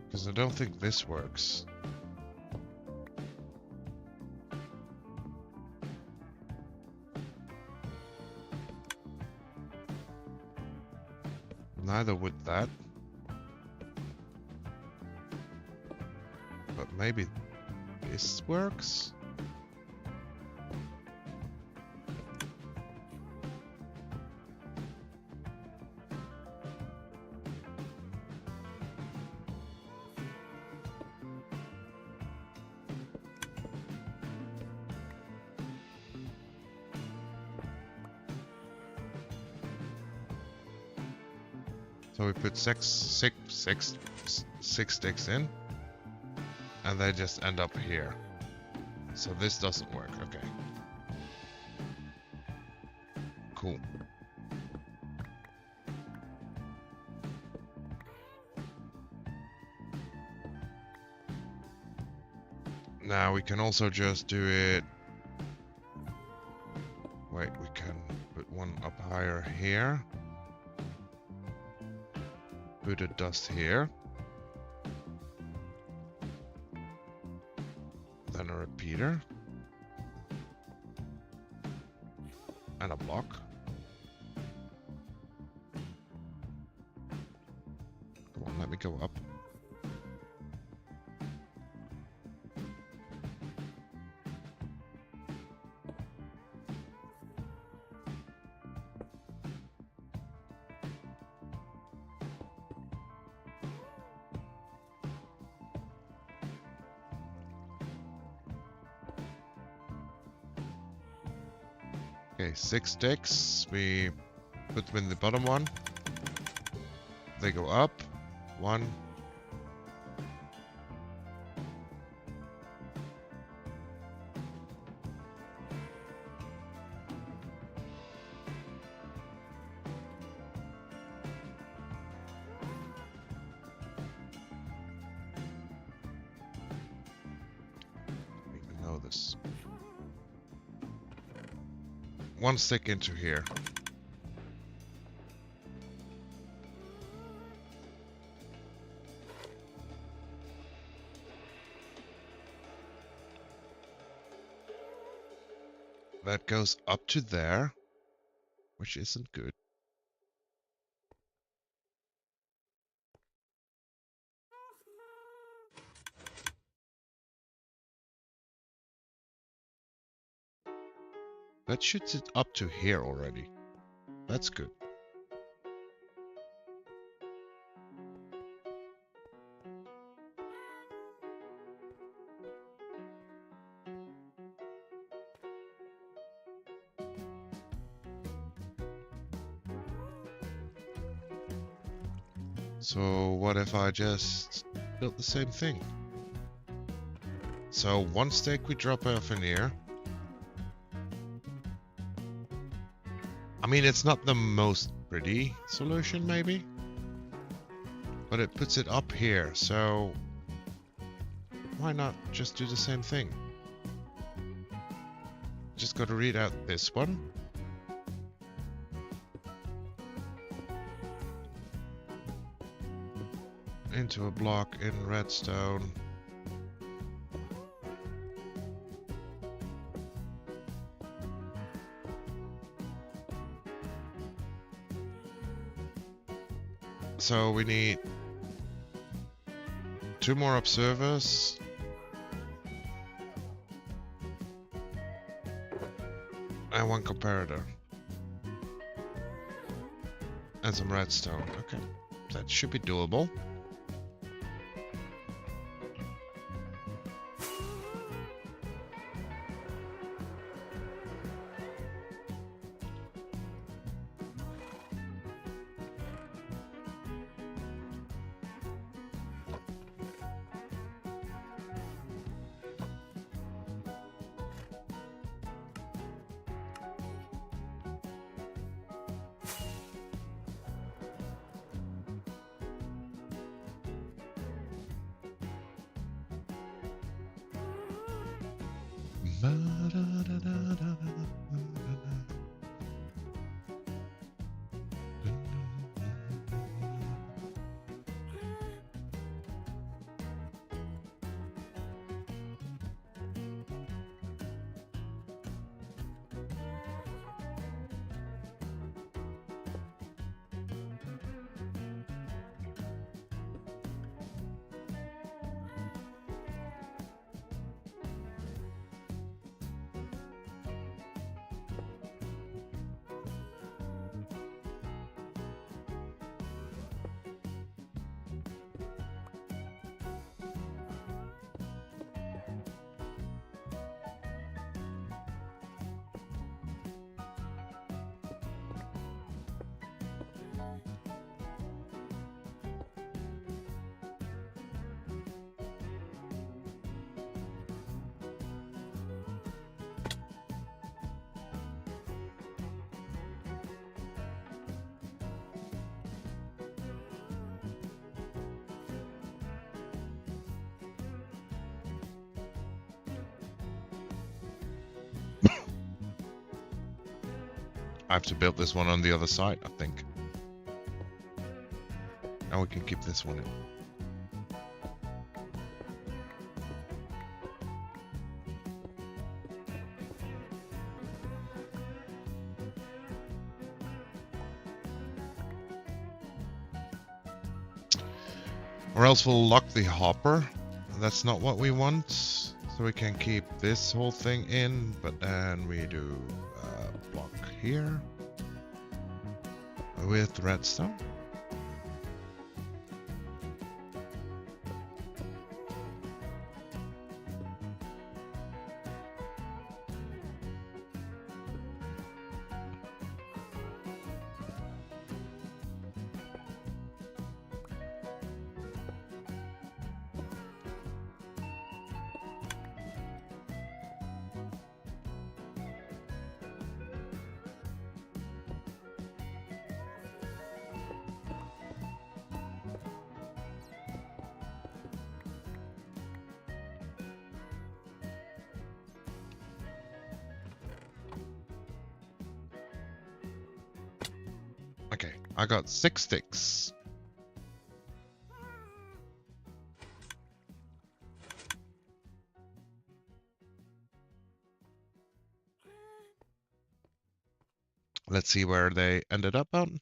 Because I don't think this works. Neither would that. But maybe this works? So we put six sticks in, and they just end up here. So this doesn't work. Okay. Cool. Now we can also just do it. Wait, we can put one up higher here. Put a dust here. Then a repeater. And a block. Come on, let me go up. Okay, 6 sticks. We put them in the bottom one. They go up. 1. I even know this. 1 stick into here. That goes up to there, which isn't good. That shoots it up to here already. That's good. So what if I just built the same thing? So 1 stick we drop off in here. I mean, it's not the most pretty solution, maybe, but it puts it up here, so why not just do the same thing? Just got to read out this one. Into a block in redstone. So we need 2 more observers. And 1 comparator. And some redstone. Okay. That should be doable. I have to build this one on the other side, I think. Now we can keep this one in. Or else we'll lock the hopper. That's not what we want. So we can keep this whole thing in, but then we do a block here with redstone. Okay, I got 6 sticks. Let's see where they ended up on.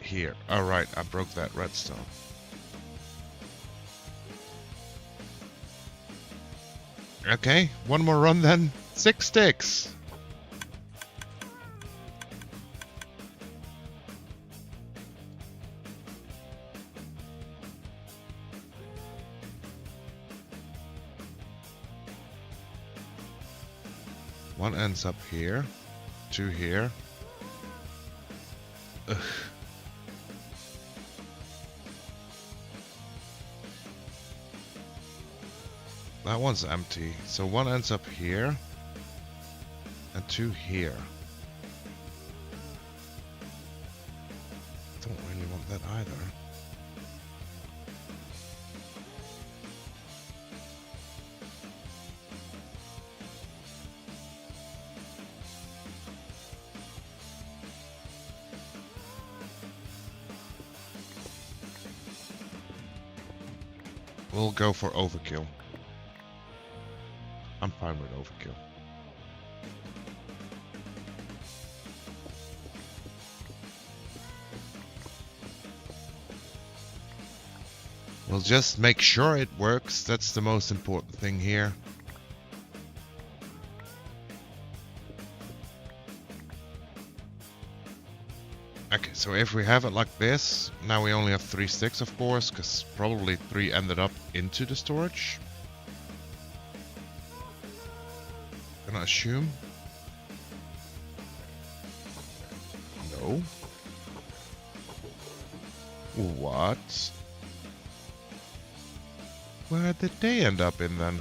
Here. Alright, I broke that redstone. Okay, one more run then. 6 sticks. One ends up here. 2 here. Ugh. That one's empty. So 1 ends up here. And 2 here. Don't really want that either. We'll go for overkill. I'm fine with overkill. We'll just make sure it works. That's the most important thing here. Okay, so if we have it like this, now we only have 3 sticks, of course, because probably 3 ended up into the storage. Gonna assume. No. What? Where did they end up in then?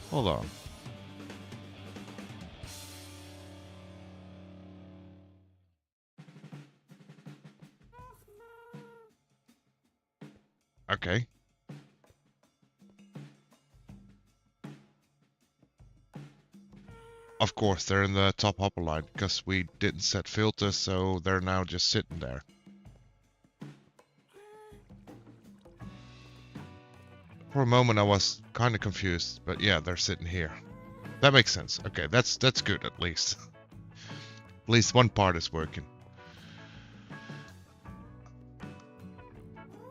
Hold on. Okay. Of course, they're in the top hopper line because we didn't set filters, so they're now just sitting there. For a moment, I was kind of confused, but yeah, they're sitting here. That makes sense. Okay, that's good at least. At least one part is working.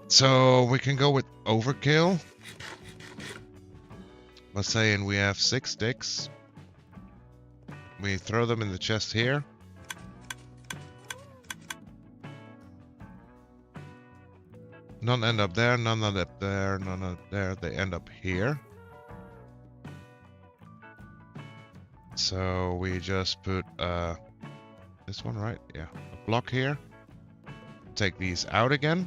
So we can go with overkill. Let's say, and we have 6 sticks. We throw them in the chest here. None end up there, none end up there, none up there. They end up here. So we just put this one, right? Yeah, a block here. Take these out again.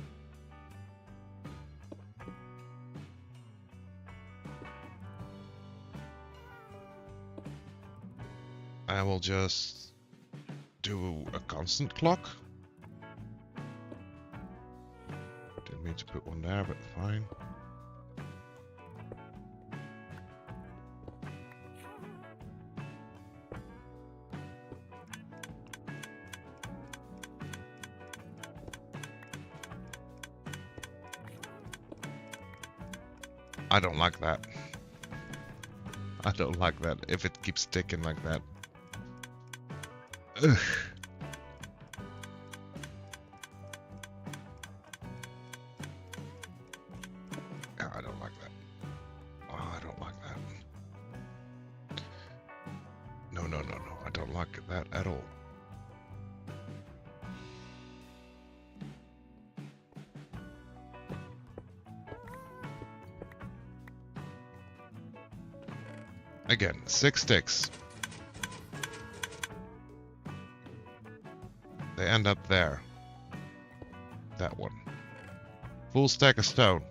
I will just do a constant clock. Didn't mean to put one there, but fine. I don't like that. I don't like that if it keeps sticking like that. Ugh. Yeah, I don't like that. Oh, I don't like that. No, no, no, no. I don't like that at all. Again, 6 sticks. They end up there. That one. Full stack of stone.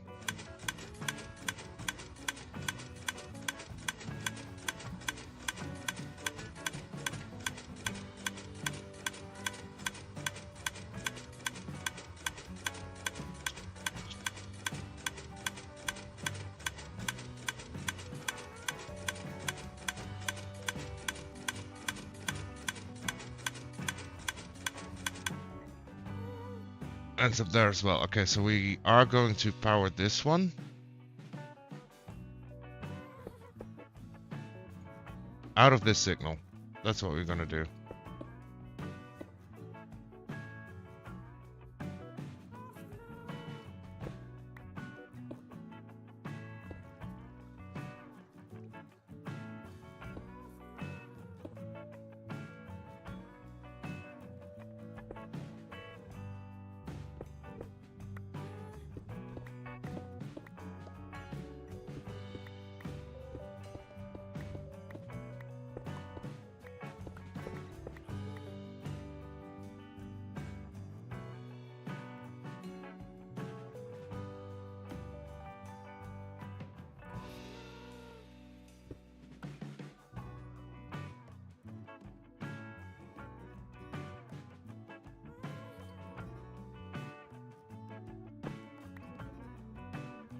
Ends up there as well. Okay, so we are going to power this one. Out of this signal. That's what we're gonna do.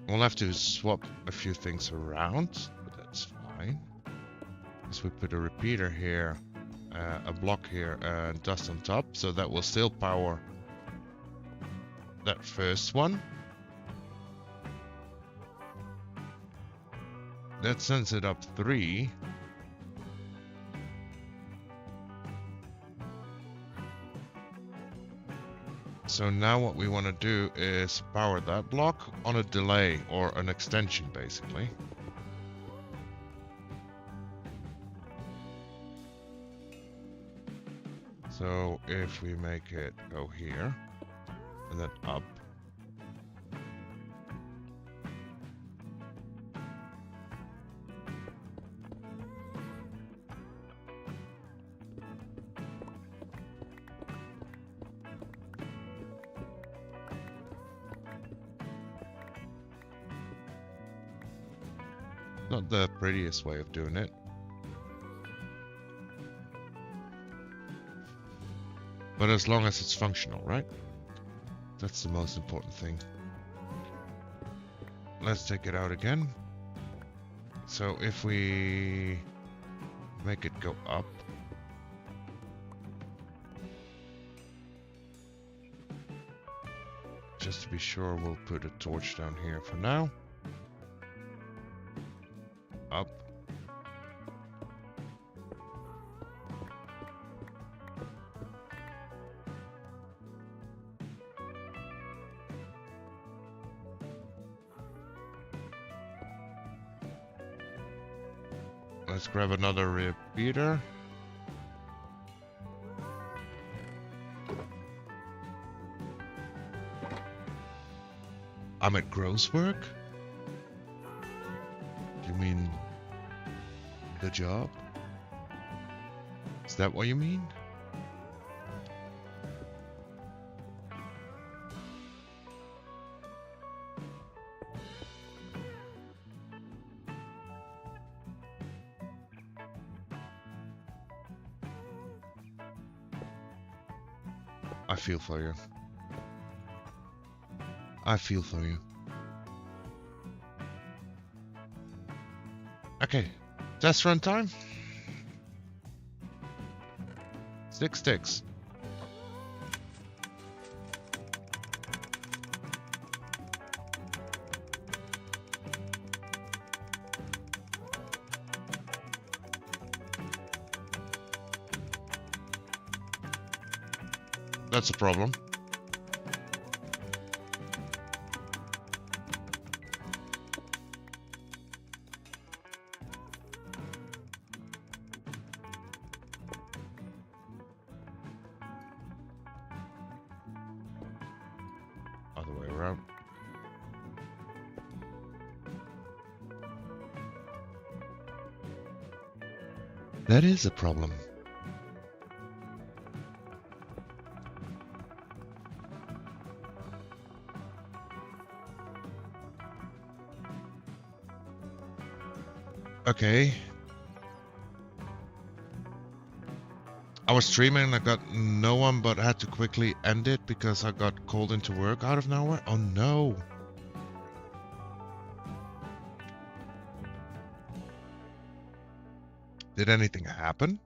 We'll have to swap a few things around, but that's fine. So we put a repeater here, a block here, and dust on top, so that will still power that first one. That sends it up 3. So now what we want to do is power that block on a delay or an extension basically. So if we make it go here and then up. Not the prettiest way of doing it. But as long as it's functional, right? That's the most important thing. Let's take it out again. So if we make it go up. Just to be sure, we'll put a torch down here for now. Up. Let's grab another repeater. I'm at gross work? Do you mean the job? Is that what you mean? I feel for you. I feel for you. Okay, test run time. 6 ticks. That's a problem. Other way around. That is a problem. Okay. I was streaming, I got no one, but I had to quickly end it because I got called into work out of nowhere. Oh no. Did anything happen?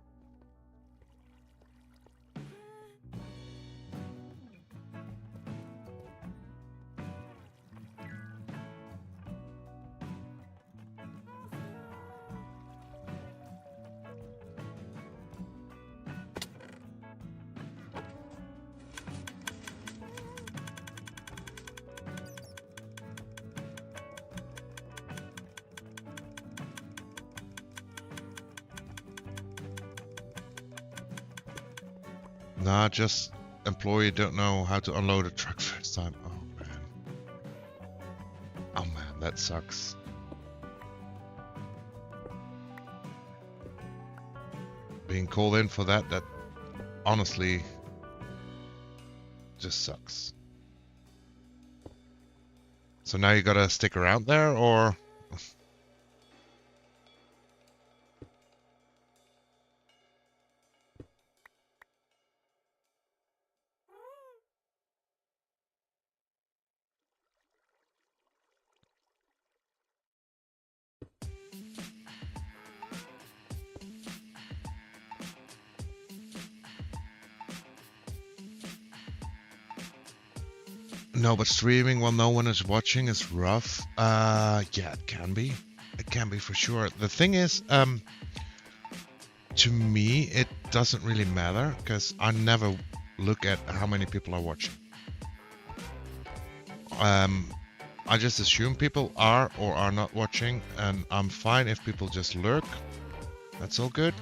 Nah, just employee don't know how to unload a truck first time. Oh man. Oh man, that sucks. Being called in for that honestly just sucks. So now you gotta stick around there, or? No, but streaming while no one is watching is rough. Yeah, it can be. It can be for sure. The thing is, to me, it doesn't really matter because I never look at how many people are watching. I just assume people are or are not watching, and I'm fine if people just lurk. That's all good.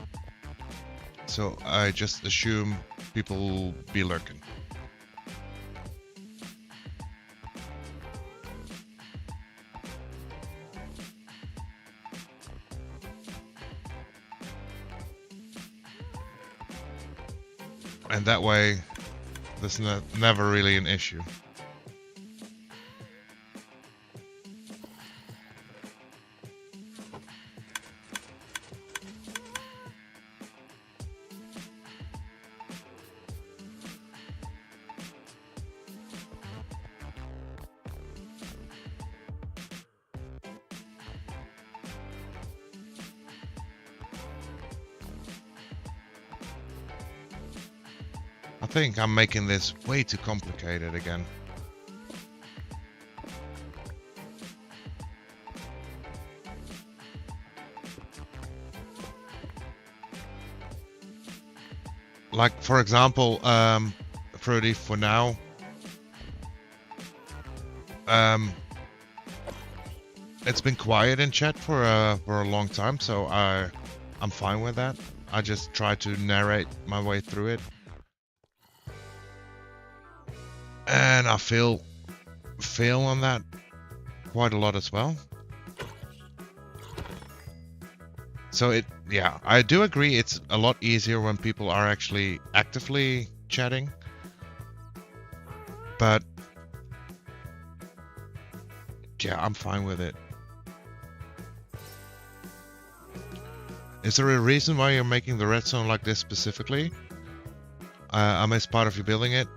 So I just assume people will be lurking. And that way, there's never really an issue. I think I'm making this way too complicated again. Like, for example, Fruity, for now, it's been quiet in chat for a long time, so I'm fine with that. I just try to narrate my way through it. And I fail on that quite a lot as well. So yeah, I do agree it's a lot easier when people are actually actively chatting. But yeah, I'm fine with it. Is there a reason why you're making the redstone like this specifically? I missed part of you building it.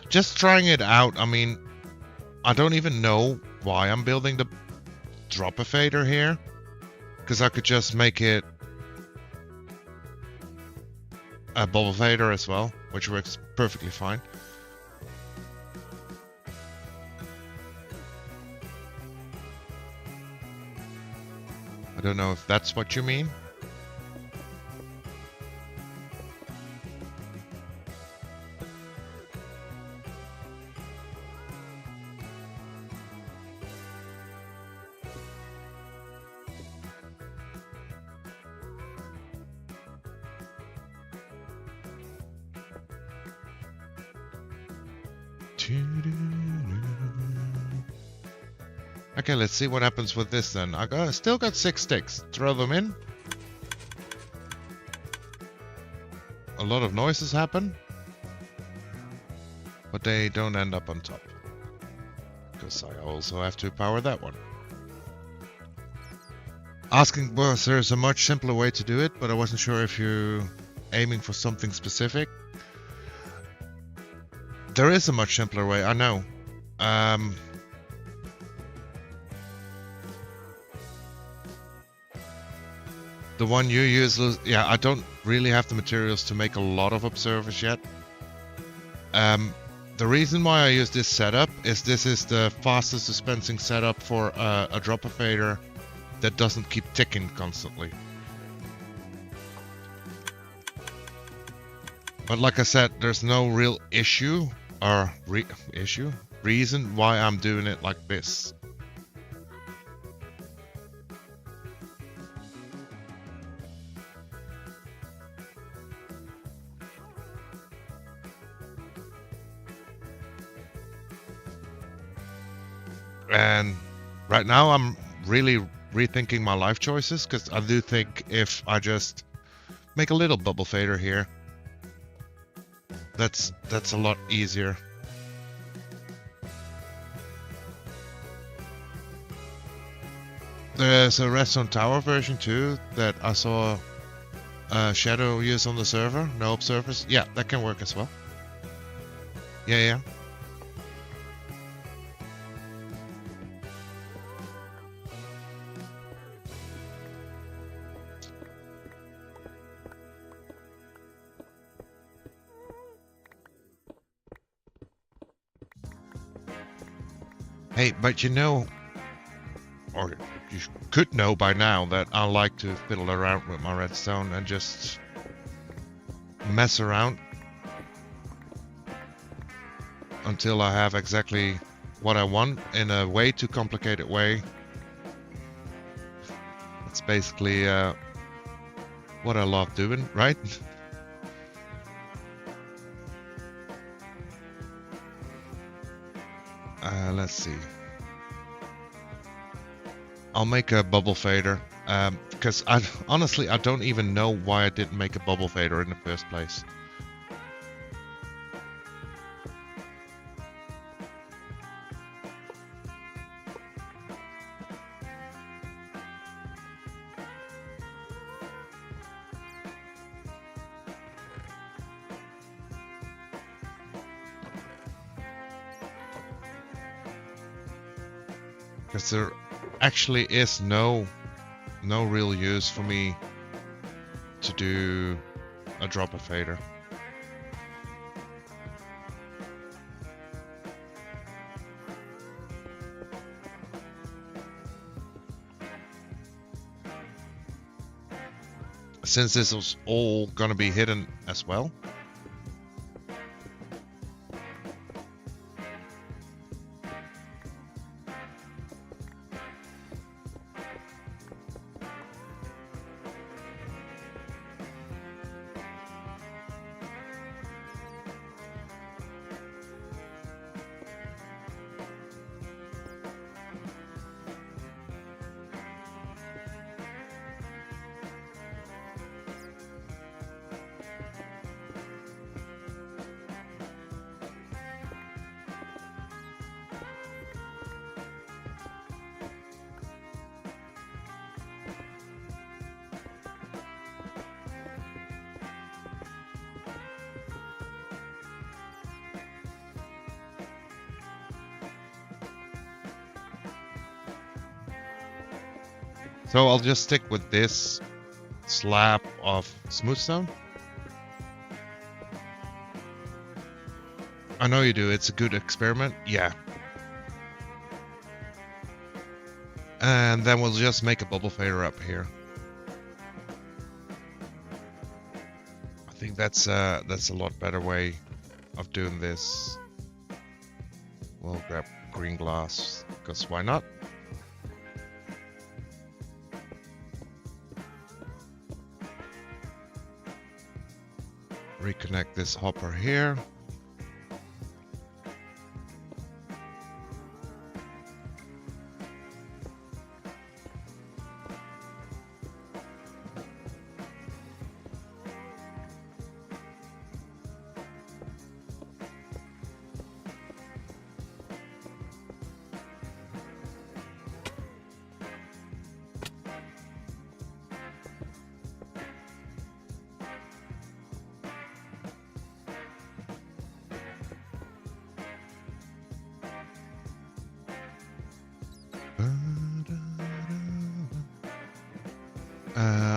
Just trying it out. I mean, I don't even know why I'm building the dropper fader here, because I could just make it a bubble fader as well, which works perfectly fine. I don't know if that's what you mean. Okay, let's see what happens with this then. I still got 6 sticks. Throw them in. A lot of noises happen, but they don't end up on top, because I also have to power that one. Asking, well, there's a much simpler way to do it, but I wasn't sure if you're aiming for something specific. There is a much simpler way, I know. The one you use, yeah, I don't really have the materials to make a lot of observers yet. The reason why I use this setup is this is the fastest dispensing setup for a dropper fader that doesn't keep ticking constantly. But like I said, there's no real issue or reason why I'm doing it like this. And right now I'm really rethinking my life choices, because I do think if I just make a little bubble fader here, that's a lot easier. There's a Redstone Tower version 2 that I saw Shadow use on the server. No observers. Yeah, that can work as well. Yeah. Hey, but you know, or you could know by now, that I like to fiddle around with my redstone and just mess around until I have exactly what I want in a way too complicated way. It's basically what I love doing, right? Let's see. I'll make a bubble fader because honestly I don't even know why I didn't make a bubble fader in the first place. Because there actually is no real use for me to do a dropper fader. Since this was all gonna be hidden as well. So I'll just stick with this slab of smooth stone. I know you do, it's a good experiment, yeah. And then we'll just make a bubble fader up here. I think that's a lot better way of doing this. We'll grab green glass, because why not? Reconnect this hopper here.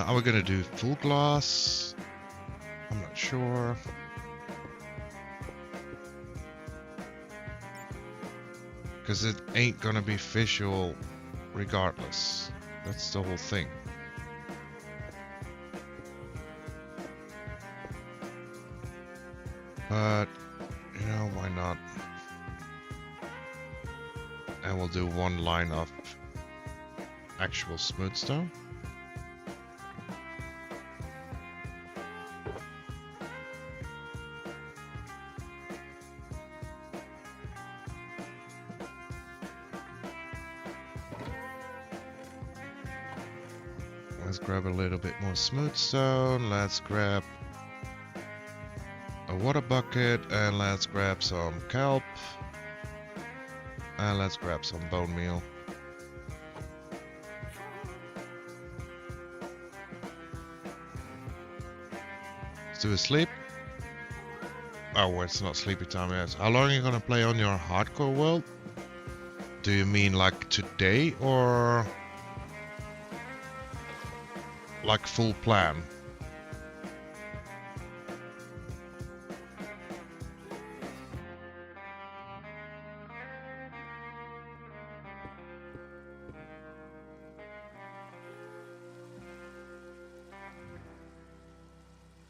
Are we gonna do full glass? I'm not sure. Because it ain't gonna be visual regardless. That's the whole thing. But, you know, why not? And we'll do one line of actual smooth stone. Let's grab a little bit more smooth stone. Let's grab a water bucket and let's grab some kelp. And let's grab some bone meal. Let's do a sleep. Oh, it's not sleepy time yet. How long are you gonna play on your hardcore world? Do you mean like today or like full plan?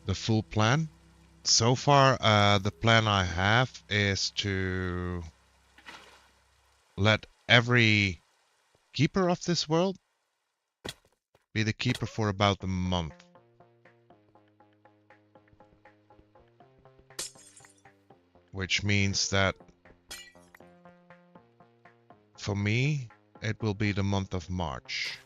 The full plan? So far, the plan I have is to let every keeper of this world be the keeper for about a month. Which means that for me, it will be the month of March.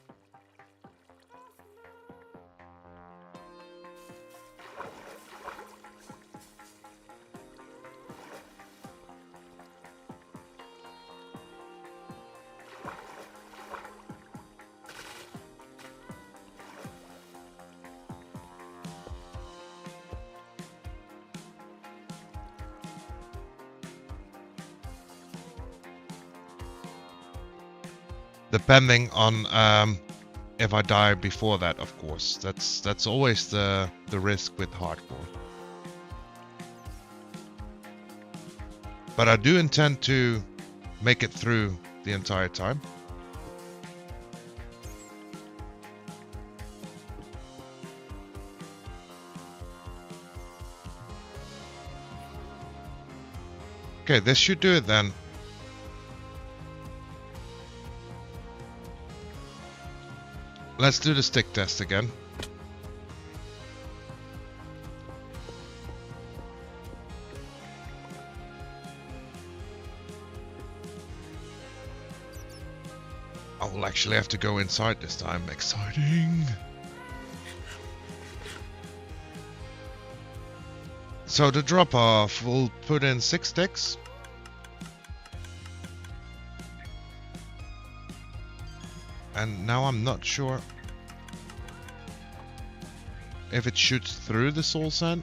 Depending on if I die before that, of course. That's always the risk with hardcore. But I do intend to make it through the entire time. Okay, this should do it then. Let's do the stick test again. I will actually have to go inside this time. Exciting. So the drop off, we'll put in 6 sticks. And now I'm not sure if it shoots through the soul sand.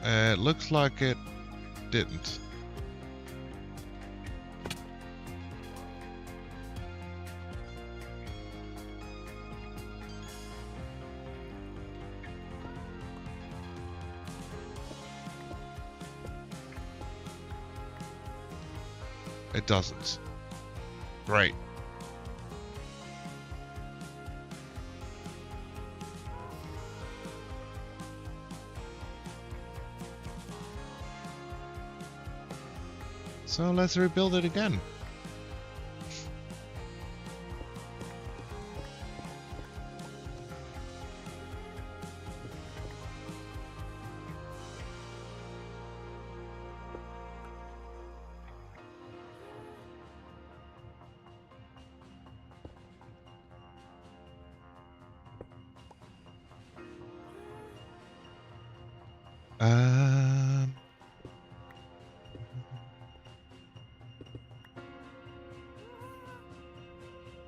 It looks like it didn't. It doesn't. Great. So let's rebuild it again.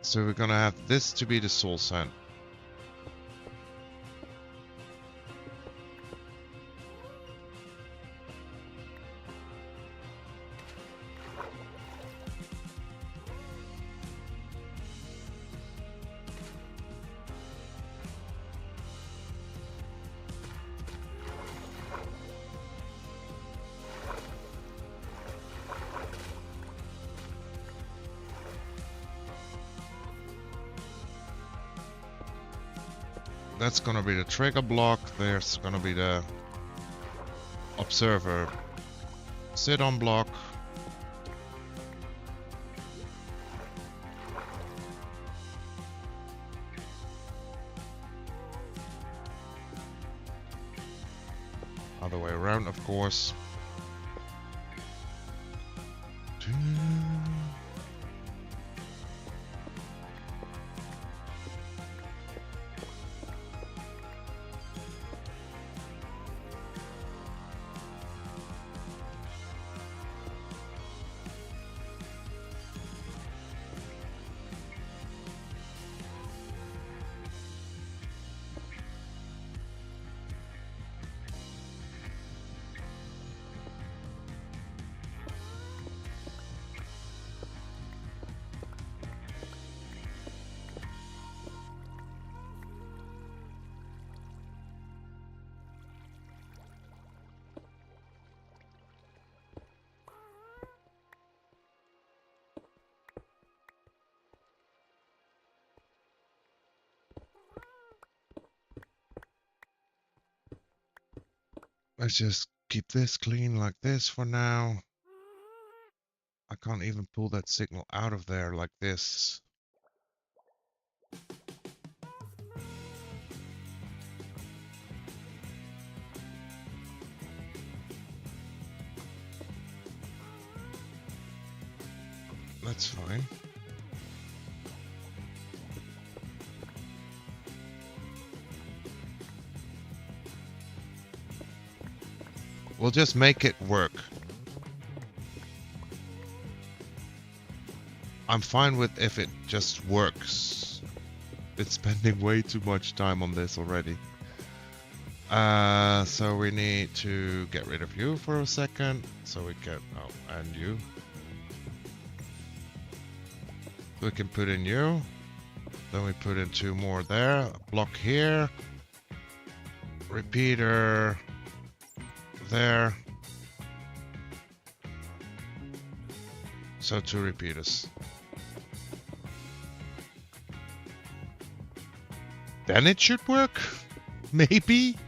So we're gonna have this to be the soul sand. That's gonna be the trigger block. There's gonna be the observer sit on block. Other way around, of course. Let's just keep this clean like this for now. I can't even pull that signal out of there like this. That's fine. We'll just make it work. I'm fine with if it just works. It's spending way too much time on this already. So we need to get rid of you for a second. So we can, oh, and you. We can put in you. Then we put in 2 more there. A block here. Repeater there. So 2 repeaters. Then it should work. Maybe.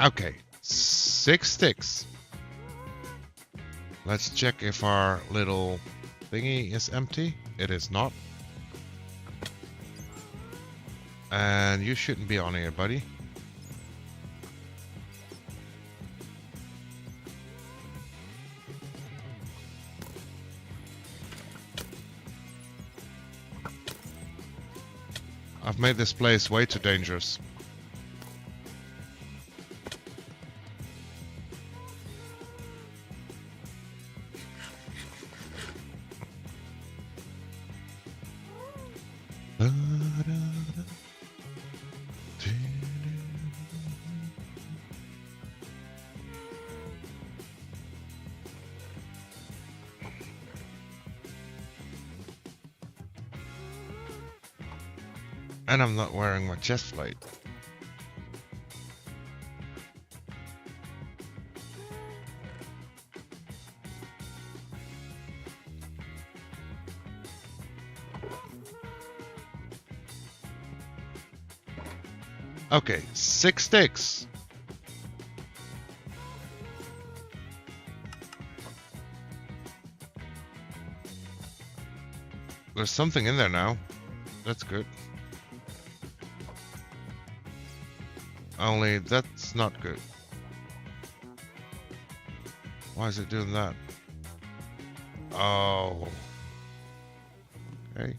Okay, 6 sticks. Let's check if our little thingy is empty. It is not. And you shouldn't be on here, buddy. I've made this place way too dangerous. And I'm not wearing my chest plate. Okay, 6 sticks. There's something in there now. That's good. Only that's not good. Why is it doing that? Oh. Okay.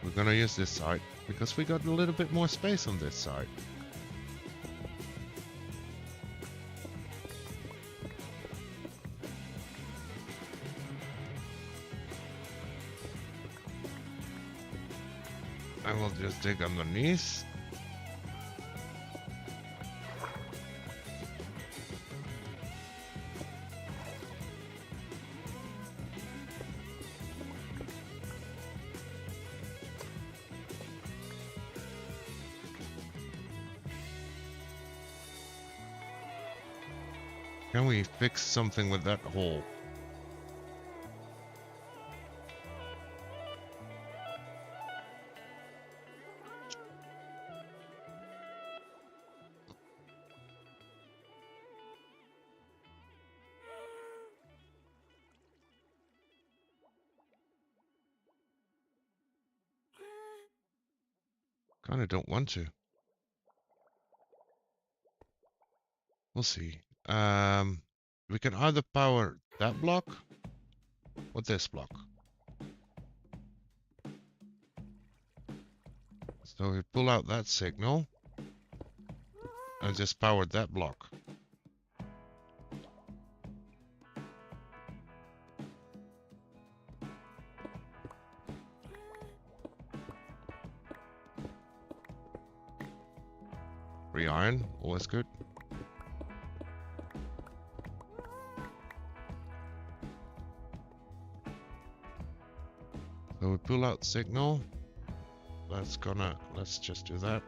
We're gonna use this side because we got a little bit more space on this side. I will just dig underneath. Can we fix something with that hole? Kinda don't want to. We'll see. We can either power that block or this block. So we pull out that signal and just power that block. Free iron, always good. So we pull out signal. Let's just do that.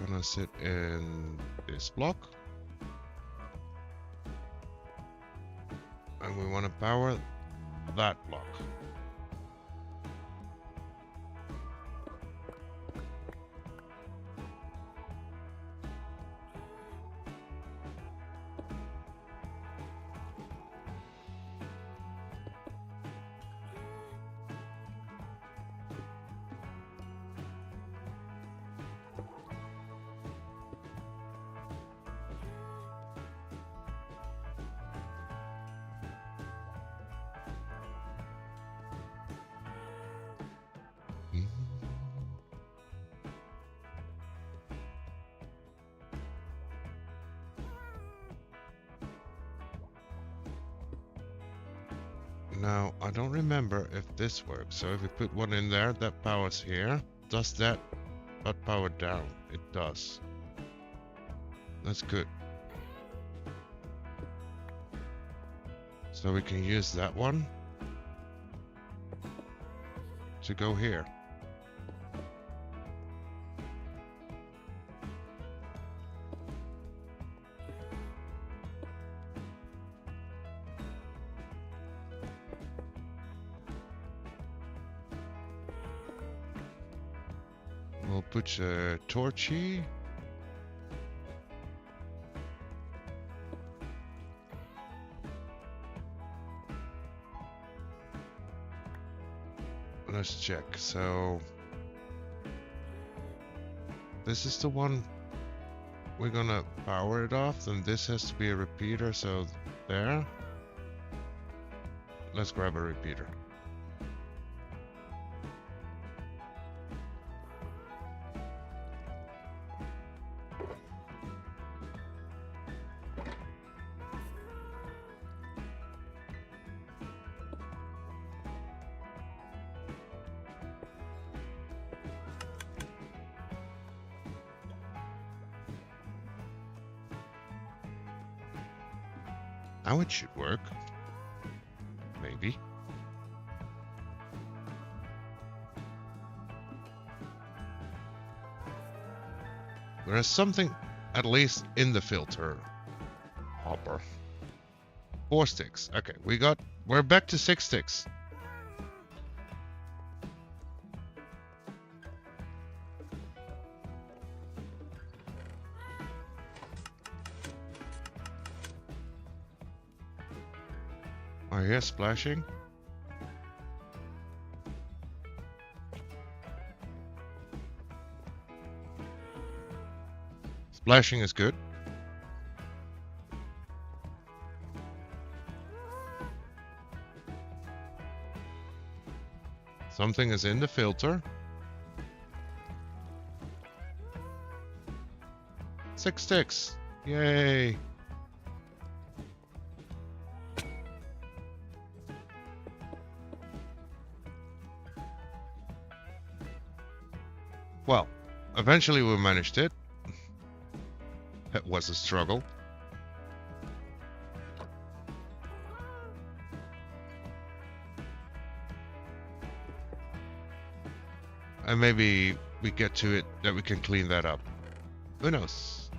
Gonna sit in this block. And we want to power that block. Now, I don't remember if this works. So if we put one in there, that powers here. Does that power down? It does. That's good. So we can use that one to go here. We'll put a torchy. Let's check. So this is the one we're gonna power it off, and this has to be a repeater, so there. Let's grab a repeater. Now it should work. Maybe. There is something at least in the filter hopper. 4 sticks. Okay, we're back to 6 sticks. I hear splashing. Splashing is good. Something is in the filter. 6 sticks. Yay. Well, eventually we managed it. It was a struggle. And maybe we get to it that we can clean that up. Who knows?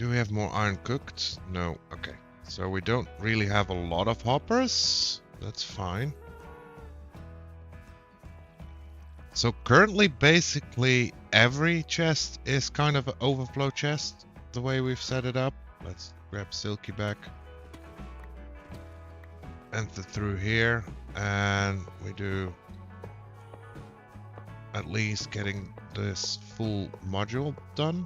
Do we have more iron cooked? No. Okay. So we don't really have a lot of hoppers. That's fine. So currently, basically, every chest is kind of an overflow chest, the way we've set it up. Let's grab Silky back. Enter through here, and we do at least getting this full module done.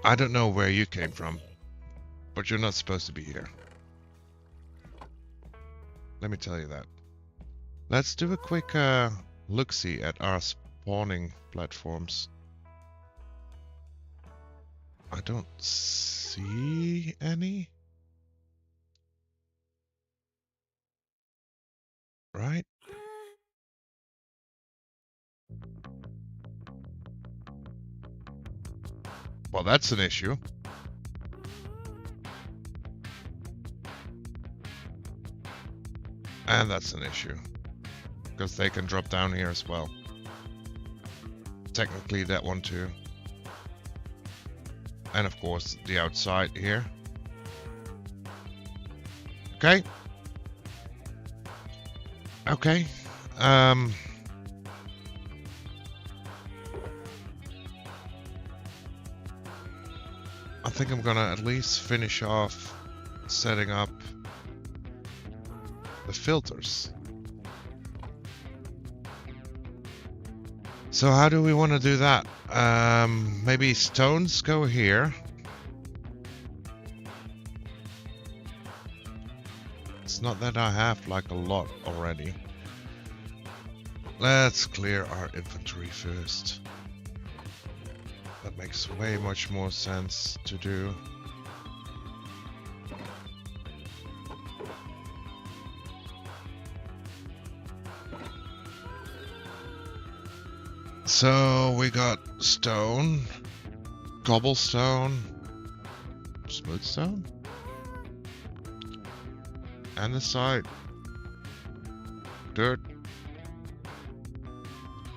I don't know where you came from, but you're not supposed to be here. Let me tell you that. Let's do a quick look-see at our spawning platforms. I don't see any. Right? Well, that's an issue. And that's an issue. Because they can drop down here as well. Technically that one too. And of course the outside here. Okay. Okay. I think I'm gonna at least finish off setting up the filters. So how do we want to do that? Maybe stones go here. It's not that I have like a lot already. Let's clear our inventory first. That makes way much more sense to do. So we got stone, cobblestone, smooth stone, and the side, dirt,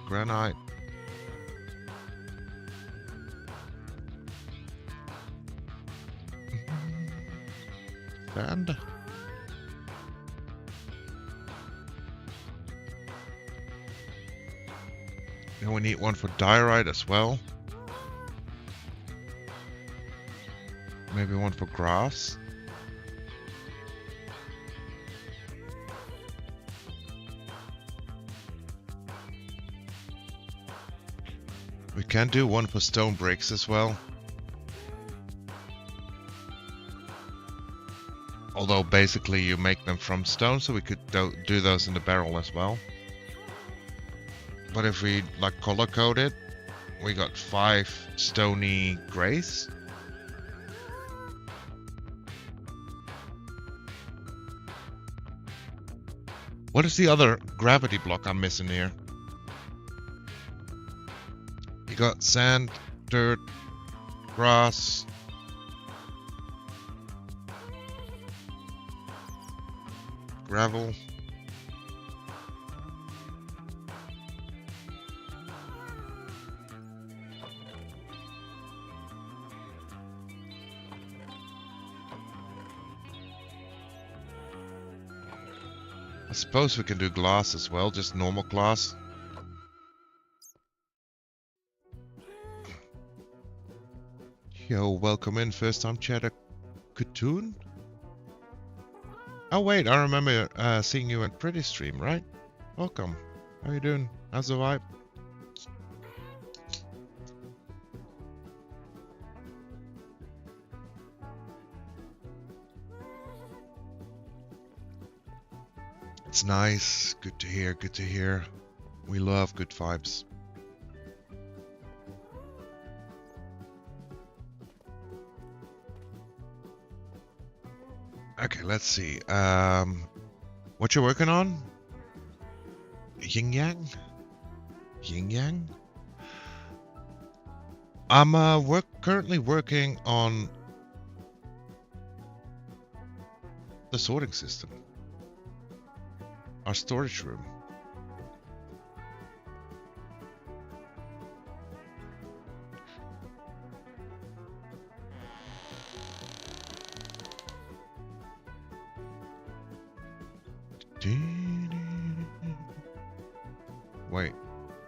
granite. And then we need one for diorite as well. Maybe one for grass. We can do one for stone bricks as well. Although basically you make them from stone, so we could do those in the barrel as well. But if we like color code it, we got 5 stony grays. What is the other gravity block I'm missing here? You got sand, dirt, grass. Gravel. I suppose we can do glass as well, just normal glass. Yo, welcome in, first time chatter, Katoon? Oh wait, I remember seeing you at Pretty Stream, right? Welcome. How you doing? How's the vibe? It's nice. Good to hear. Good to hear. We love good vibes. Okay, let's see. What you working on? Yin Yang? Yin Yang? I'm currently working on the sorting system. Our storage room. Wait,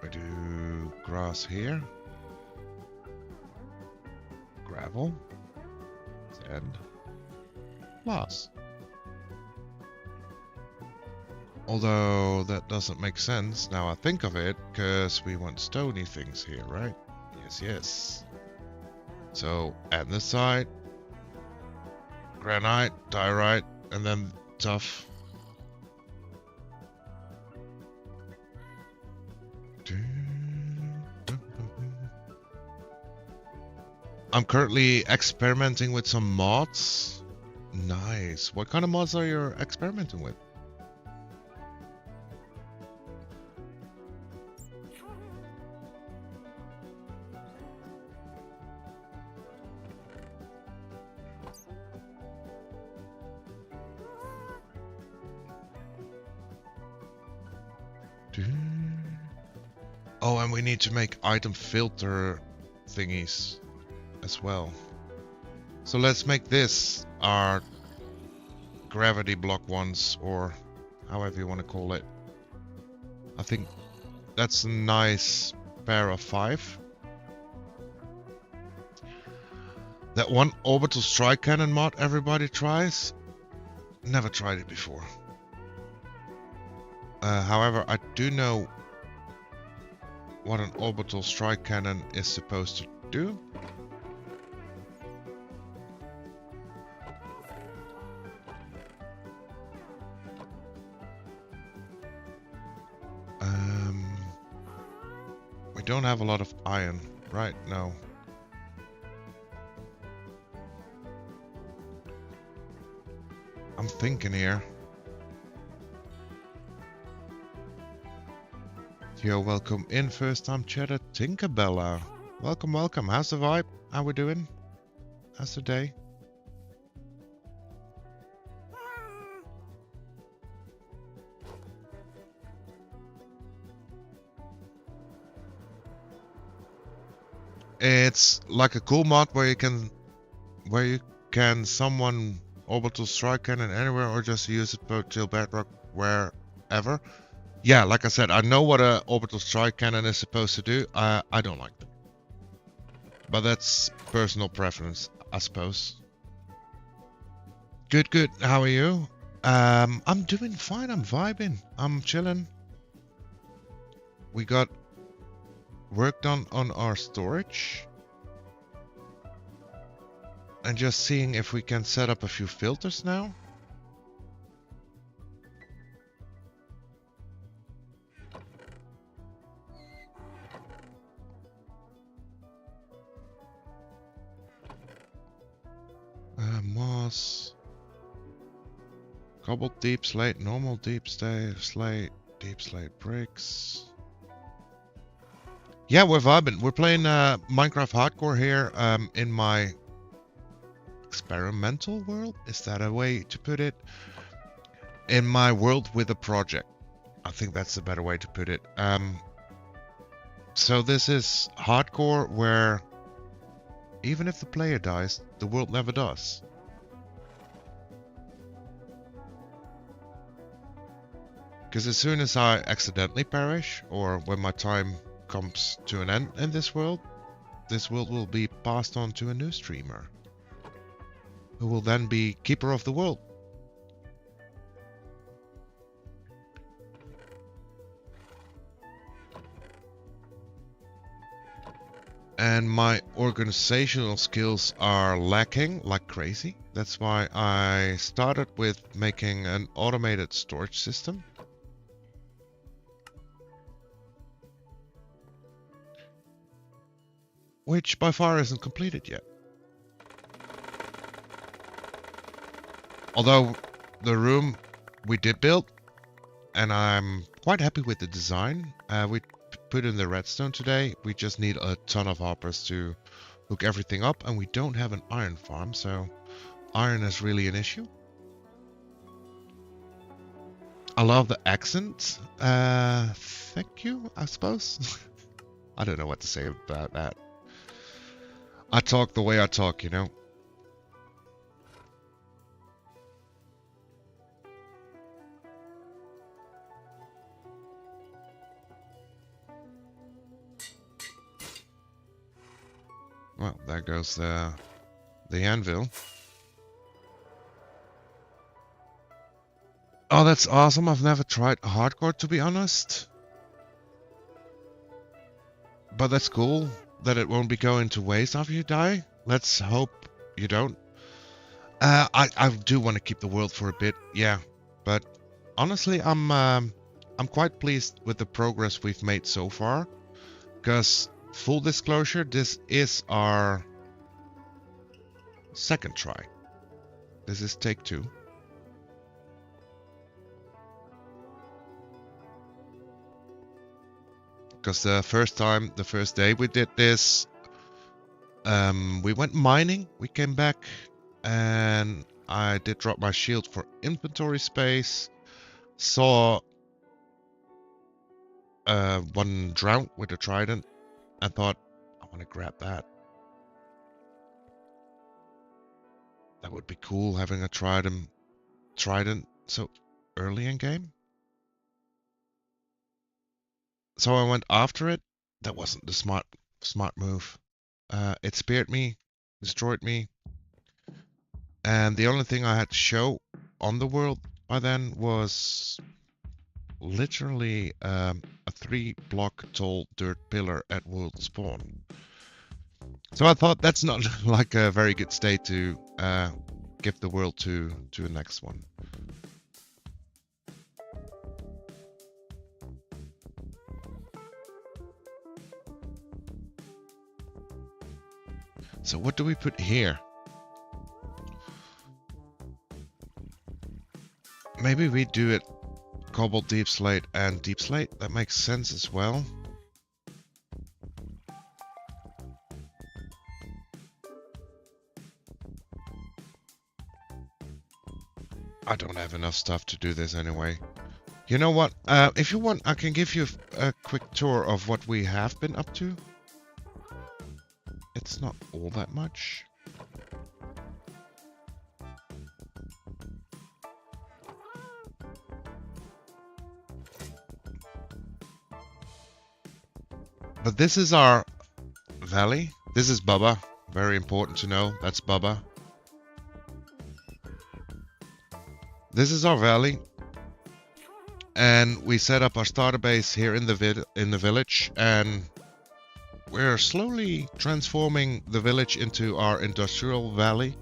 I do grass here. Gravel. Sand. Glass. Although that doesn't make sense now I think of it, because we want stony things here, right? Yes, yes. So, andesite, granite, diorite, and then tough. I'm currently experimenting with some mods. Nice. What kind of mods are you experimenting with? Oh, and we need to make item filter thingies as well. So let's make this our gravity block ones, or however you want to call it. I think that's a nice pair of 5. That one orbital strike cannon mod everybody tries. Never tried it before. However, I do know what an orbital strike cannon is supposed to do. We don't have a lot of iron, right? No. I'm thinking here. Yo, welcome in, first time chatter, Tinkerbella. Welcome, welcome. How's the vibe? How we doing? How's the day? It's like a cool mod where you can summon orbital strike cannon anywhere, or just use it both till bedrock wherever. Yeah, like I said, I know what a orbital strike cannon is supposed to do. I don't like them, but that's personal preference, I suppose. Good, good. How are you? I'm doing fine. I'm vibing. I'm chilling. We got work done on our storage, and just seeing if we can set up a few filters now. Moss, cobbled deep slate, normal deep slate, deep slate bricks. Yeah, we're vibing. We're playing Minecraft Hardcore here in my experimental world. Is that a way to put it? In my world with a project. I think that's a better way to put it. So this is Hardcore, where even if the player dies, the world never does. Because as soon as I accidentally perish, or when my time comes to an end in this world will be passed on to a new streamer, who will then be keeper of the world. And my organizational skills are lacking like crazy. That's why I started with making an automated storage system. Which by far isn't completed yet. Although the room we did build, and I'm quite happy with the design. We put in the redstone today. We just need a ton of hoppers to hook everything up, and we don't have an iron farm, so iron is really an issue. I love the accent. Thank you, I suppose. I don't know what to say about that. I talk the way I talk, you know. Well, there goes the anvil. Oh, that's awesome. I've never tried hardcore, to be honest. But that's cool that it won't be going to waste after you die. Let's hope you don't. I do want to keep the world for a bit, yeah. But honestly, I'm quite pleased with the progress we've made so far. Because, full disclosure, this is our second try. This is take 2. Because the first day we did this, we went mining, we came back, and I did drop my shield for inventory space, saw one drown with a trident, and thought, I want to grab that. That would be cool, having a trident so early in game. So I went after it. That wasn't the smart move. It speared me, destroyed me, and the only thing I had to show on the world by then was literally a 3-block tall dirt pillar at world spawn. So I thought that's not like a very good state to give the world to the next one. So what do we put here? Maybe we do it cobble, deep slate, and deep slate. That makes sense as well. I don't have enough stuff to do this anyway. You know what? If you want, I can give you a quick tour of what we have been up to. It's not all that much. But this is our valley. This is Bubba. Very important to know. That's Bubba. This is our valley. And we set up our starter base here in the village, and we're slowly transforming the village into our industrial valley.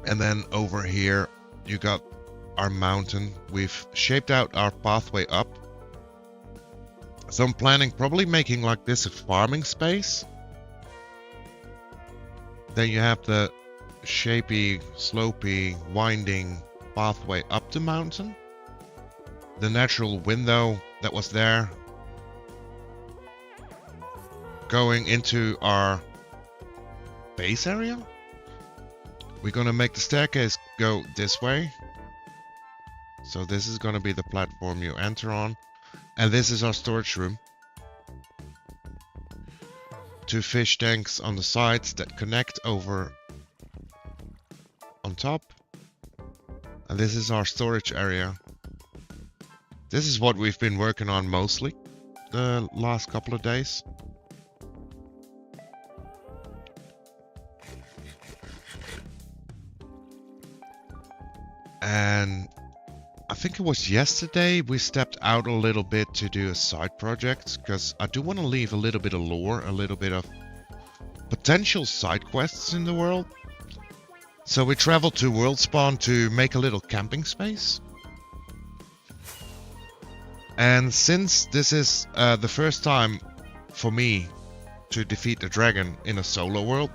And then over here, you got our mountain. We've shaped out our pathway up. So I'm planning probably making like this a farming space. Then you have the shapy, slopey, winding pathway up the mountain. The natural window that was there going into our base area. We're gonna make the staircase go this way. So this is gonna be the platform you enter on. And this is our storage room. 2 fish tanks on the sides that connect over on top. And this is our storage area. This is what we've been working on mostly the last couple of days. And I think it was yesterday we stepped out a little bit to do a side project, because I do want to leave a little bit of lore, a little bit of potential side quests in the world. So we traveled to Worldspawn to make a little camping space. And since this is the first time for me to defeat the dragon in a solo world,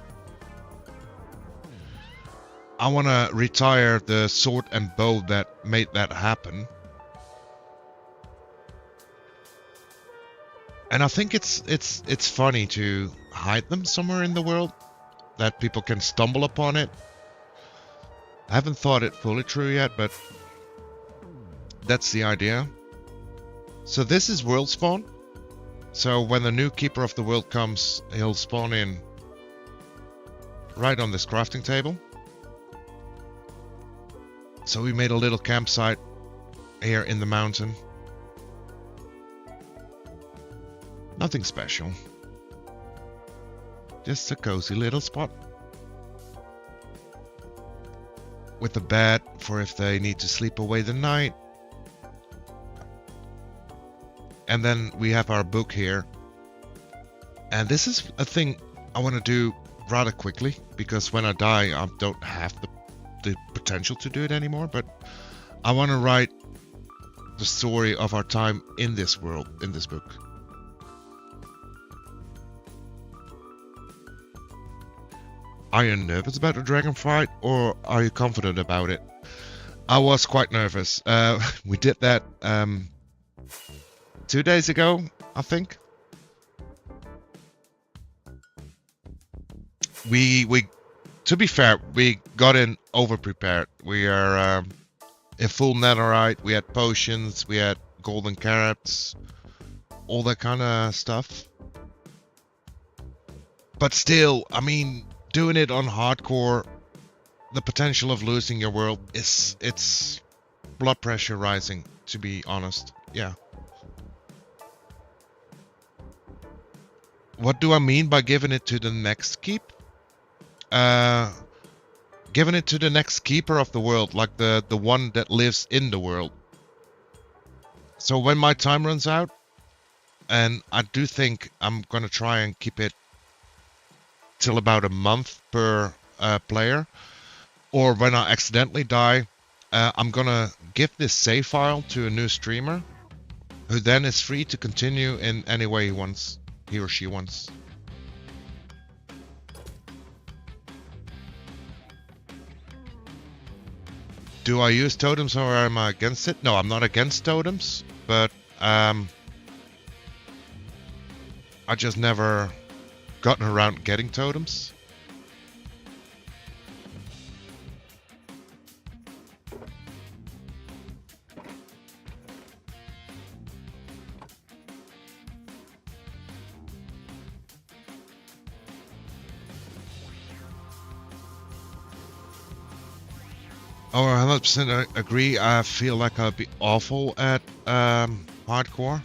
I want to retire the sword and bow that made that happen. And I think it's funny to hide them somewhere in the world that people can stumble upon it. I haven't thought it fully through yet, but that's the idea. So this is world spawn. So when the new keeper of the world comes, he'll spawn in right on this crafting table. So we made a little campsite here in the mountain. Nothing special. Just a cozy little spot. With a bed for if they need to sleep away the night. And then we have our book here. And this is a thing I want to do rather quickly, because when I die I don't have the potential to do it anymore, but I want to write the story of our time in this world, in this book. Are you nervous about the dragon fight, or are you confident about it? I was quite nervous. We did that 2 days ago, I think. We to be fair, we got in over prepared. We are in full netherite. We had potions. We had golden carrots, all that kind of stuff. But still, I mean, doing it on hardcore, the potential of losing your world it's blood pressure rising, to be honest. Yeah. What do I mean by giving it to the next keep? Giving it to the next keeper of the world, like the one that lives in the world. So when my time runs out, and I do think I'm gonna try and keep it till about a month per player, or when I accidentally die, I'm gonna give this save file to a new streamer, who then is free to continue in any way he wants, he or she wants. Do I use totems, or am I against it? No, I'm not against totems, but I just never gotten around getting totems. Oh, 100% agree. I feel like I'd be awful at hardcore.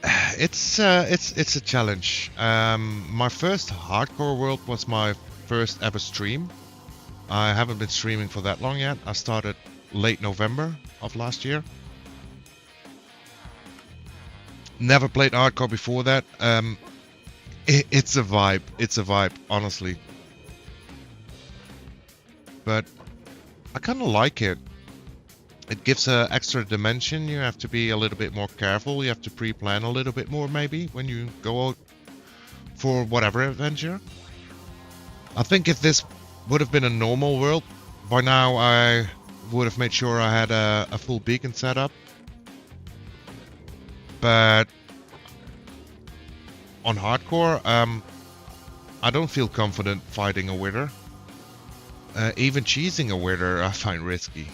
It's a challenge. My first hardcore world was my first ever stream. I haven't been streaming for that long yet. I started late November of last year. Never played hardcore before that. It's a vibe. It's a vibe, honestly. But I kind of like it. It gives an extra dimension. You have to be a little bit more careful. You have to pre-plan a little bit more, maybe, when you go out for whatever adventure. I think if this would have been a normal world, by now I would have made sure I had a full beacon set up. But on hardcore, I don't feel confident fighting a wither. Even cheesing a wither I find risky.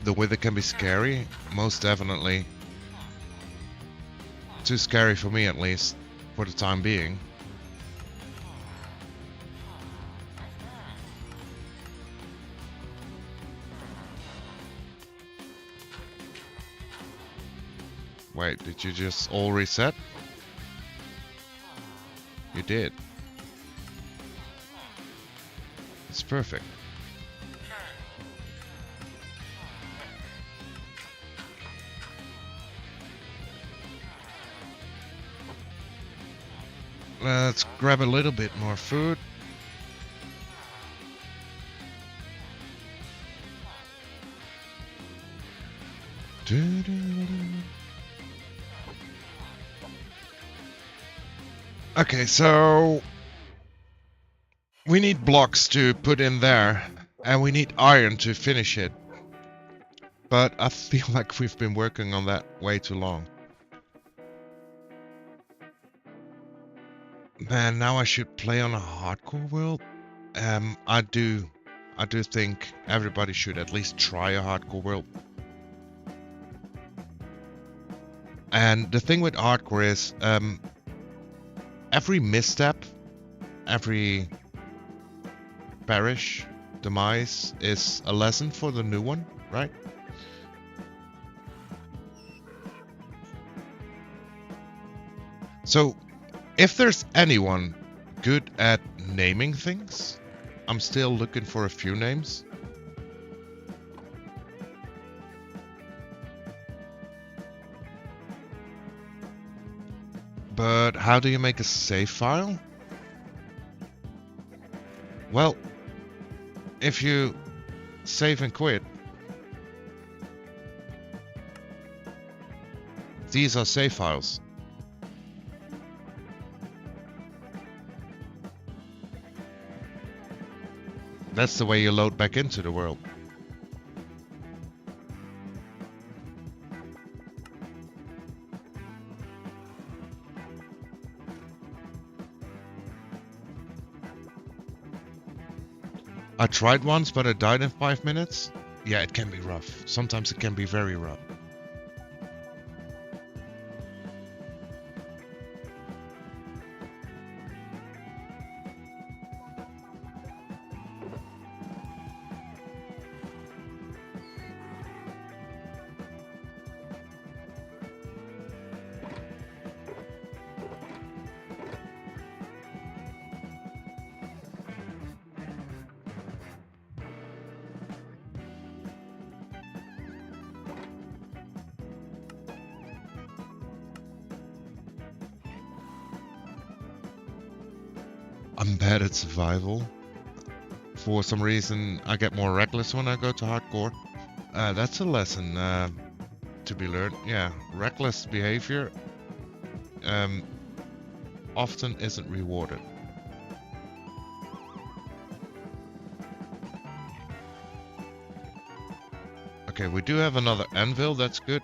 The wither can be scary, most definitely. Too scary for me, at least, for the time being. Wait, did you just all reset? You did. It's perfect. Let's grab a little bit more food. Okay, so we need blocks to put in there, and we need iron to finish it. But I feel like we've been working on that way too long. Man, now I should play on a hardcore world. I do think everybody should at least try a hardcore world. And the thing with hardcore is, every misstep, every perish, demise is a lesson for the new one, right? So, if there's anyone good at naming things, I'm still looking for a few names. But how do you make a save file? Well, if you save and quit, these are save files. That's the way you load back into the world. I tried once, but I died in 5 minutes. Yeah, it can be rough. Sometimes it can be very rough. I'm bad at survival. For some reason, I get more reckless when I go to hardcore. That's a lesson to be learned. Yeah, reckless behavior often isn't rewarded. Okay, we do have another anvil, that's good.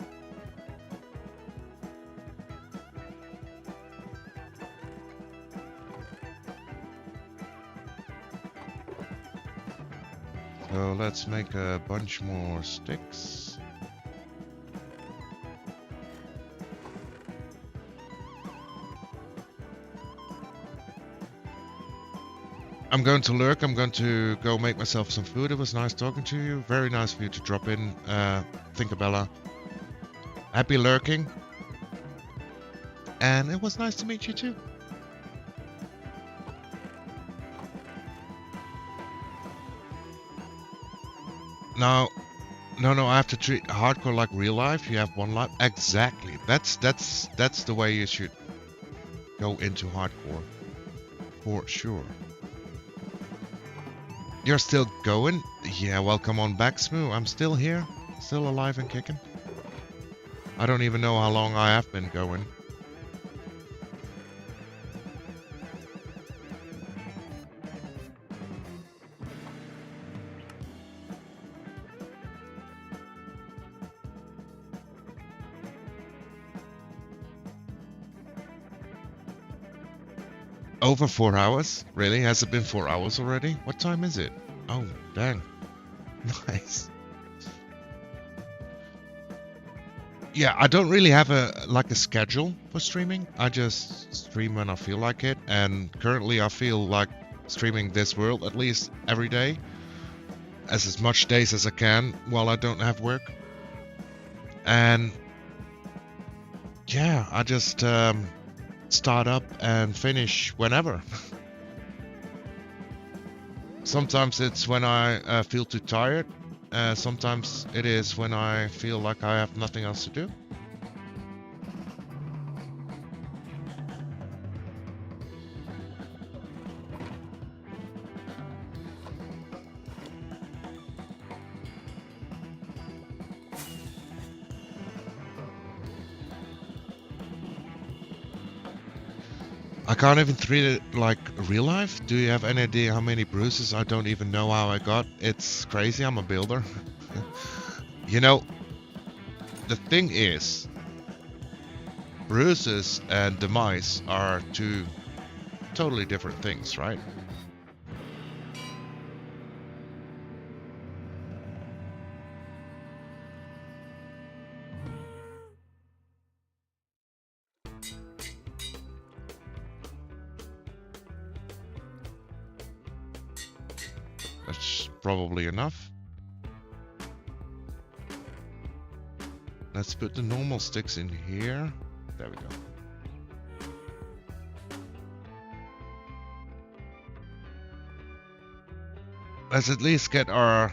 So let's make a bunch more sticks. I'm going to lurk. I'm going to go make myself some food. It was nice talking to you. Very nice of you to drop in. Thinkabella. Happy lurking. And it was nice to meet you too. Now, no, I have to treat hardcore like real life. You have one life. Exactly. That's the way you should go into hardcore. For sure. You're still going? Yeah, welcome on back, Smoo. I'm still here. Still alive and kicking. I don't even know how long I have been going. Over 4 hours? Really? Has it been 4 hours already? What time is it? Oh, dang. Nice. Yeah, I don't really have a schedule for streaming. I just stream when I feel like it, and currently I feel like streaming this world at least every day, as much days as I can while I don't have work. And yeah, I just start up and finish whenever. Sometimes it's when I feel too tired. Sometimes it is when I feel like I have nothing else to do. I can't even treat it like real life. Do you have any idea how many bruises I don't even know how I got? It's crazy, I'm a builder. You know, the thing is, bruises and demise are two totally different things, right? That's probably enough. Let's put the normal sticks in here. There we go. Let's at least get our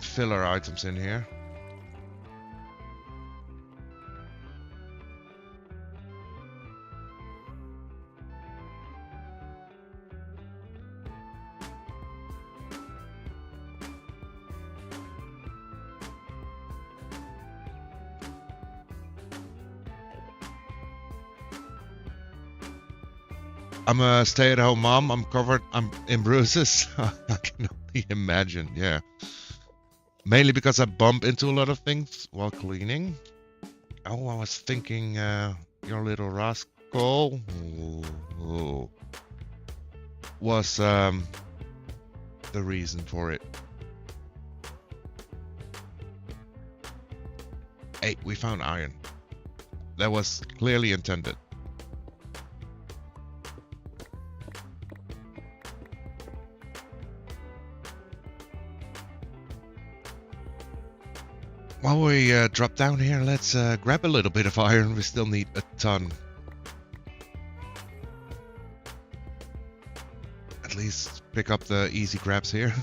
filler items in here. I'm a stay-at-home mom. I'm covered. I'm in bruises. I can only imagine. Yeah. Mainly because I bump into a lot of things while cleaning. Oh, I was thinking, your little rascal was the reason for it. Hey, we found iron. That was clearly intended. While we drop down here, let's grab a little bit of iron. We still need a ton. At least pick up the easy grabs here.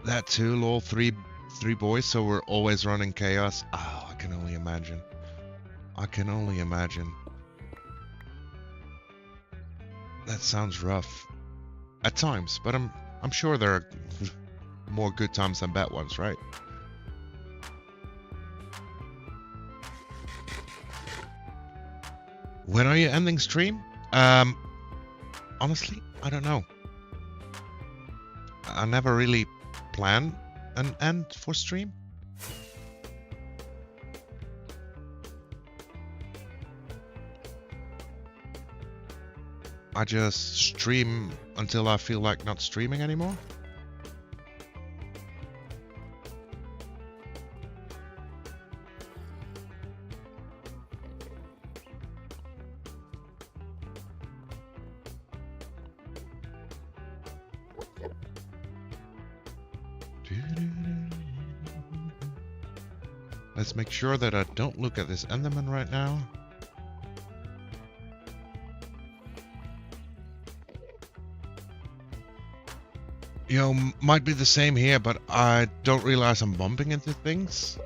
That too, lol. Three boys, so we're always running chaos. Oh, I can only imagine. I can only imagine. That sounds rough. At times, but I'm sure there are more good times than bad ones, right? When are you ending stream? Honestly, I don't know. I never really plan an end for stream. I just stream until I feel like not streaming anymore. Let's make sure that I don't look at this Enderman right now. You know, might be the same here, but I don't realize I'm bumping into things.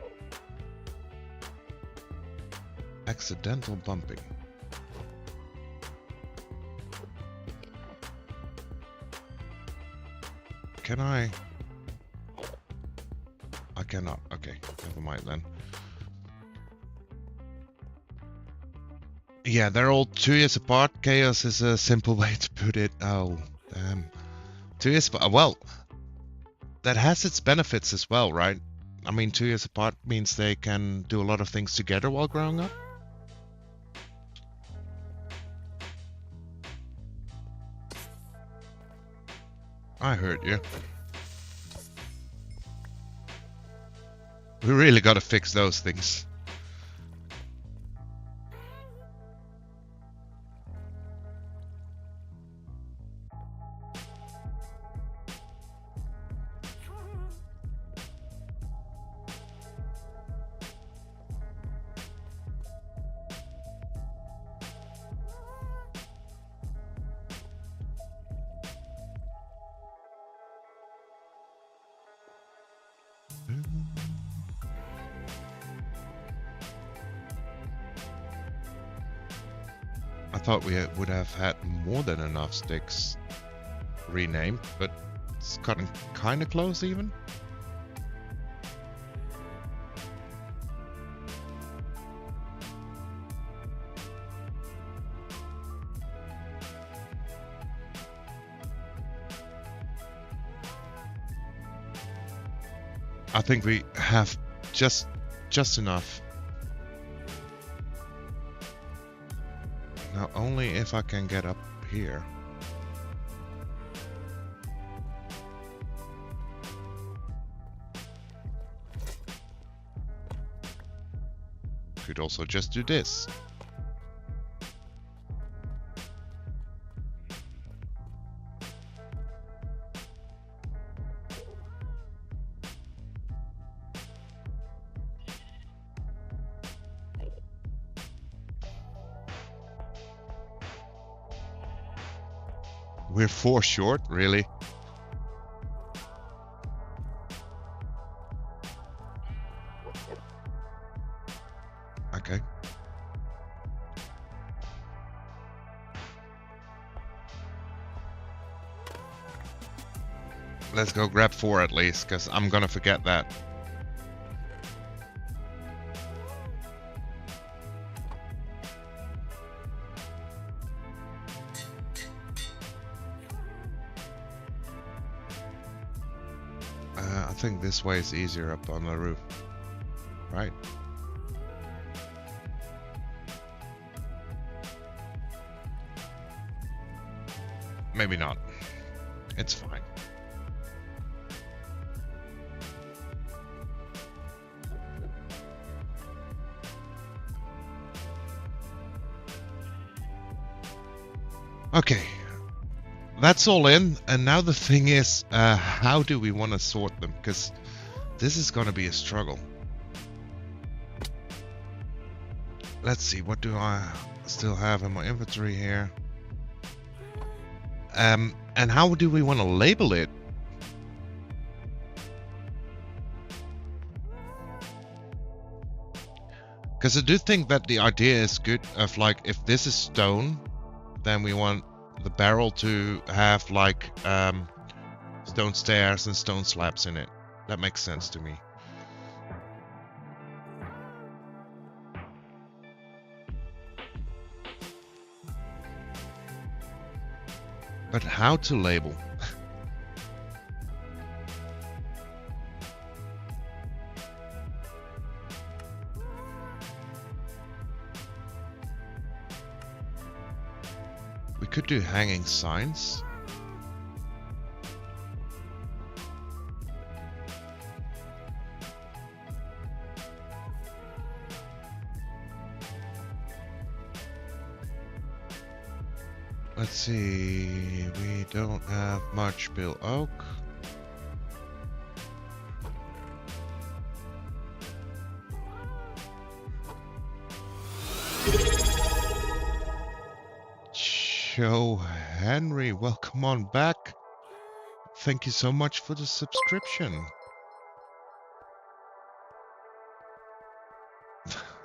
Accidental bumping. Can I? I cannot. Okay, never mind then. Yeah, they're all 2 years apart. Chaos is a simple way to put it. Oh, damn. 2 years apart. Well, that has its benefits as well, right? I mean, 2 years apart means they can do a lot of things together while growing up. I heard you. We really gotta fix those things. I thought we would have had more than enough sticks renamed, but it's cutting kind of close even. I think we have just enough. Now only if I can get up here. Could also just do this. We're 4 short, really? Okay. Let's go grab 4 at least, because I'm gonna forget that. I think this way is easier up on the roof, right? Maybe not. It's fine. Okay. That's all in, and now the thing is, how do we want to sort them? Because this is going to be a struggle. Let's see, what do I still have in my inventory here? And how do we want to label it? Because I do think that the idea is good of like, if this is stone, then we want the barrel to have like stone stairs and stone slabs in it. That makes sense to me. But how to label? We could do hanging signs. Let's see, we don't have much bill oak. Joe Henry, welcome on back. Thank you so much for the subscription.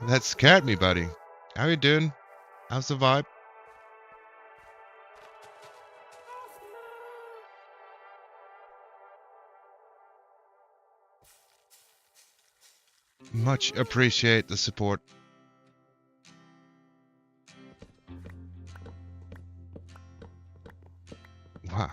That scared me, buddy. How you doing? How's the vibe? Much appreciate the support. Wow.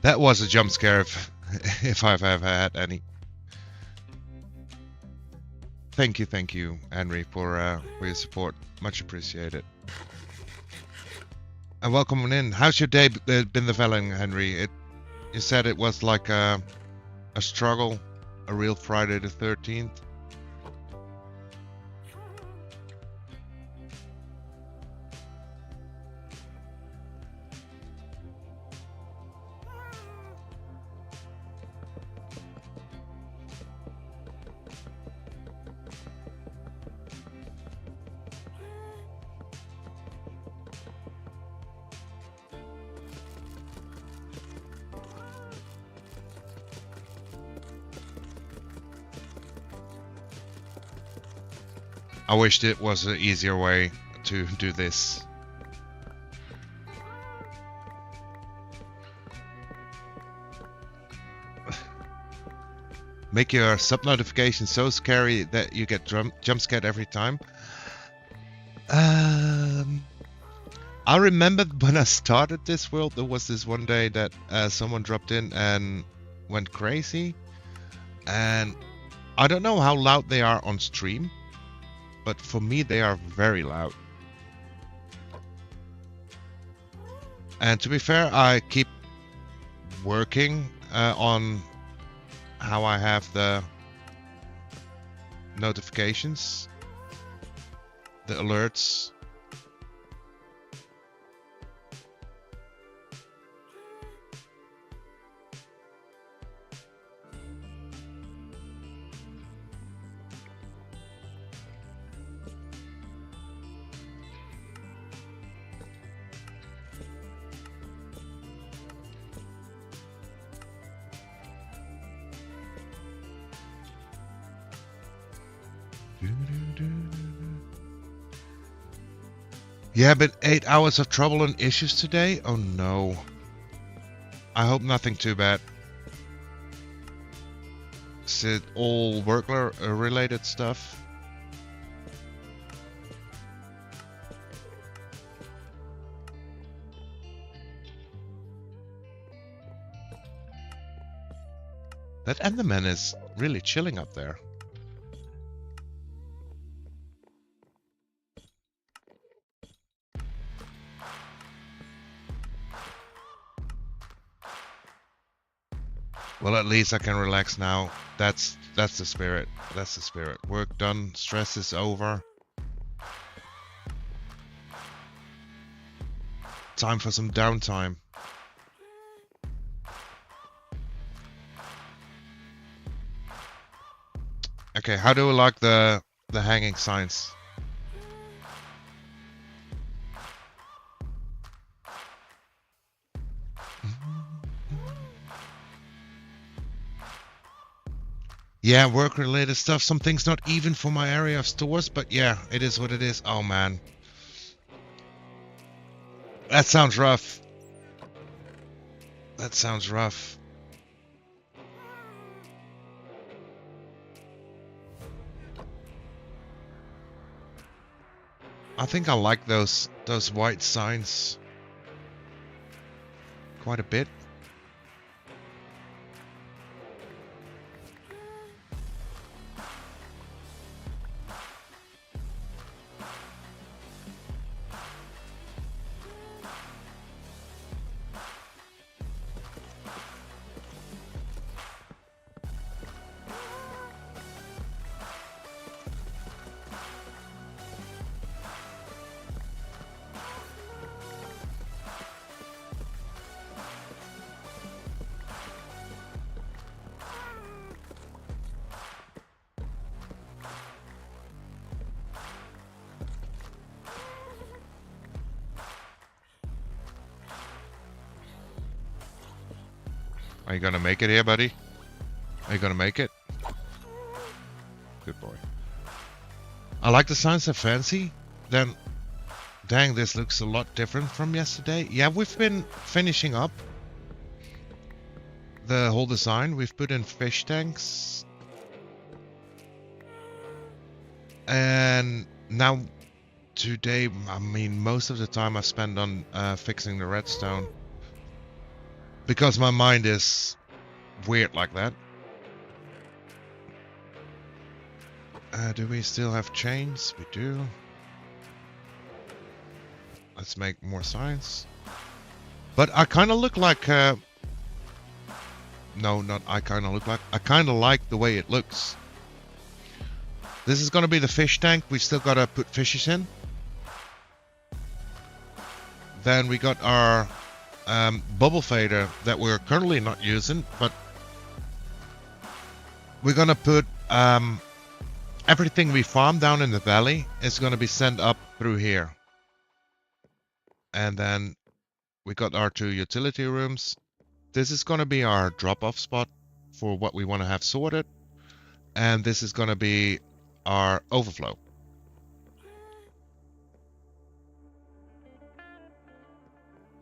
That was a jump scare if I've ever had any. Thank you, Henry, for your support. Much appreciated. And welcome in. How's your day been developing, Henry? You said it was like a struggle, a real Friday the 13th. I wished it was an easier way to do this. Make your sub notification so scary that you get jump scared every time. I remember when I started this world, there was this one day that someone dropped in and went crazy. And I don't know how loud they are on stream, but for me they are very loud. And to be fair, I keep working on how I have the notifications, the alerts. Yeah, but 8 hours of trouble and issues today? Oh no. I hope nothing too bad. Is it all work-related stuff? That Enderman is really chilling up there. Well, at least I can relax now. That's the spirit. That's the spirit. Work done. Stress is over. Time for some downtime. Okay, how do we like the hanging signs? Yeah, work-related stuff. Some things not even for my area of stores, but yeah, it is what it is. Oh man. That sounds rough. That sounds rough. I think I like those white signs quite a bit. Are you gonna make it here, buddy? Are you gonna make it? Good boy. I like the signs, they're fancy. Then, dang, this looks a lot different from yesterday. Yeah, we've been finishing up the whole design. We've put in fish tanks. And now, today, I mean, most of the time I spend on fixing the redstone. Because my mind is weird like that. Do we still have chains? We do. Let's make more signs. But I kind of look like... no, not I kind of look like... I kind of like the way it looks. This is going to be the fish tank. We still got to put fishes in. Then we got our... bubble fader that we're currently not using, but we're gonna put everything we farm down in the valley is gonna be sent up through here. And then we got our 2 utility rooms. This is gonna be our drop-off spot for what we want to have sorted, and this is gonna be our overflow.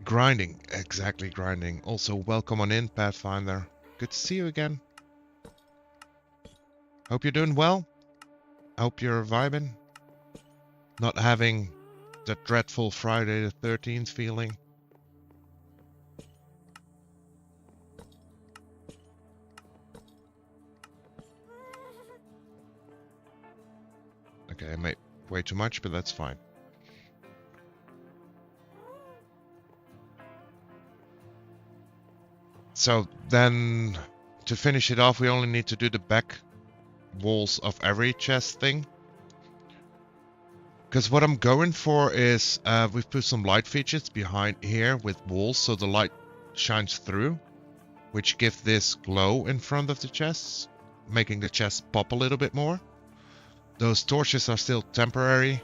Grinding, exactly, grinding. Also, welcome on in, Pathfinder. Good to see you again. Hope you're doing well. Hope you're vibing. Not having that dreadful Friday the 13th feeling. Okay, I made way too much, but that's fine. So then, to finish it off, we only need to do the back walls of every chest thing. Because what I'm going for is, we've put some light features behind here with walls, so the light shines through, which give this glow in front of the chests, making the chest pop a little bit more. Those torches are still temporary.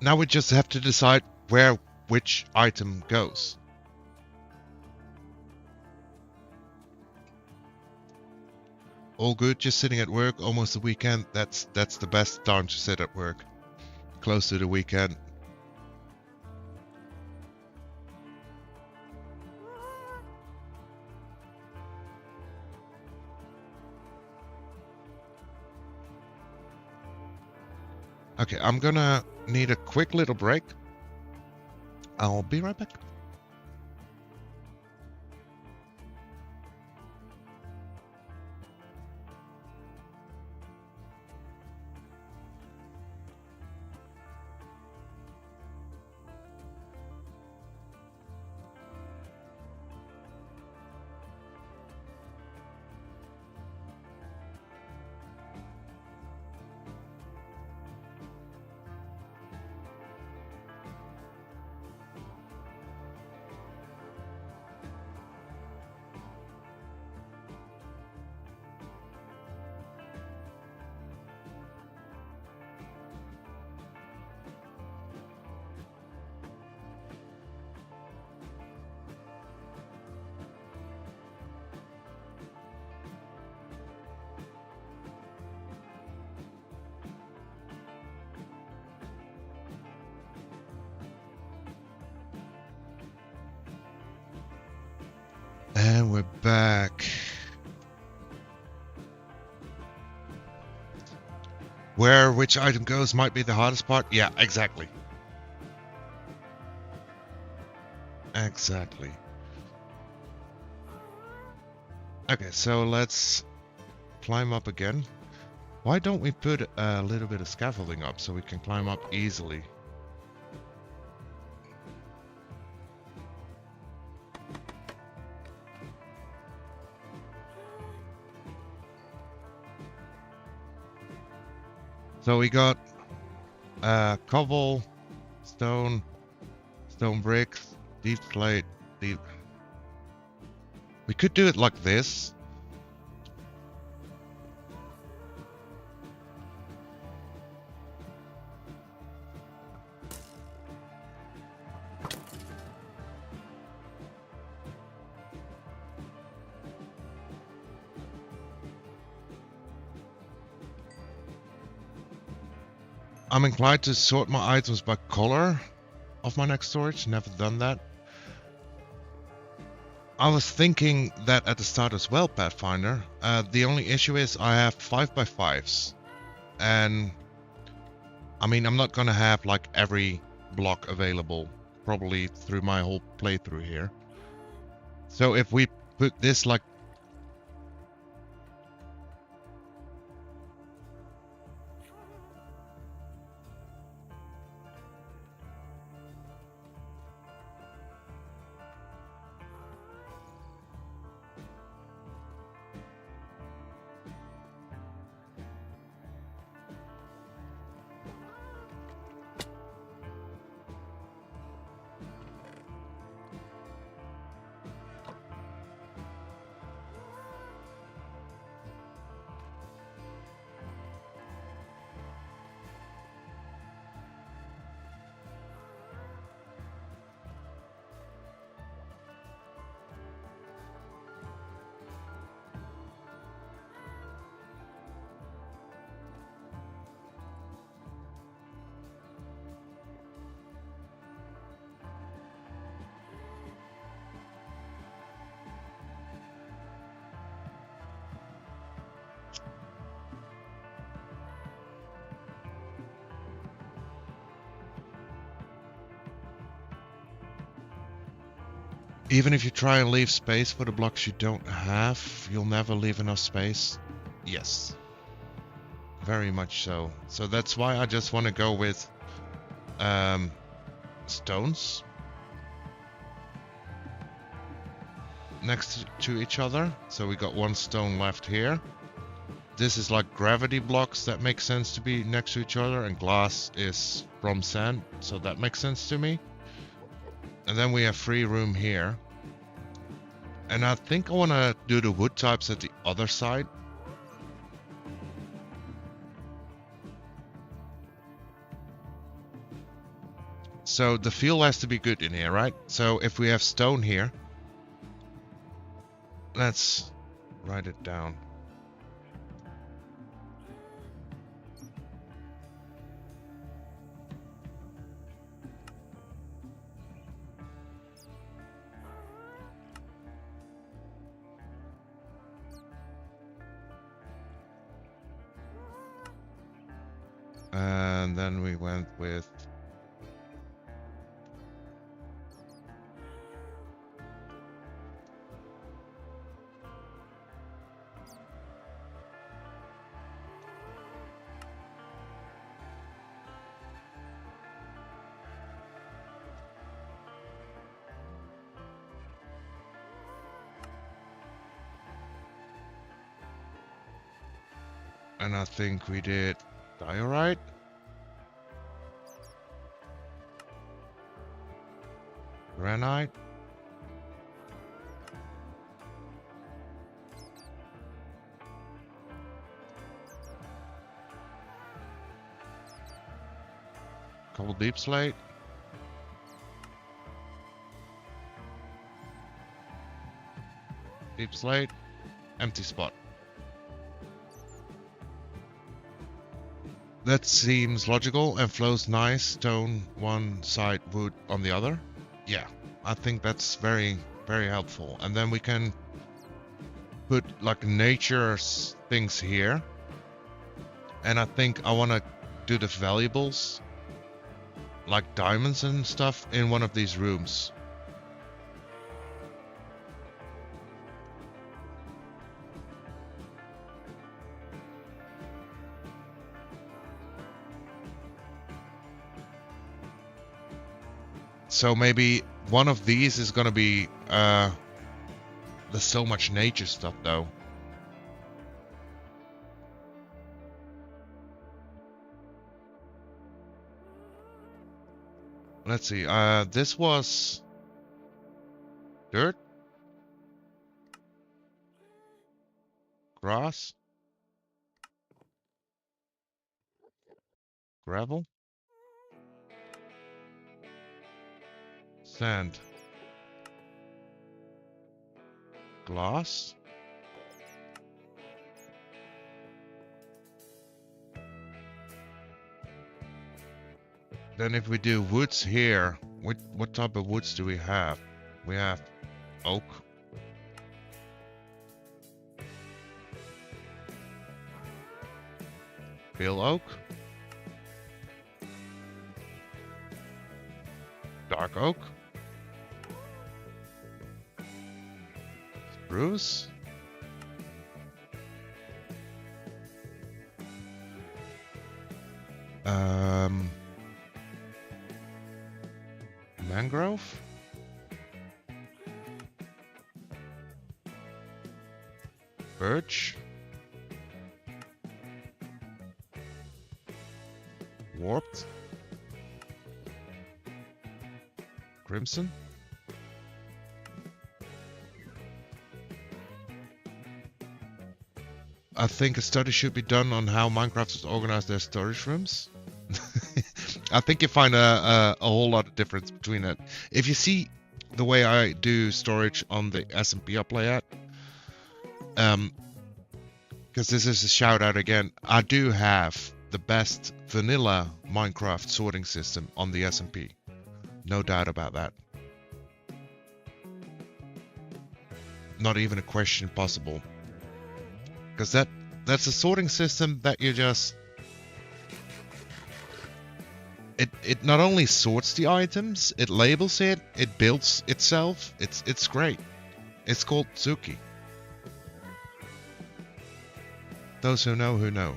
Now we just have to decide where which item goes. All good, just sitting at work, almost the weekend. That's the best time to sit at work. Close to the weekend. Okay, I'm gonna need a quick little break. I'll be right back. And we're back. Where which item goes might be the hardest part. Yeah, exactly. Exactly. Okay, so let's climb up again. Why don't we put a little bit of scaffolding up so we can climb up easily? So we got cobble, stone, stone bricks, deep slate, deep. We could do it like this. I'm inclined to sort my items by color of my next storage. Never done that. I was thinking that at the start as well, Pathfinder. The only issue is I have 5x5s. And I mean, I'm not gonna have like every block available probably through my whole playthrough here. So if we put this like Even if you try and leave space for the blocks you don't have, you'll never leave enough space. Yes. Very much so. So that's why I just want to go with stones next to each other. So we got one stone left here. This is like gravity blocks that make sense to be next to each other, and glass is from sand, so that makes sense to me. And then we have free room here. And I think I want to do the wood types at the other side. So the feel has to be good in here, right? So if we have stone here, let's write it down. And then we went with and I think we did diorite. Granite. Couple deep slate. Deep slate. Empty spot. That seems logical and flows nice. Stone one side, wood on the other. Yeah, I think that's very, very helpful. And then we can put like nature things here. And I think I want to do the valuables, like diamonds and stuff, in one of these rooms. So maybe one of these is gonna be there's so much nature stuff though. Let's see, this was dirt, grass, gravel, sand, glass, then if we do woods here, what type of woods do we have? We have oak, pale oak, dark oak, spruce, mangrove, birch, warped, crimson, I think a study should be done on how Minecrafters organize their storage rooms. I think you find a whole lot of difference between it. If you see the way I do storage on the SMP I play at, because this is a shout out again, I do have the best vanilla Minecraft sorting system on the SMP. No doubt about that. Not even a question possible. Because that's a sorting system that you just... it not only sorts the items, it labels it, it builds itself. It's great. It's called Zuki. Those who know, who know.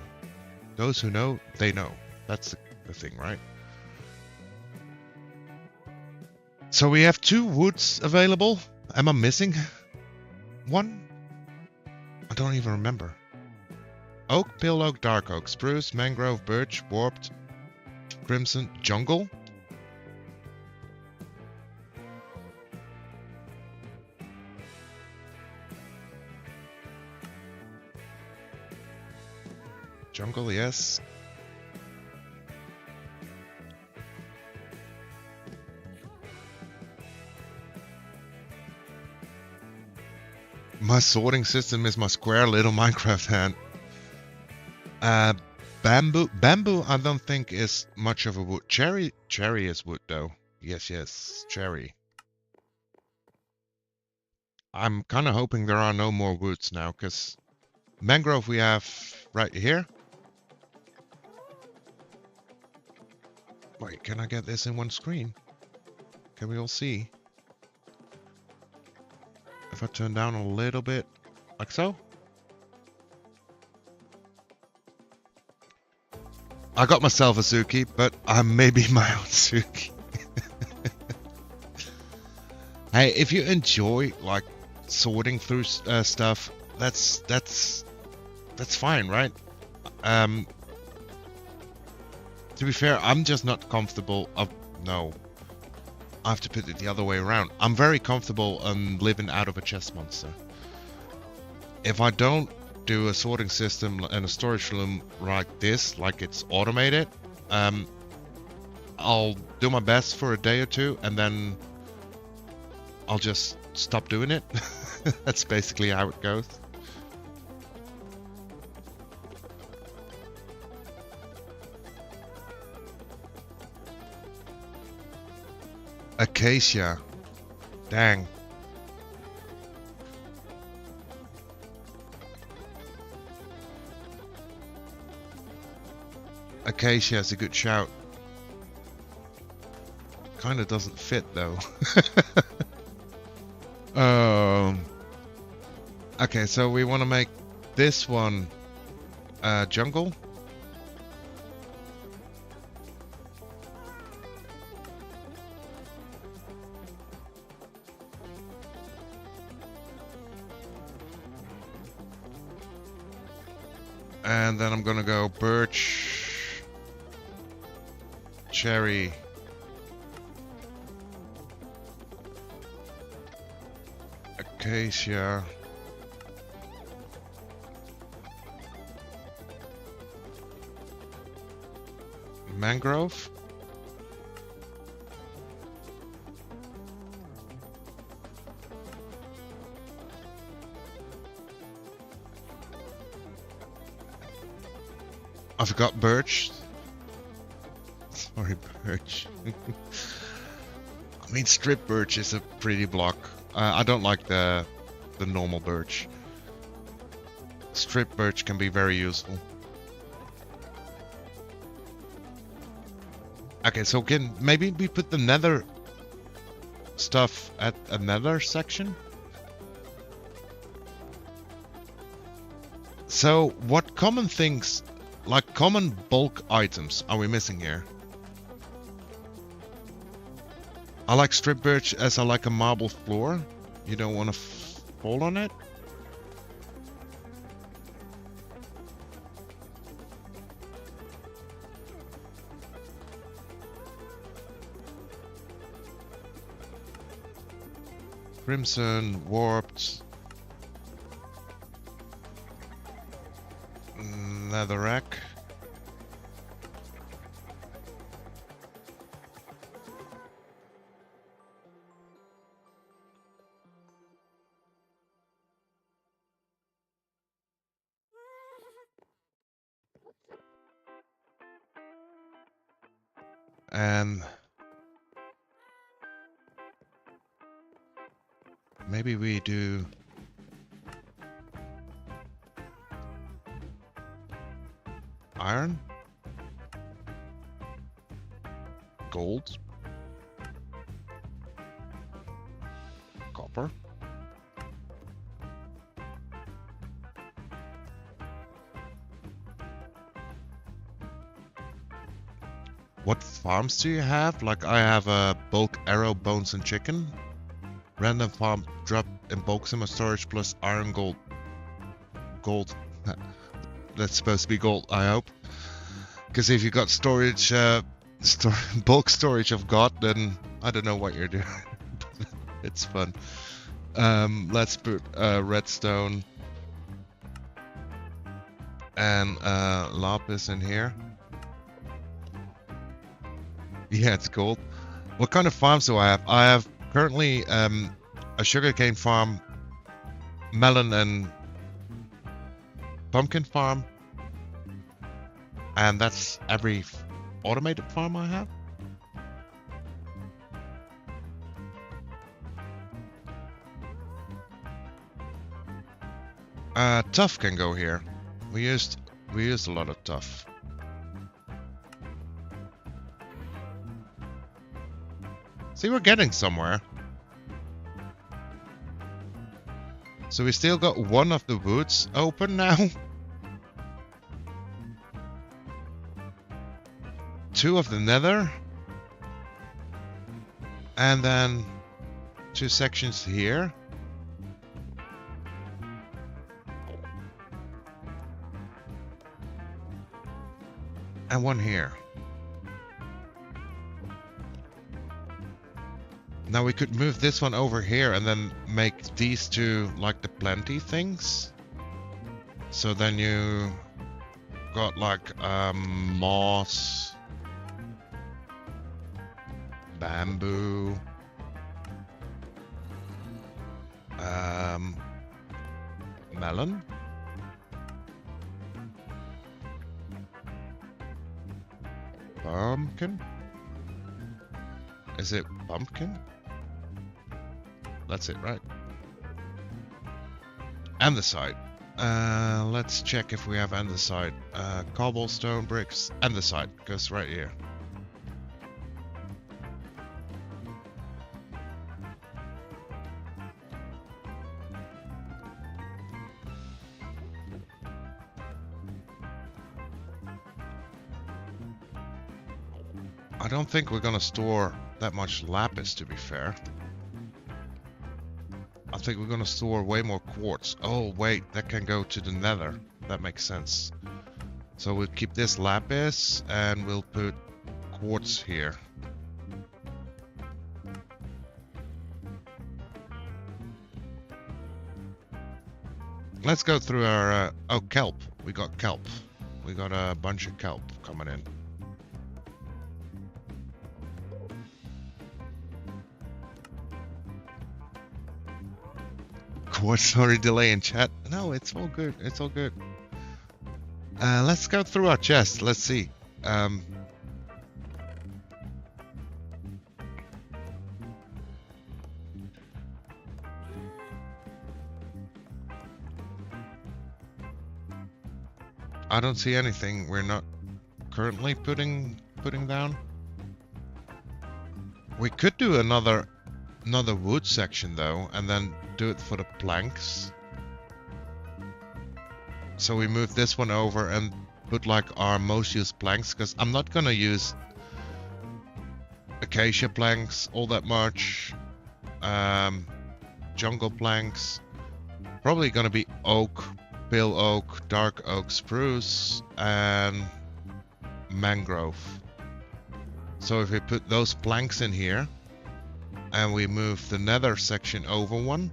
Those who know, they know. That's the thing, right? So we have 2 woods available. Am I missing one? I don't even remember. Oak, pale oak, dark oak, spruce, mangrove, birch, warped, crimson, jungle. Jungle, yes. My sorting system is my square little Minecraft hand. Bamboo I don't think is much of a wood. Cherry is wood though. Yes, cherry. I'm kind of hoping there are no more woods now, because mangrove we have right here. Wait, can I get this in one screen? Can we all see? If I turn down a little bit, like so. I got myself a Suki, but I may be my own Suki. Hey, if you enjoy like sorting through stuff, that's fine, right? To be fair, I'm just not comfortable. No, I have to put it the other way around. I'm very comfortable living out of a chest monster. If I don't do a sorting system and a storage room like this, like it's automated, I'll do my best for a day or two, and then I'll just stop doing it. That's basically how it goes. Acacia. Dang. Acacia is a good shout. Kinda doesn't fit though. Okay, so we want to make this one jungle. And then I'm gonna go birch, cherry, acacia, mangrove, I forgot birch. Sorry, birch. I mean, strip birch is a pretty block. I don't like the normal birch. Strip birch can be very useful. Okay, so maybe we put the nether stuff at a nether section? So, what common things, like common bulk items, are we missing here? I like strip birch as I like a marble floor. You don't want to fall on it. Crimson, warped, netherrack. And maybe we do iron. Gold. Copper. What farms do you have? Like I have a bulk arrow, bones and chicken. Random farm drop in bulk summer storage plus iron gold. Gold. That's supposed to be gold, I hope. Because if you got storage, bulk storage of God, then I don't know what you're doing. It's fun. Let's put redstone and lapis in here. Yeah, it's gold. What kind of farms do I have? I have currently a sugarcane farm, melon and pumpkin farm, and that's every automated farm I have. Tough can go here. We used a lot of tough. See, we're getting somewhere. So we still got one of the woods open now. 2 of the nether. And then 2 sections here. And 1 here. Now we could move this one over here and then make these 2 like the plenty things. So then you got like moss, bamboo, melon, pumpkin. Is it pumpkin? That's it, right? Andesite. Let's check if we have andesite. Cobblestone bricks. Andesite goes right here. I don't think we're gonna store that much lapis, to be fair. I think we're gonna store way more quartz. Oh wait, that can go to the nether. That makes sense. So we'll keep this lapis and we'll put quartz here. Let's go through our oh, kelp. We got kelp. We got a bunch of kelp coming in. Sorry, delay in chat. No, it's all good. It's all good. Let's go through our chest. Let's see. I don't see anything we're not currently putting down. We could do another wood section though, and then do it for the planks. So we move this one over and put like our most used planks, because I'm not gonna use acacia planks all that much. Jungle planks. Probably gonna be oak, pale oak, dark oak, spruce, and mangrove. So if we put those planks in here, and we move the nether section over one.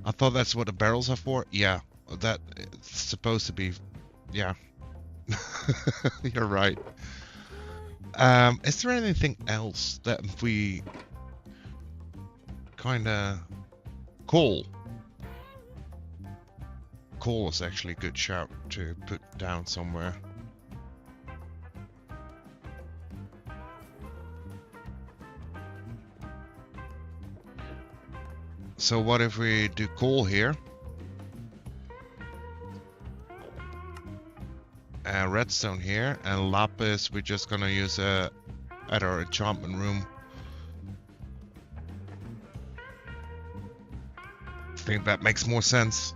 I thought that's what the barrels are for. Yeah, that it's supposed to be. Yeah, you're right. Is there anything else that we kind of coal? Coal is actually a good shout to put down somewhere. So what if we do coal here? redstone here, and lapis we're just gonna use at our enchantment room. I think that makes more sense.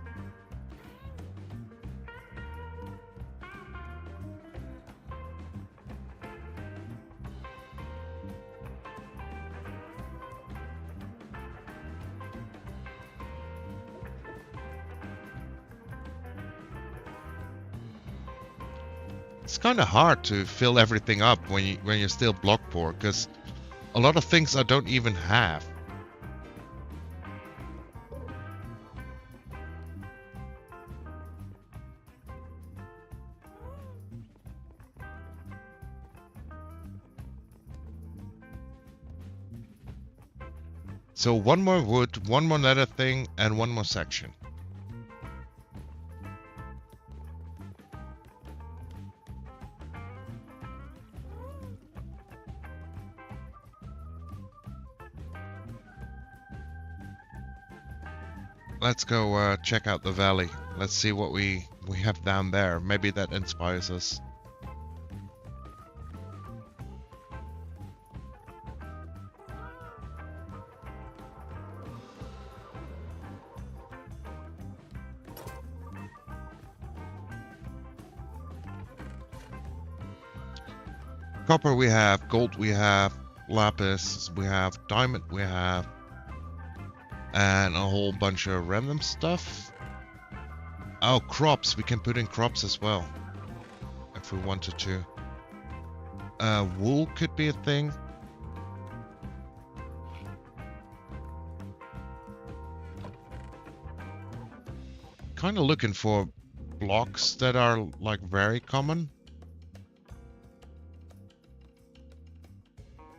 It's kind of hard to fill everything up when you're still block poor, because a lot of things I don't even have. So one more wood, one more nether thing, and one more section. Let's go check out the valley. Let's see what we have down there. Maybe that inspires us. Copper we have, gold we have, lapis we have, diamond we have, and a whole bunch of random stuff. Oh, crops. We can put in crops as well if we wanted to. Wool could be a thing. Kind of looking for blocks that are like very common.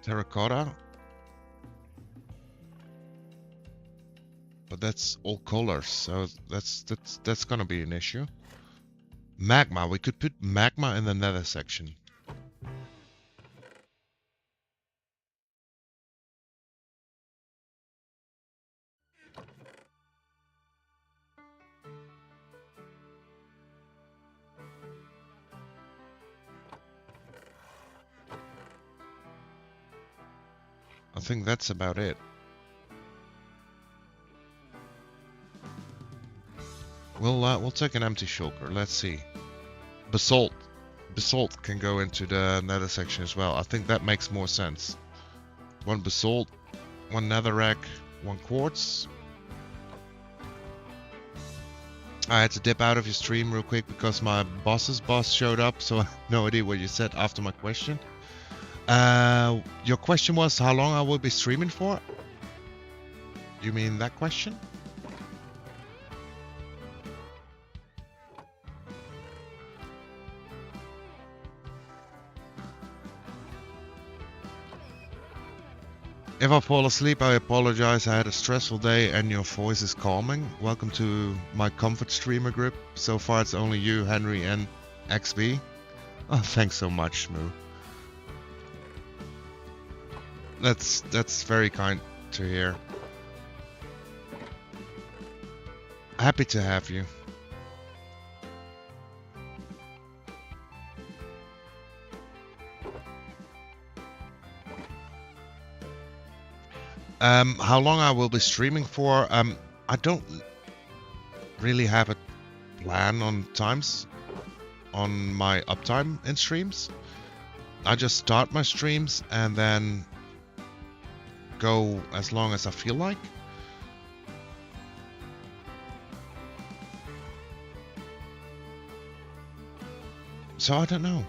Terracotta. But that's all colors, so that's gonna be an issue. Magma. We could put magma in the nether section. I think that's about it. We'll take an empty shulker. Let's see. Basalt. Basalt can go into the nether section as well. I think that makes more sense. One basalt, one netherrack, one quartz. I had to dip out of your stream real quick because my boss's boss showed up, so I have no idea what you said after my question. Your question was how long I will be streaming for? You mean that question? If I fall asleep, I apologize. I had a stressful day and your voice is calming. Welcome to my comfort streamer group. So far it's only you, Henry, and XB. Oh, thanks so much, Moo. That's very kind to hear. Happy to have you. How long I will be streaming for? I don't really have a plan on times on my uptime in streams. I just start my streams and then go as long as I feel like. So I don't know.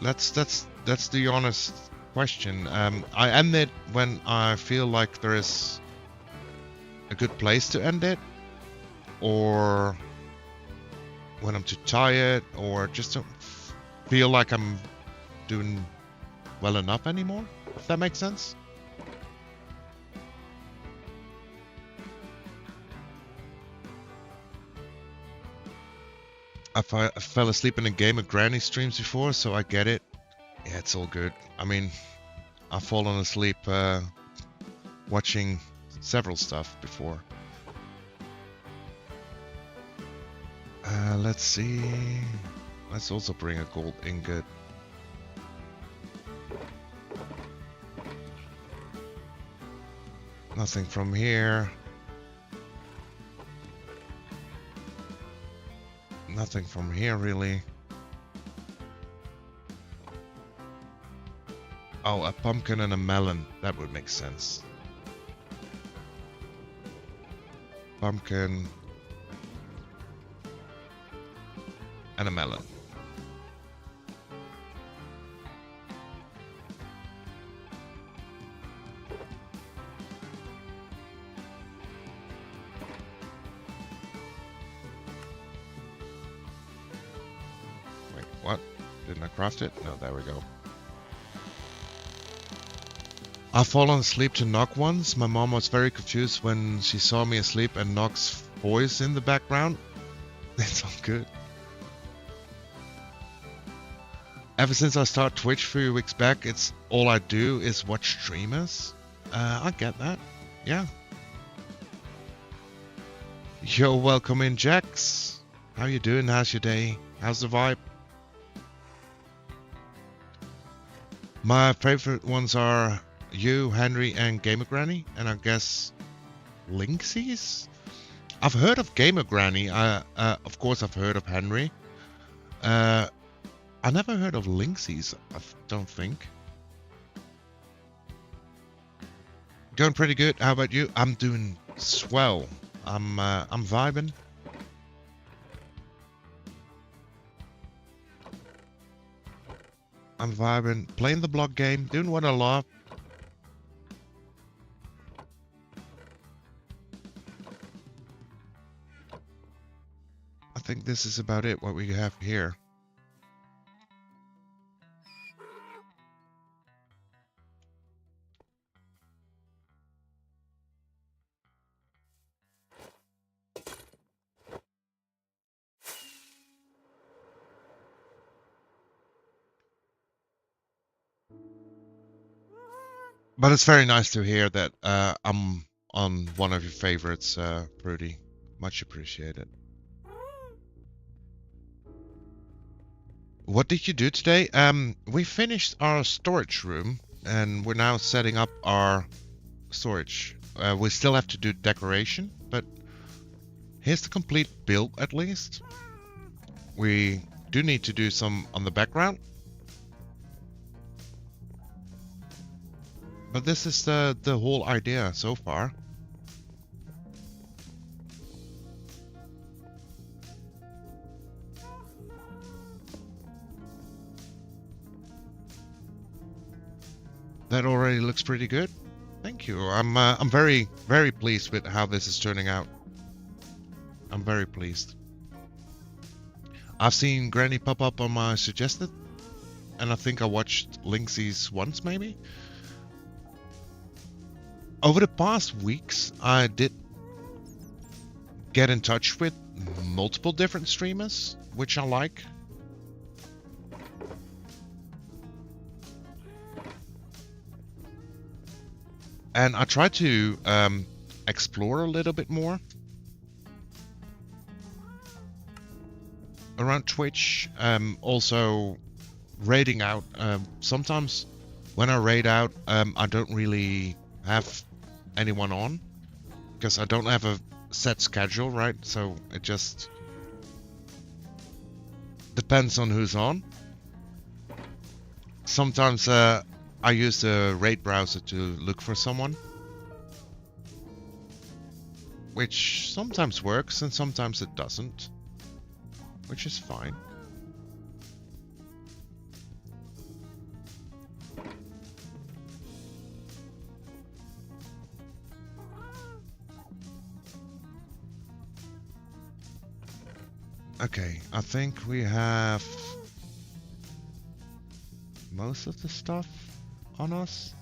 That's the honest question. I end it when I feel like there is a good place to end it, or when I'm too tired, or just don't feel like I'm doing well enough anymore, if that makes sense. I fell asleep in a game of Granny streams before, so I get it. Yeah, it's all good. I mean, I've fallen asleep watching several stuff before. Let's see. Let's also bring a gold ingot. Nothing from here. Nothing from here, really. Oh, a pumpkin and a melon. That would make sense. Pumpkin and a melon. Wait, what? Didn't I craft it? No, there we go. I've fallen asleep to Knock once. My mom was very confused when she saw me asleep and Knock's voice in the background. It's all good. Ever since I started Twitch a few weeks back, it's all I do is watch streamers. I get that. Yeah. Yo, welcome in, Jax. How you doing? How's your day? How's the vibe? My favorite ones are you, Henry, and Gamer Granny, and I guess Linksies? I've heard of Gamer Granny. Of course, I've heard of Henry. I never heard of Linksies, I don't think. Going pretty good. How about you? I'm doing swell. I'm vibing. I'm vibing, playing the blog game, doing what I love. I think this is about it, what we have here. But it's very nice to hear that I'm on one of your favorites, Prudy. Much appreciated. What did you do today? We finished our storage room and we're now setting up our storage. We still have to do decoration, but here's the complete build at least. We do need to do some on the background. But this is the whole idea so far. That already looks pretty good. Thank you. I'm very, very pleased with how this is turning out. I'm very pleased. I've seen Granny pop up on my suggested, and I think I watched Linksies once maybe. Over the past weeks, I did get in touch with multiple different streamers, which I like. And I try to explore a little bit more around Twitch. Also raiding out. Sometimes when I raid out, I don't really have anyone on because I don't have a set schedule, right? So it just depends on who's on. Sometimes I use the raid browser to look for someone, which sometimes works and sometimes it doesn't, which is fine. Okay, I think we have most of the stuff on us.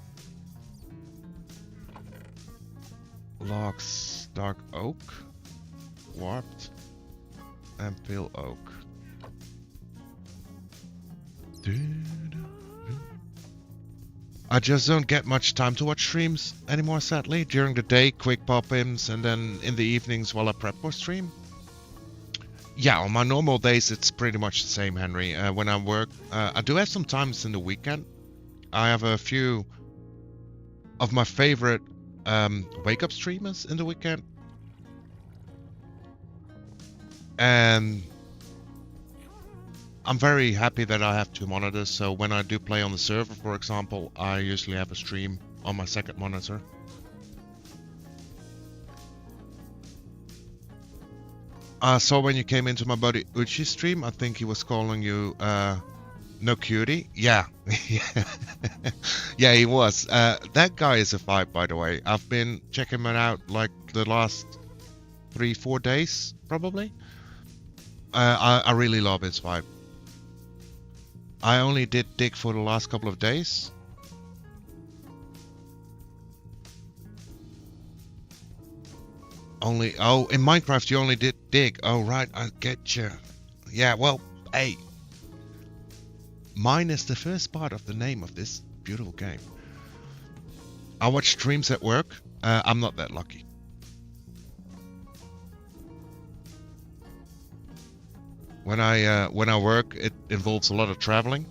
Logs, dark oak, warped, and pale oak. I just don't get much time to watch streams anymore, sadly. During the day, quick pop-ins, and then in the evenings while I prep for stream. Yeah, on my normal days, it's pretty much the same, Henry. When I work, I do have some times in the weekend. I have a few of my favorite wake-up streamers in the weekend. And I'm very happy that I have two monitors, so when I do play on the server, for example, I usually have a stream on my second monitor. I saw when you came into my buddy Uchi's stream, I think he was calling you no cutie. Yeah. Yeah, he was. That guy is a vibe, by the way. I've been checking him out like the last 3-4 days, probably. I really love his vibe. I only did dig for the last couple of days. Oh, in Minecraft you only did dig. Oh, right, I get you. Yeah, well, hey. Mine is the first part of the name of this beautiful game. I watch streams at work. I'm not that lucky. When I work, it involves a lot of traveling,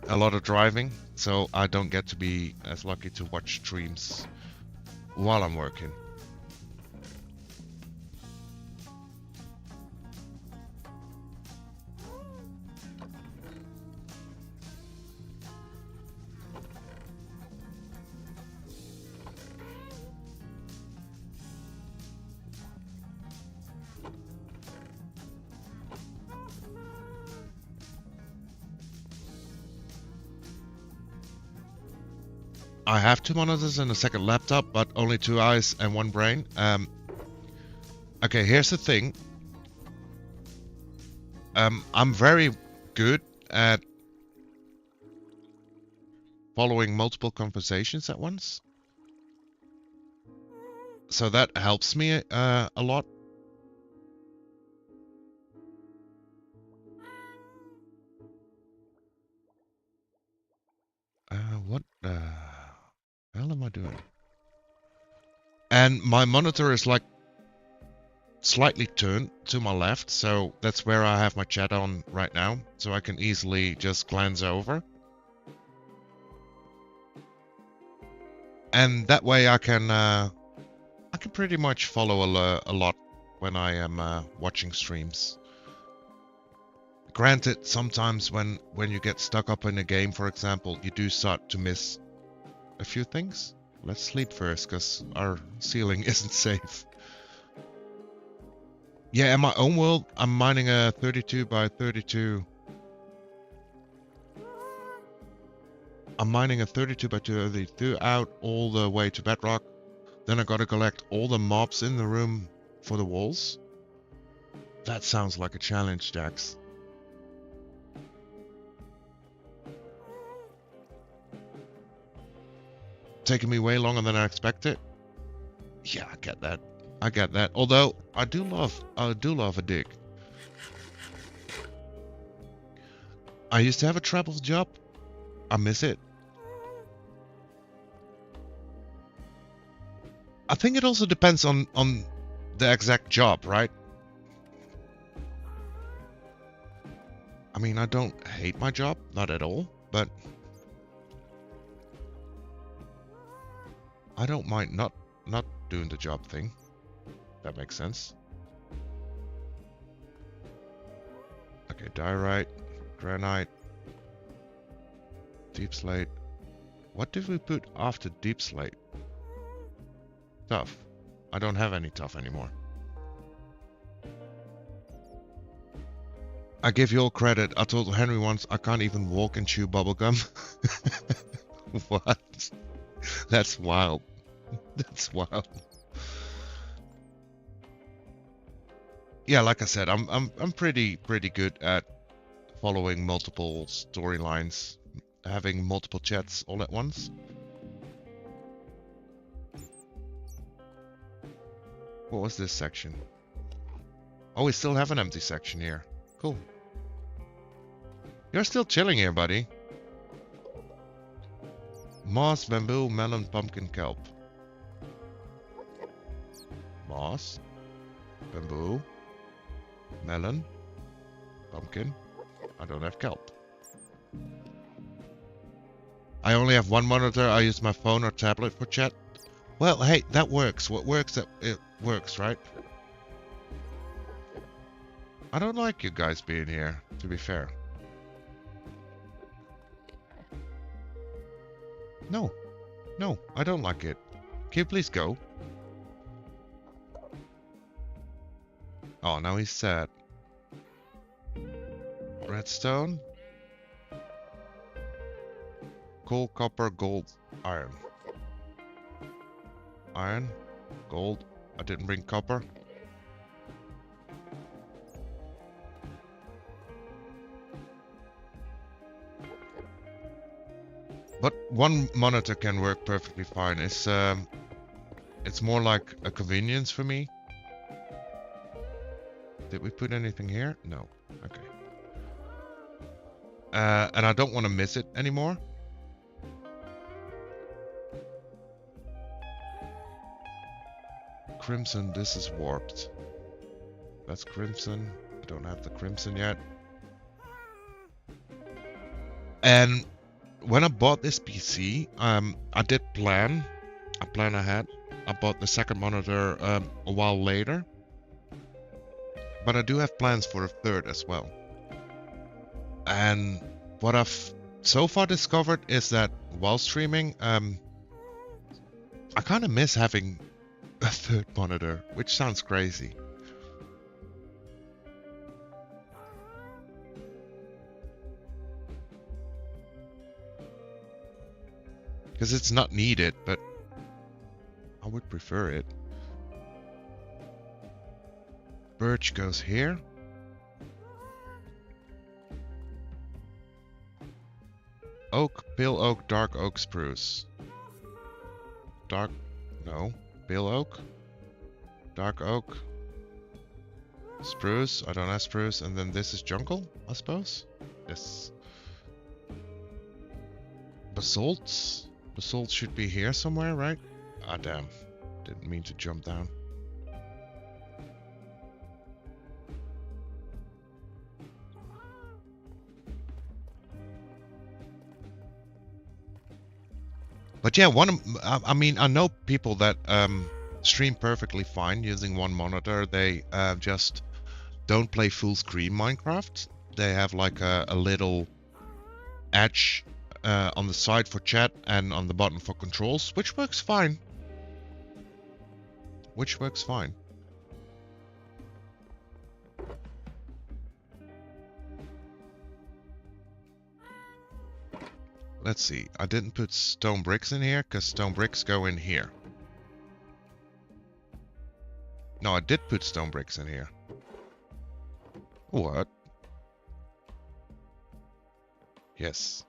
a lot of driving, so I don't get to be as lucky to watch streams while I'm working. I have two monitors and a second laptop, but only 2 eyes and 1 brain. Okay, here's the thing. I'm very good at following multiple conversations at once. So that helps me a lot. What the hell am I doing? And my monitor is like slightly turned to my left, so that's where I have my chat on right now, so I can easily just glance over. And that way I can pretty much follow a lot when I am watching streams. Granted, sometimes when you get stuck up in a game, for example, you do start to miss a few things. Let's sleep first, because our ceiling isn't safe. Yeah, in my own world, I'm mining a 32 by 32. I'm mining a 32 by 32 out all the way to bedrock. Then I gotta collect all the mobs in the room for the walls. That sounds like a challenge, Jax. Taking me way longer than I expected. Yeah, I get that. I get that. Although I do love a dig. I used to have a travel job. I miss it. I think it also depends on the exact job, right? I mean, I don't hate my job, not at all, but I don't mind not doing the job thing. That makes sense. Okay, diorite, granite, deep slate. What did we put after deep slate? Tough. I don't have any tough anymore. I give you all credit. I told Henry once I can't even walk and chew bubblegum. What? That's wild. That's wild. Yeah, like I said, I'm pretty good at following multiple storylines, having multiple chats all at once. What was this section? Oh, we still have an empty section here. Cool. You're still chilling here, buddy. Moss, bamboo, melon, pumpkin, kelp. Moss, bamboo, Melon. Pumpkin. I don't have kelp. I only have one monitor. I use my phone or tablet for chat. Well, hey, that works. What works, it works, right? I don't like you guys being here, to be fair. No. No, I don't like it. Can you please go? Oh, now he's sad. Redstone. Coal, copper, gold, iron. Iron, gold. I didn't bring copper. But one monitor can work perfectly fine. It's more like a convenience for me. Did we put anything here? No. Okay. And I don't want to miss it anymore. Crimson, this is warped. That's crimson. I don't have the crimson yet. And when I bought this PC, I did plan. I plan ahead. I bought the second monitor a while later. But I do have plans for a third as well. And what I've so far discovered is that while streaming, I kind of miss having a third monitor, which sounds crazy. Because it's not needed, but I would prefer it. Birch goes here. Oak, pale oak, dark oak, spruce. Dark, no. Pale oak. Dark oak. Spruce, I don't have spruce. And then this is jungle, I suppose? Yes. Basalt. Basalt should be here somewhere, right? Ah, damn. Didn't mean to jump down. But yeah, I mean, I know people that stream perfectly fine using one monitor. They just don't play full screen Minecraft. They have like a little edge on the side for chat and on the bottom for controls, which works fine. Which works fine. Let's see. I didn't put stone bricks in here because stone bricks go in here. No, I did put stone bricks in here. What? Yes.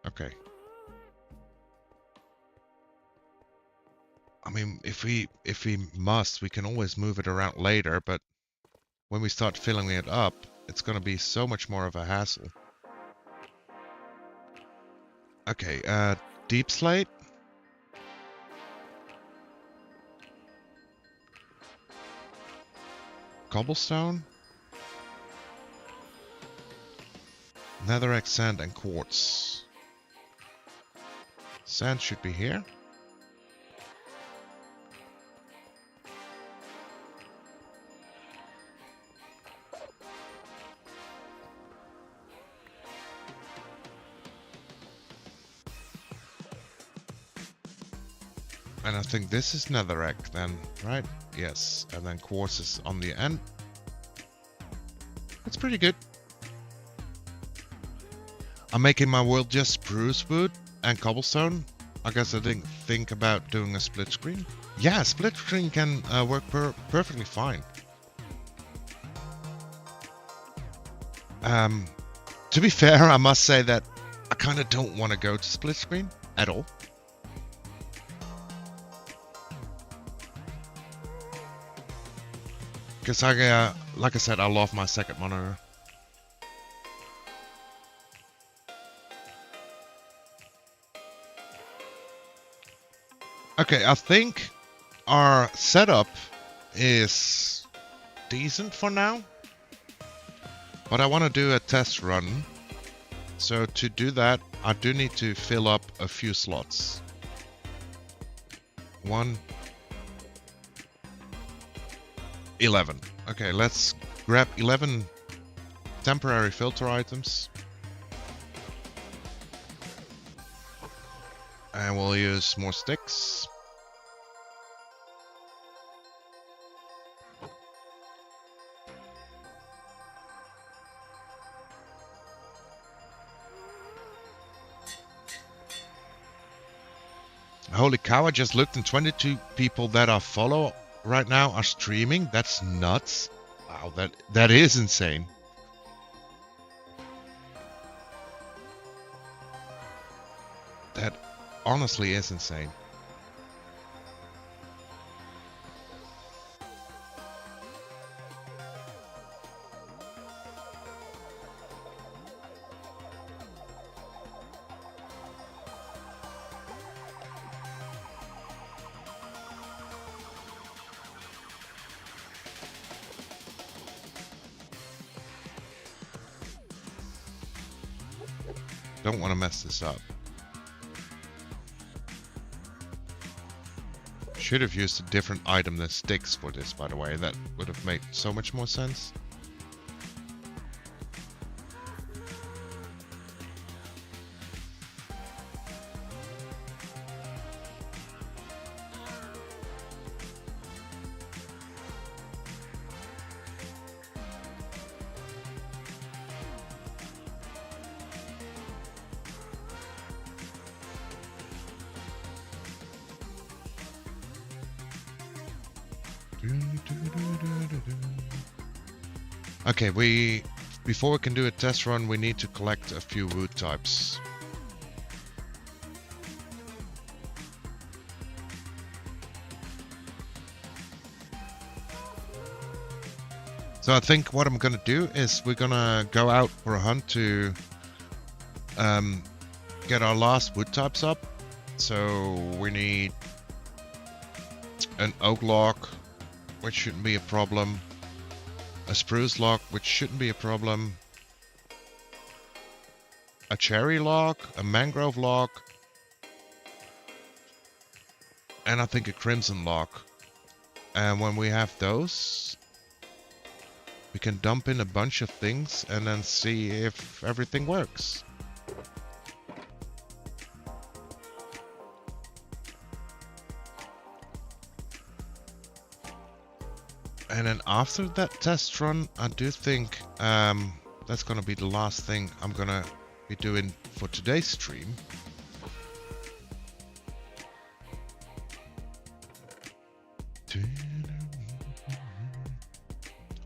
Okay. I mean, if we must, we can always move it around later, but when we start filling it up, it's gonna be so much more of a hassle. Okay, deep slate. Cobblestone. Netherrack, sand, and quartz. Sand should be here. And I think this is netherrack then, right? Yes, and then quartz is on the end. That's pretty good. I'm making my world just spruce wood and cobblestone. I guess I didn't think about doing a split screen. Yeah, split screen can work perfectly fine. To be fair, I must say that I kind of don't want to go to split screen at all. Because like I said, I love my second monitor. Okay, I think our setup is decent for now. But I want to do a test run. So to do that, I do need to fill up a few slots. 1, 11. Okay, let's grab 11 temporary filter items. And we'll use more sticks. Holy cow, I just looked and 22 people that I follow right now are streaming. That's nuts. Wow, that is insane. That honestly is insane. Don't want to mess this up. Should have used a different item than sticks for this, by the way. That would have made so much more sense. Okay, before we can do a test run, we need to collect a few wood types. So I think what I'm gonna do is we're gonna go out for a hunt to get our last wood types up. So we need an oak log, which shouldn't be a problem. A spruce log, which shouldn't be a problem. A cherry log, a mangrove log, and I think a crimson log. And when we have those, we can dump in a bunch of things and then see if everything works. And then after that test run, I do think that's gonna be the last thing I'm gonna be doing for today's stream.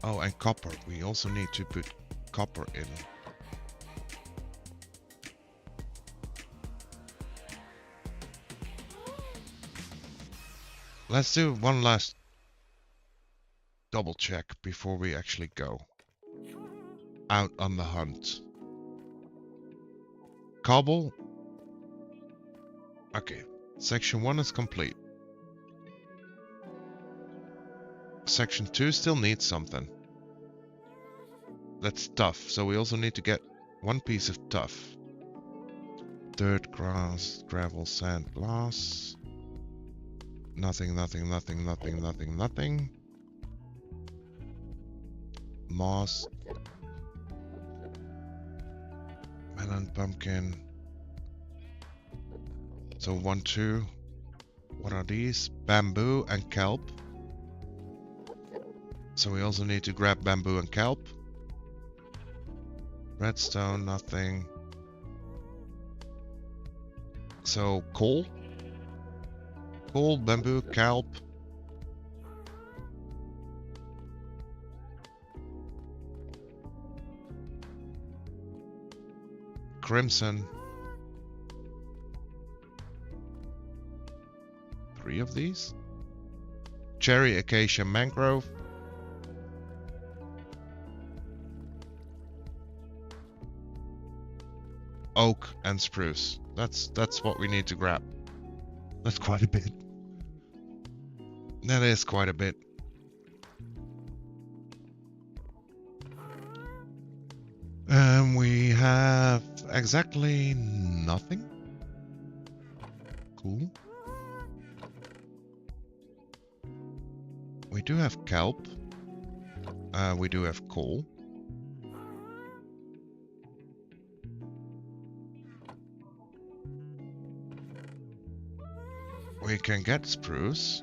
Oh, and copper. We also need to put copper in. Let's do one last double check before we actually go out on the hunt. Cobble. Okay, section 1 is complete. Section 2 still needs something. That's tough, so we also need to get one piece of tough. Dirt, grass, gravel, sand, glass. Nothing, nothing, nothing, nothing, nothing, nothing. Moss. Melon, pumpkin. So 1, 2. What are these? Bamboo and kelp. So we also need to grab bamboo and kelp. Redstone, nothing. So coal. Coal, bamboo, kelp. Crimson. 3 of these. Cherry, acacia, mangrove. Oak and spruce. That's what we need to grab. That's quite a bit. That is quite a bit. have exactly nothing. Cool. We do have kelp. We do have coal. We can get spruce.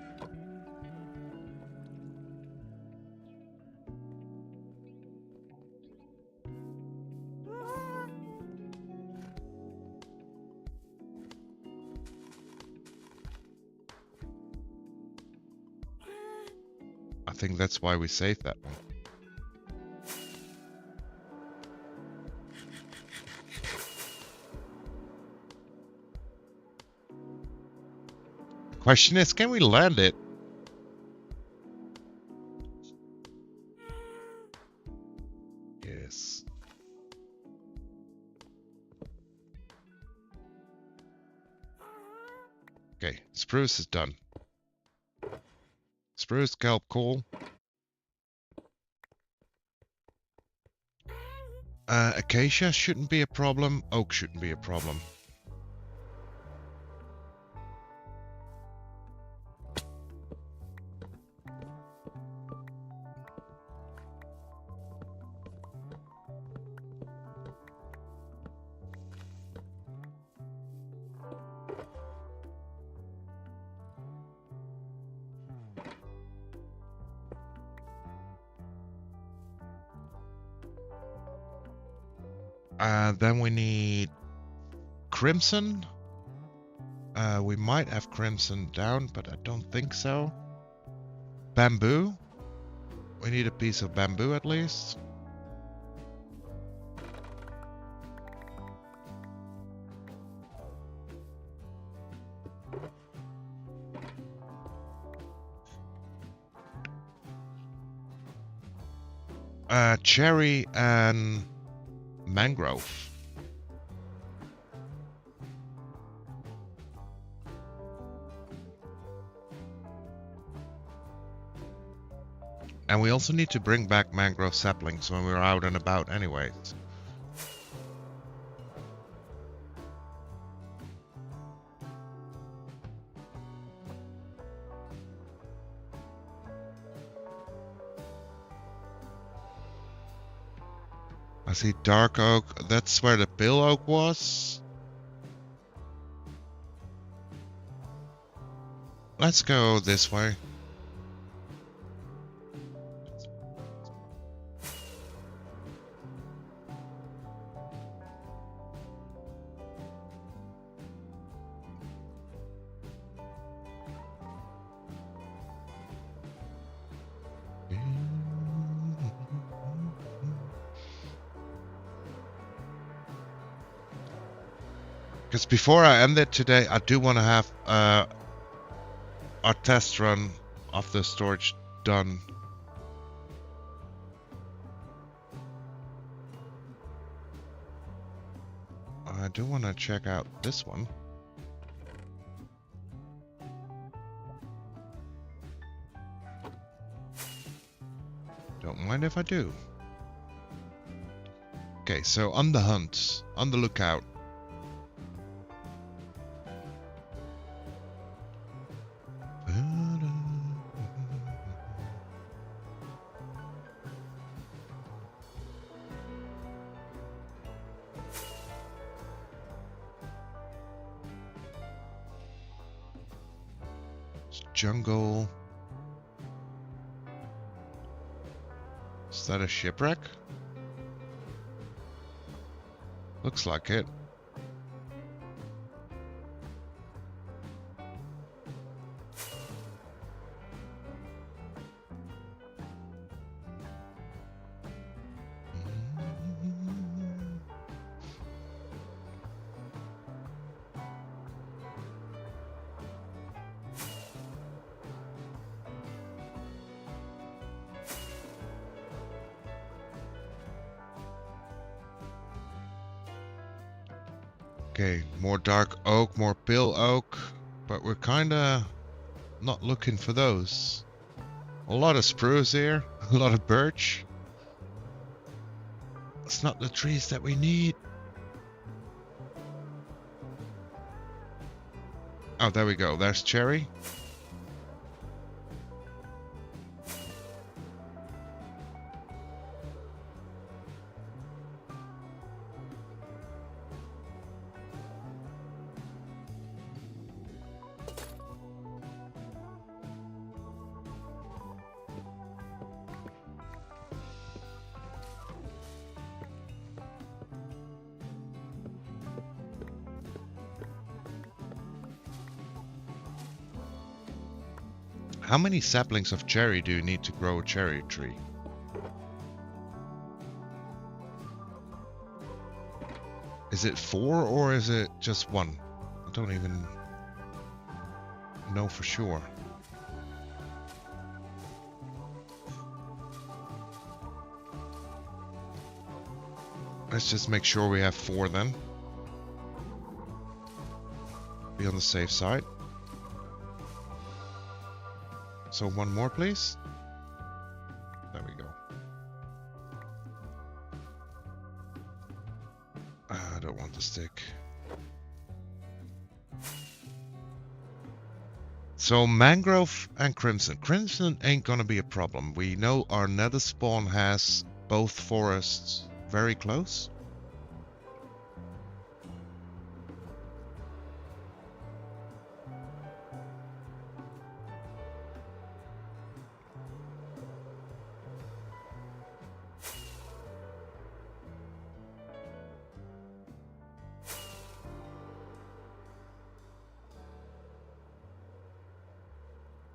I think that's why we saved that one. The question is, can we land it? Yes. Okay, spruce is done. Spruce, kelp, coal. Acacia shouldn't be a problem. Oak shouldn't be a problem. Then we need crimson. We might have crimson down, but I don't think so. Bamboo. We need a piece of bamboo at least. Cherry and mangrove. And we also need to bring back mangrove saplings when we're out and about anyways. I see dark oak. That's where the pill oak was. Let's go this way. Because before I end it today, I do want to have our test run of the storage done. I do want to check out this one. Don't mind if I do. Okay, so on the hunt, on the lookout. Jungle. Is that a shipwreck? Looks like it. Okay, more dark oak, more pale oak, but we're kinda not looking for those. A lot of spruce here, a lot of birch. It's not the trees that we need. Oh, there we go. There's cherry. How many saplings of cherry do you need to grow a cherry tree? Is it 4 or is it just 1? I don't even know for sure. Let's just make sure we have 4 then. Be on the safe side. So 1 more, please. There we go. I don't want the stick. So mangrove and crimson. Crimson ain't gonna be a problem. We know our nether spawn has both forests very close.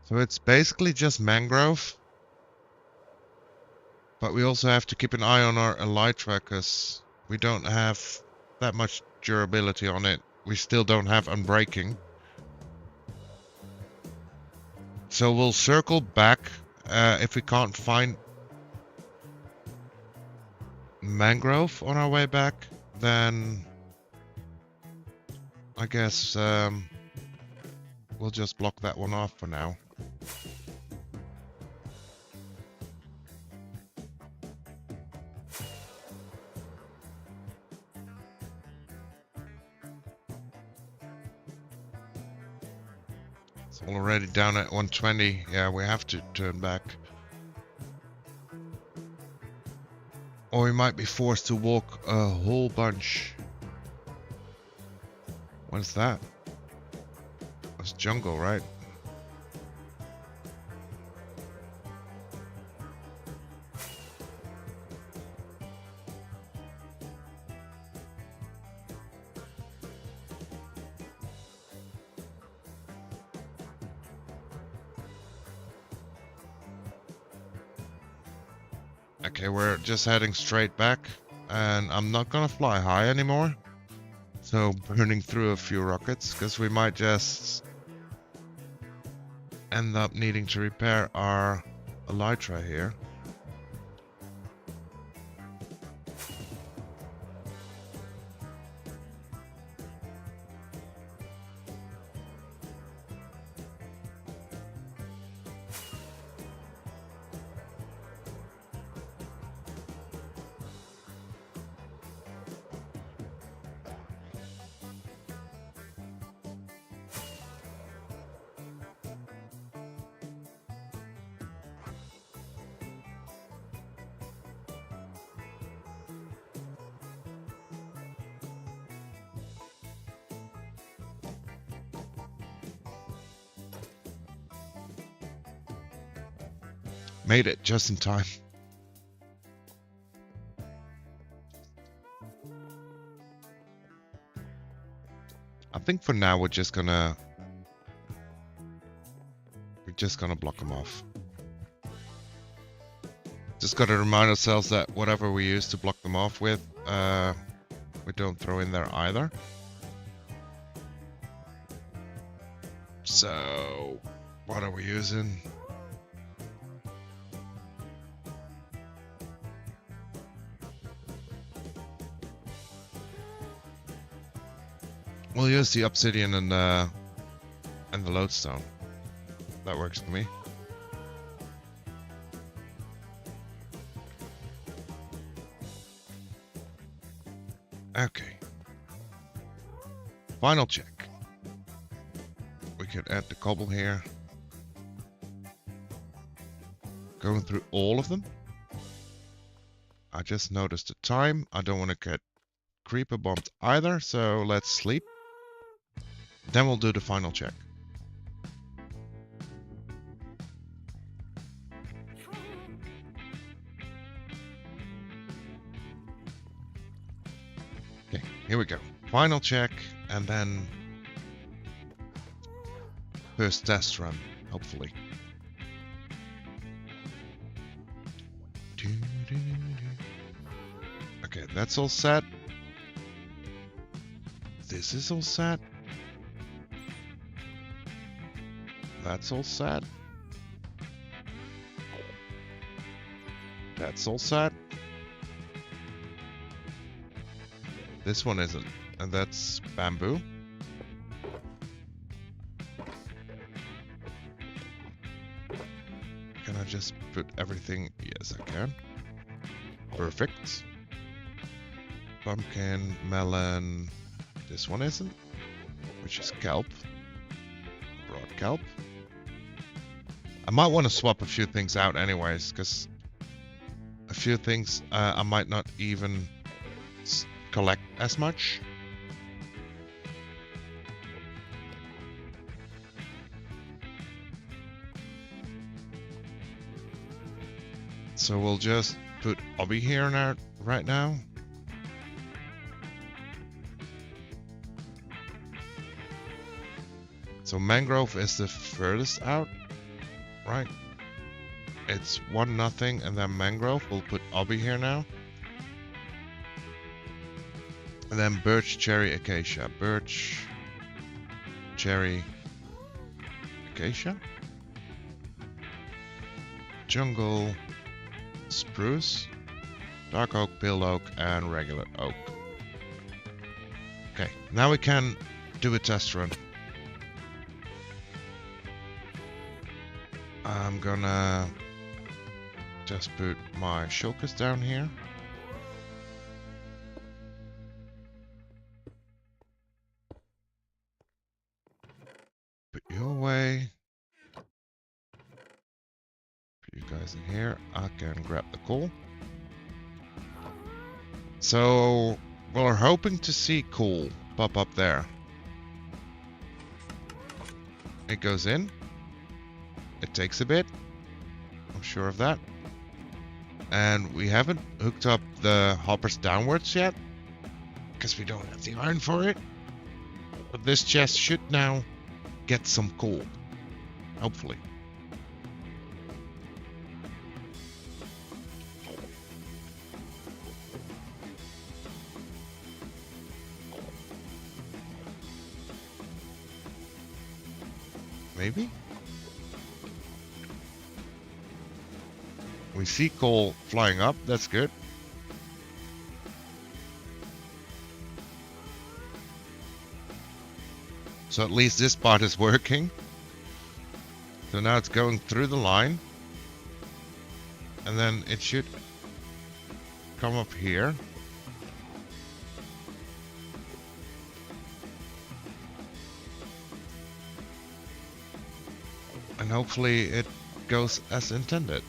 So it's basically just mangrove. But we also have to keep an eye on our elytra because we don't have that much durability on it. We still don't have unbreaking. So we'll circle back if we can't find mangrove on our way back, then I guess we'll just block that one off for now. It's already down at 120. Yeah, we have to turn back. Or we might be forced to walk a whole bunch. What's that? That's jungle, right? Okay, we're just heading straight back, and I'm not gonna fly high anymore. So burning through a few rockets, because we might just end up needing to repair our elytra here. Made it just in time. I think for now we're just gonna block them off. Just gotta remind ourselves that whatever we use to block them off with, we don't throw in there either. So, what are we using? We'll use the obsidian and the lodestone. That works for me. Okay. Final check. can add the cobble here. Going through all of them. I just noticed the time. I don't want to get creeper bombed either, so let's sleep. Then we'll do the final check. Okay, here we go. Final check, and then first test run, hopefully. Okay, that's all set. This is all set. That's all set. That's all set. This one isn't, and that's bamboo. Can I just put everything? Yes, I can. Perfect. Pumpkin, melon. This one isn't, which is kelp. Broad kelp. I might want to swap a few things out anyways, because a few things I might not even collect as much. So we'll just put obby here now, right now. So mangrove is the furthest out, right? It's 1-0, and then mangrove. We'll put obby here now. And then birch, cherry, acacia. Birch, cherry, acacia. Jungle, spruce, dark oak, pale oak, and regular oak. Okay, now we can do a test run. I'm gonna just put my shulkers down here. Put you away. Put you guys in here. I can grab the coal. So we're hoping to see coal pop up there. It goes in. It takes a bit. I'm sure of that. And we haven't hooked up the hoppers downwards yet, because we don't have the iron for it. But this chest should now get some coal. Hopefully. Maybe? We see coal flying up, that's good. So at least this part is working. So now it's going through the line. And then it should come up here. And hopefully it goes as intended.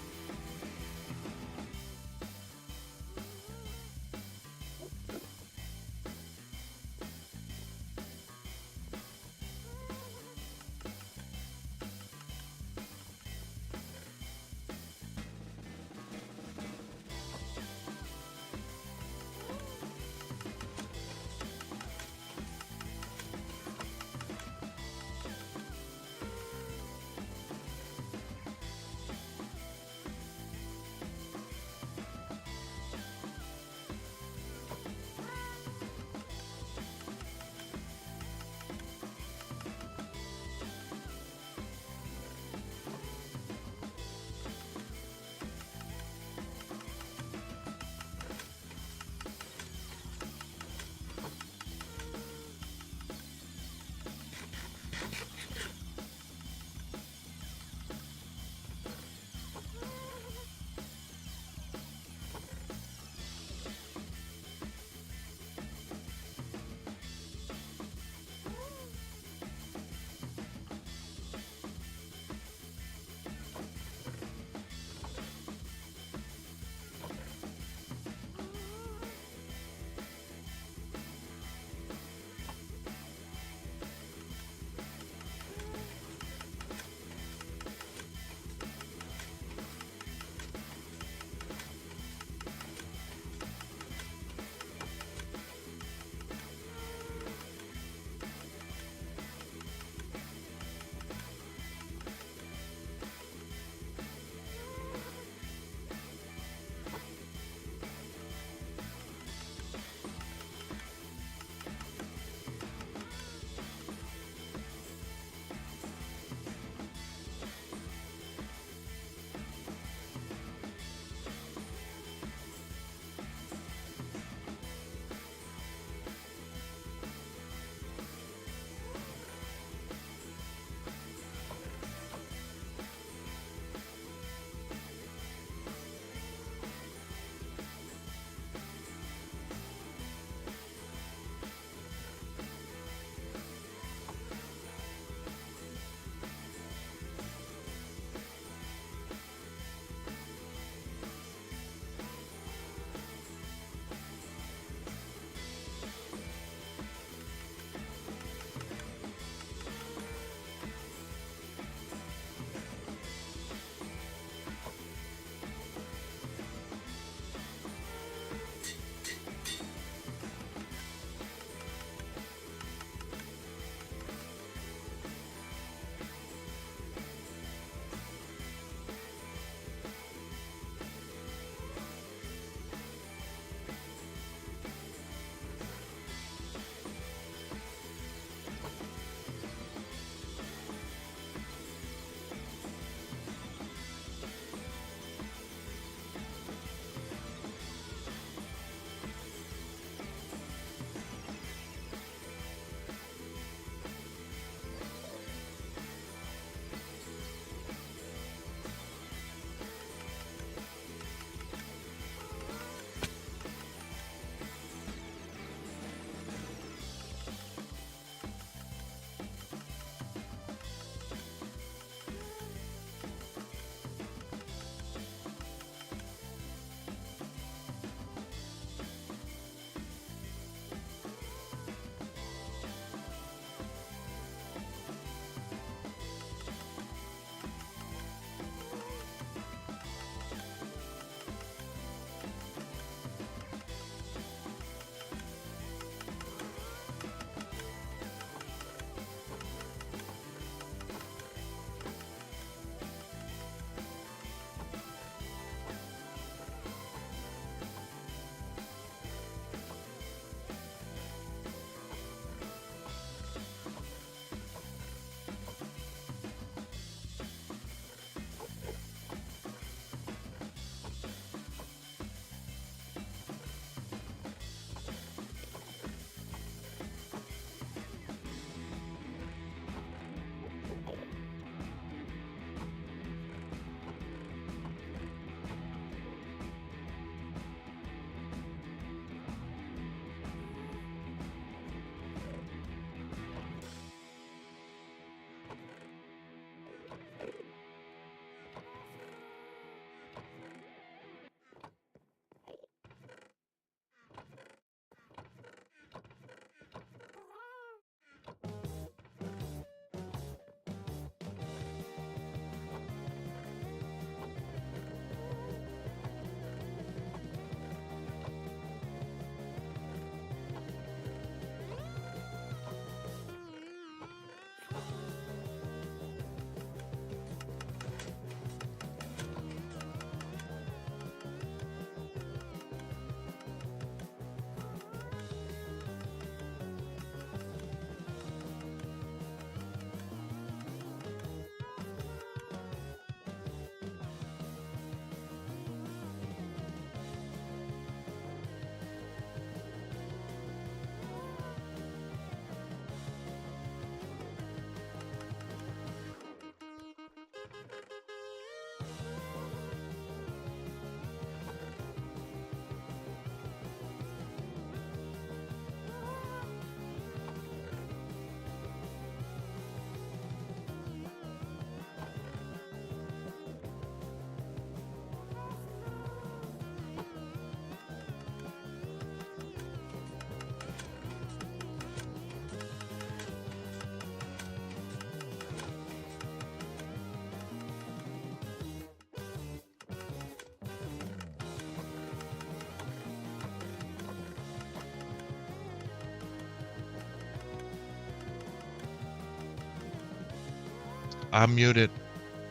I'm muted.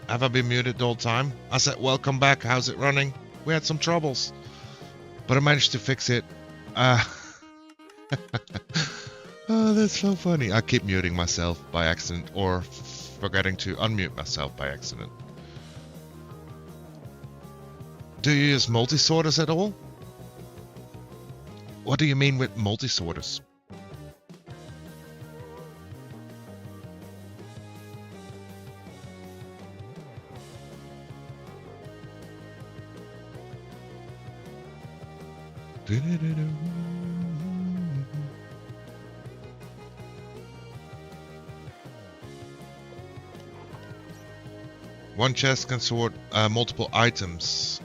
Have I been muted the whole time? I said, welcome back. How's it running? We had some troubles, but I managed to fix it. Oh, that's so funny. I keep muting myself by accident or forgetting to unmute myself by accident. Do you use multi-sorters at all? What do you mean with multi-sorters? One chest can sort multiple items.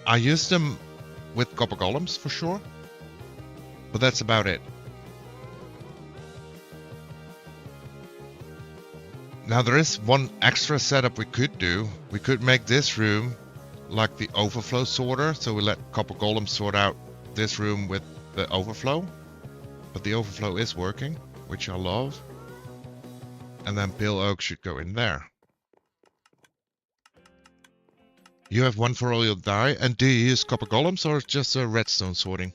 I use them with copper golems for sure, but that's about it. Now there is one extra setup we could do. We could make this room like the overflow sorter, so we let copper golems sort out this room with the overflow. But the overflow is working, which I love. And then pale oak should go in there. You have one for all your dye, and do you use copper golems or just a redstone sorting?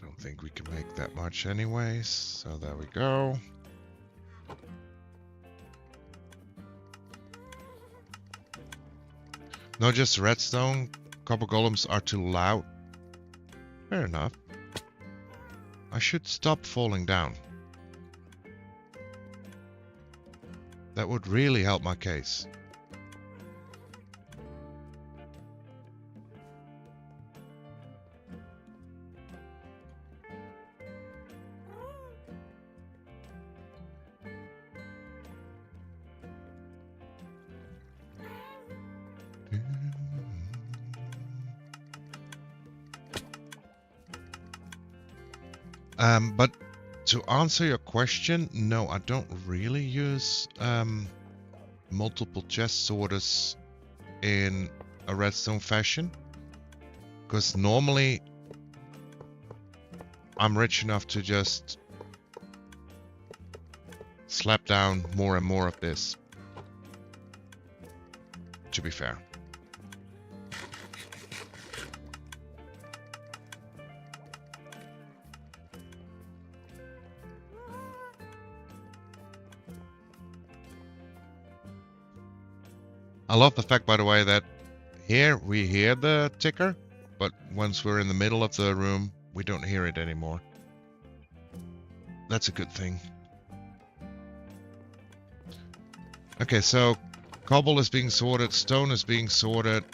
Don't think we can make that much anyways, so there we go. No, just redstone. Copper golems are too loud. Fair enough. I should stop falling down. That would really help my case. But to answer your question, no, I don't really use multiple chest sorters in a redstone fashion, because normally I'm rich enough to just slap down more and more of this, to be fair. I love the fact, by the way, that here we hear the ticker, but once we're in the middle of the room, we don't hear it anymore. That's a good thing. Okay, so cobble is being sorted, stone is being sorted.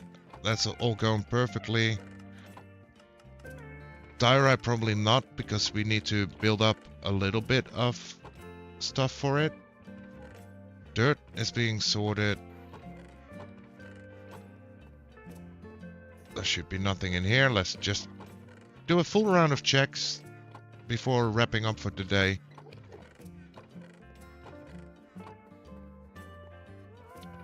That's all going perfectly. Diorite probably not, because we need to build up a little bit of stuff for it. Dirt is being sorted. There should be nothing in here. Let's just do a full round of checks before wrapping up for today.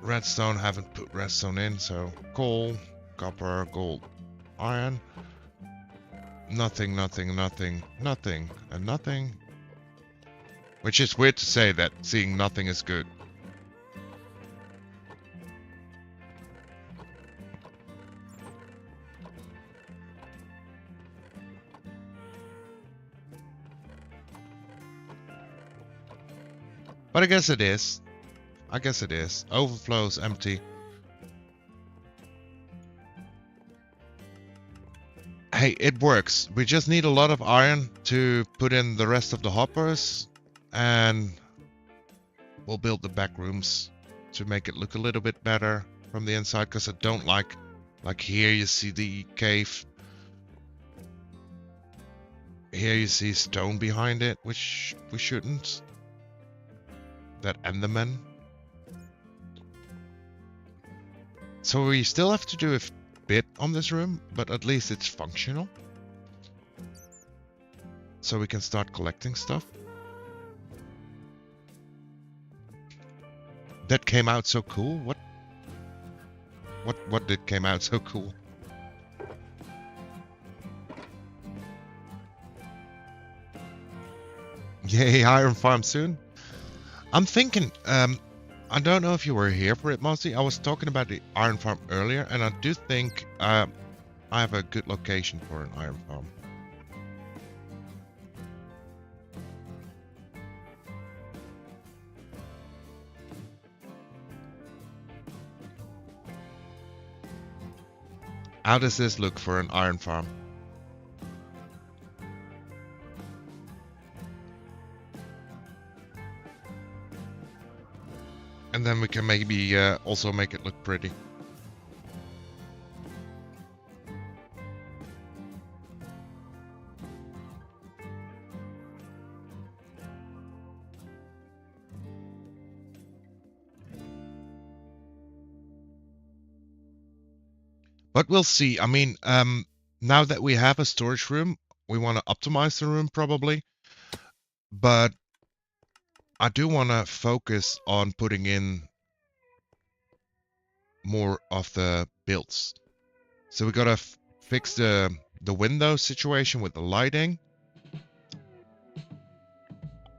Redstone, haven't put redstone in, so coal, copper, gold, iron. Nothing, nothing, nothing, nothing, and nothing. Which is weird to say that seeing nothing is good. But I guess it is. I guess it is. Overflow's empty. Hey, it works. We just need a lot of iron to put in the rest of the hoppers, and we'll build the back rooms to make it look a little bit better from the inside, because I don't like here you see the cave. Here you see stone behind it, which we shouldn't. That Enderman. So we still have to do a bit on this room, but at least it's functional. So we can start collecting stuff. That came out so cool. What did came out so cool? Yay, iron farm soon. I'm thinking, I don't know if you were here for it, Mossy. I was talking about the iron farm earlier, and I do think I have a good location for an iron farm. How does this look for an iron farm? And then we can maybe also make it look pretty. But we'll see. I mean, now that we have a storage room, we want to optimize the room probably. But I do want to focus on putting in more of the builds. So we gotta fix the window situation with the lighting.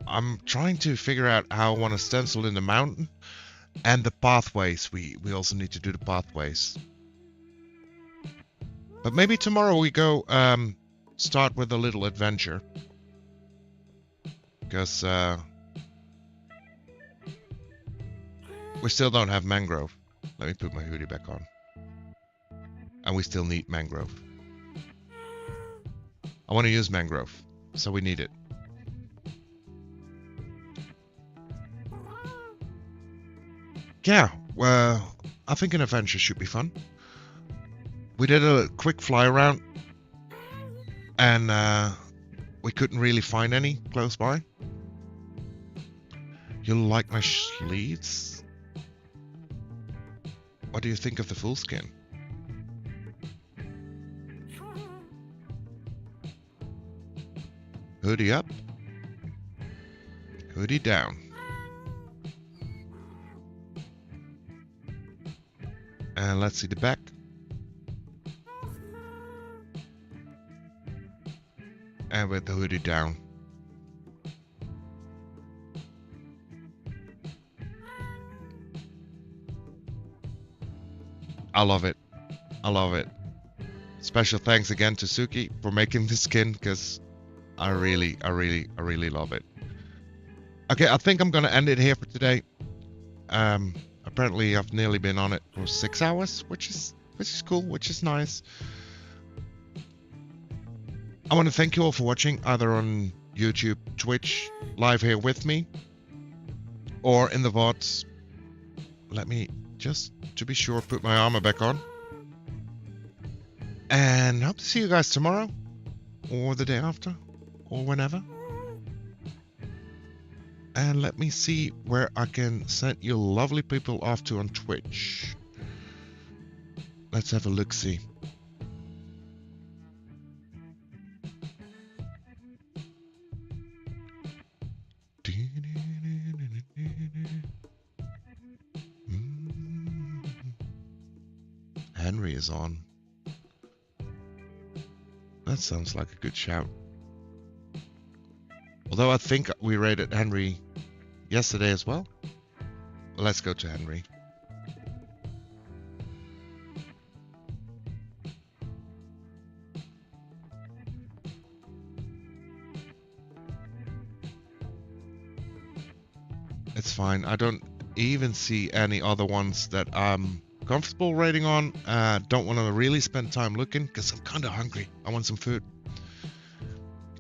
I'm trying to figure out how I want to stencil in the mountain and the pathways. We also need to do the pathways. But maybe tomorrow we go start with a little adventure. Because we still don't have mangrove. Let me put my hoodie back on. And we still need mangrove. I want to use mangrove, so we need it. Yeah, well, I think an adventure should be fun. We did a quick fly around, and we couldn't really find any close by. You like my sleeves? What do you think of the full skin? Hoodie up, hoodie down. And let's see the back. And with the hoodie down. I love it. I love it. Special thanks again to Suki for making this skin, because I really love it. Okay, I think I'm gonna end it here for today. Apparently I've nearly been on it for 6 hours, which is cool, which is nice. I want to thank you all for watching, either on YouTube, Twitch, live here with me, or in the VODs. Let me just, to be sure, put my armor back on. And hope to see you guys tomorrow, or the day after, or whenever. And let me see where I can send you lovely people off to on Twitch. Let's have a look-see. Henry is on. That sounds like a good shout. Although I think we rated Henry yesterday as well. Let's go to Henry. It's fine. I don't even see any other ones that I'm comfortable rating on. Don't want to really spend time looking because I'm kind of hungry. I want some food.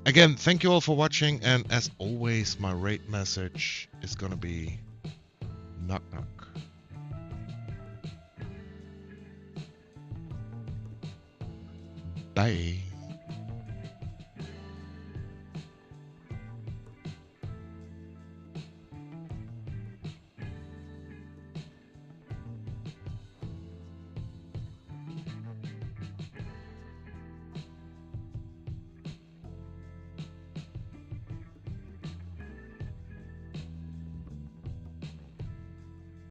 Again, thank you all for watching, and as always, my rate message is gonna be knock knock. Bye.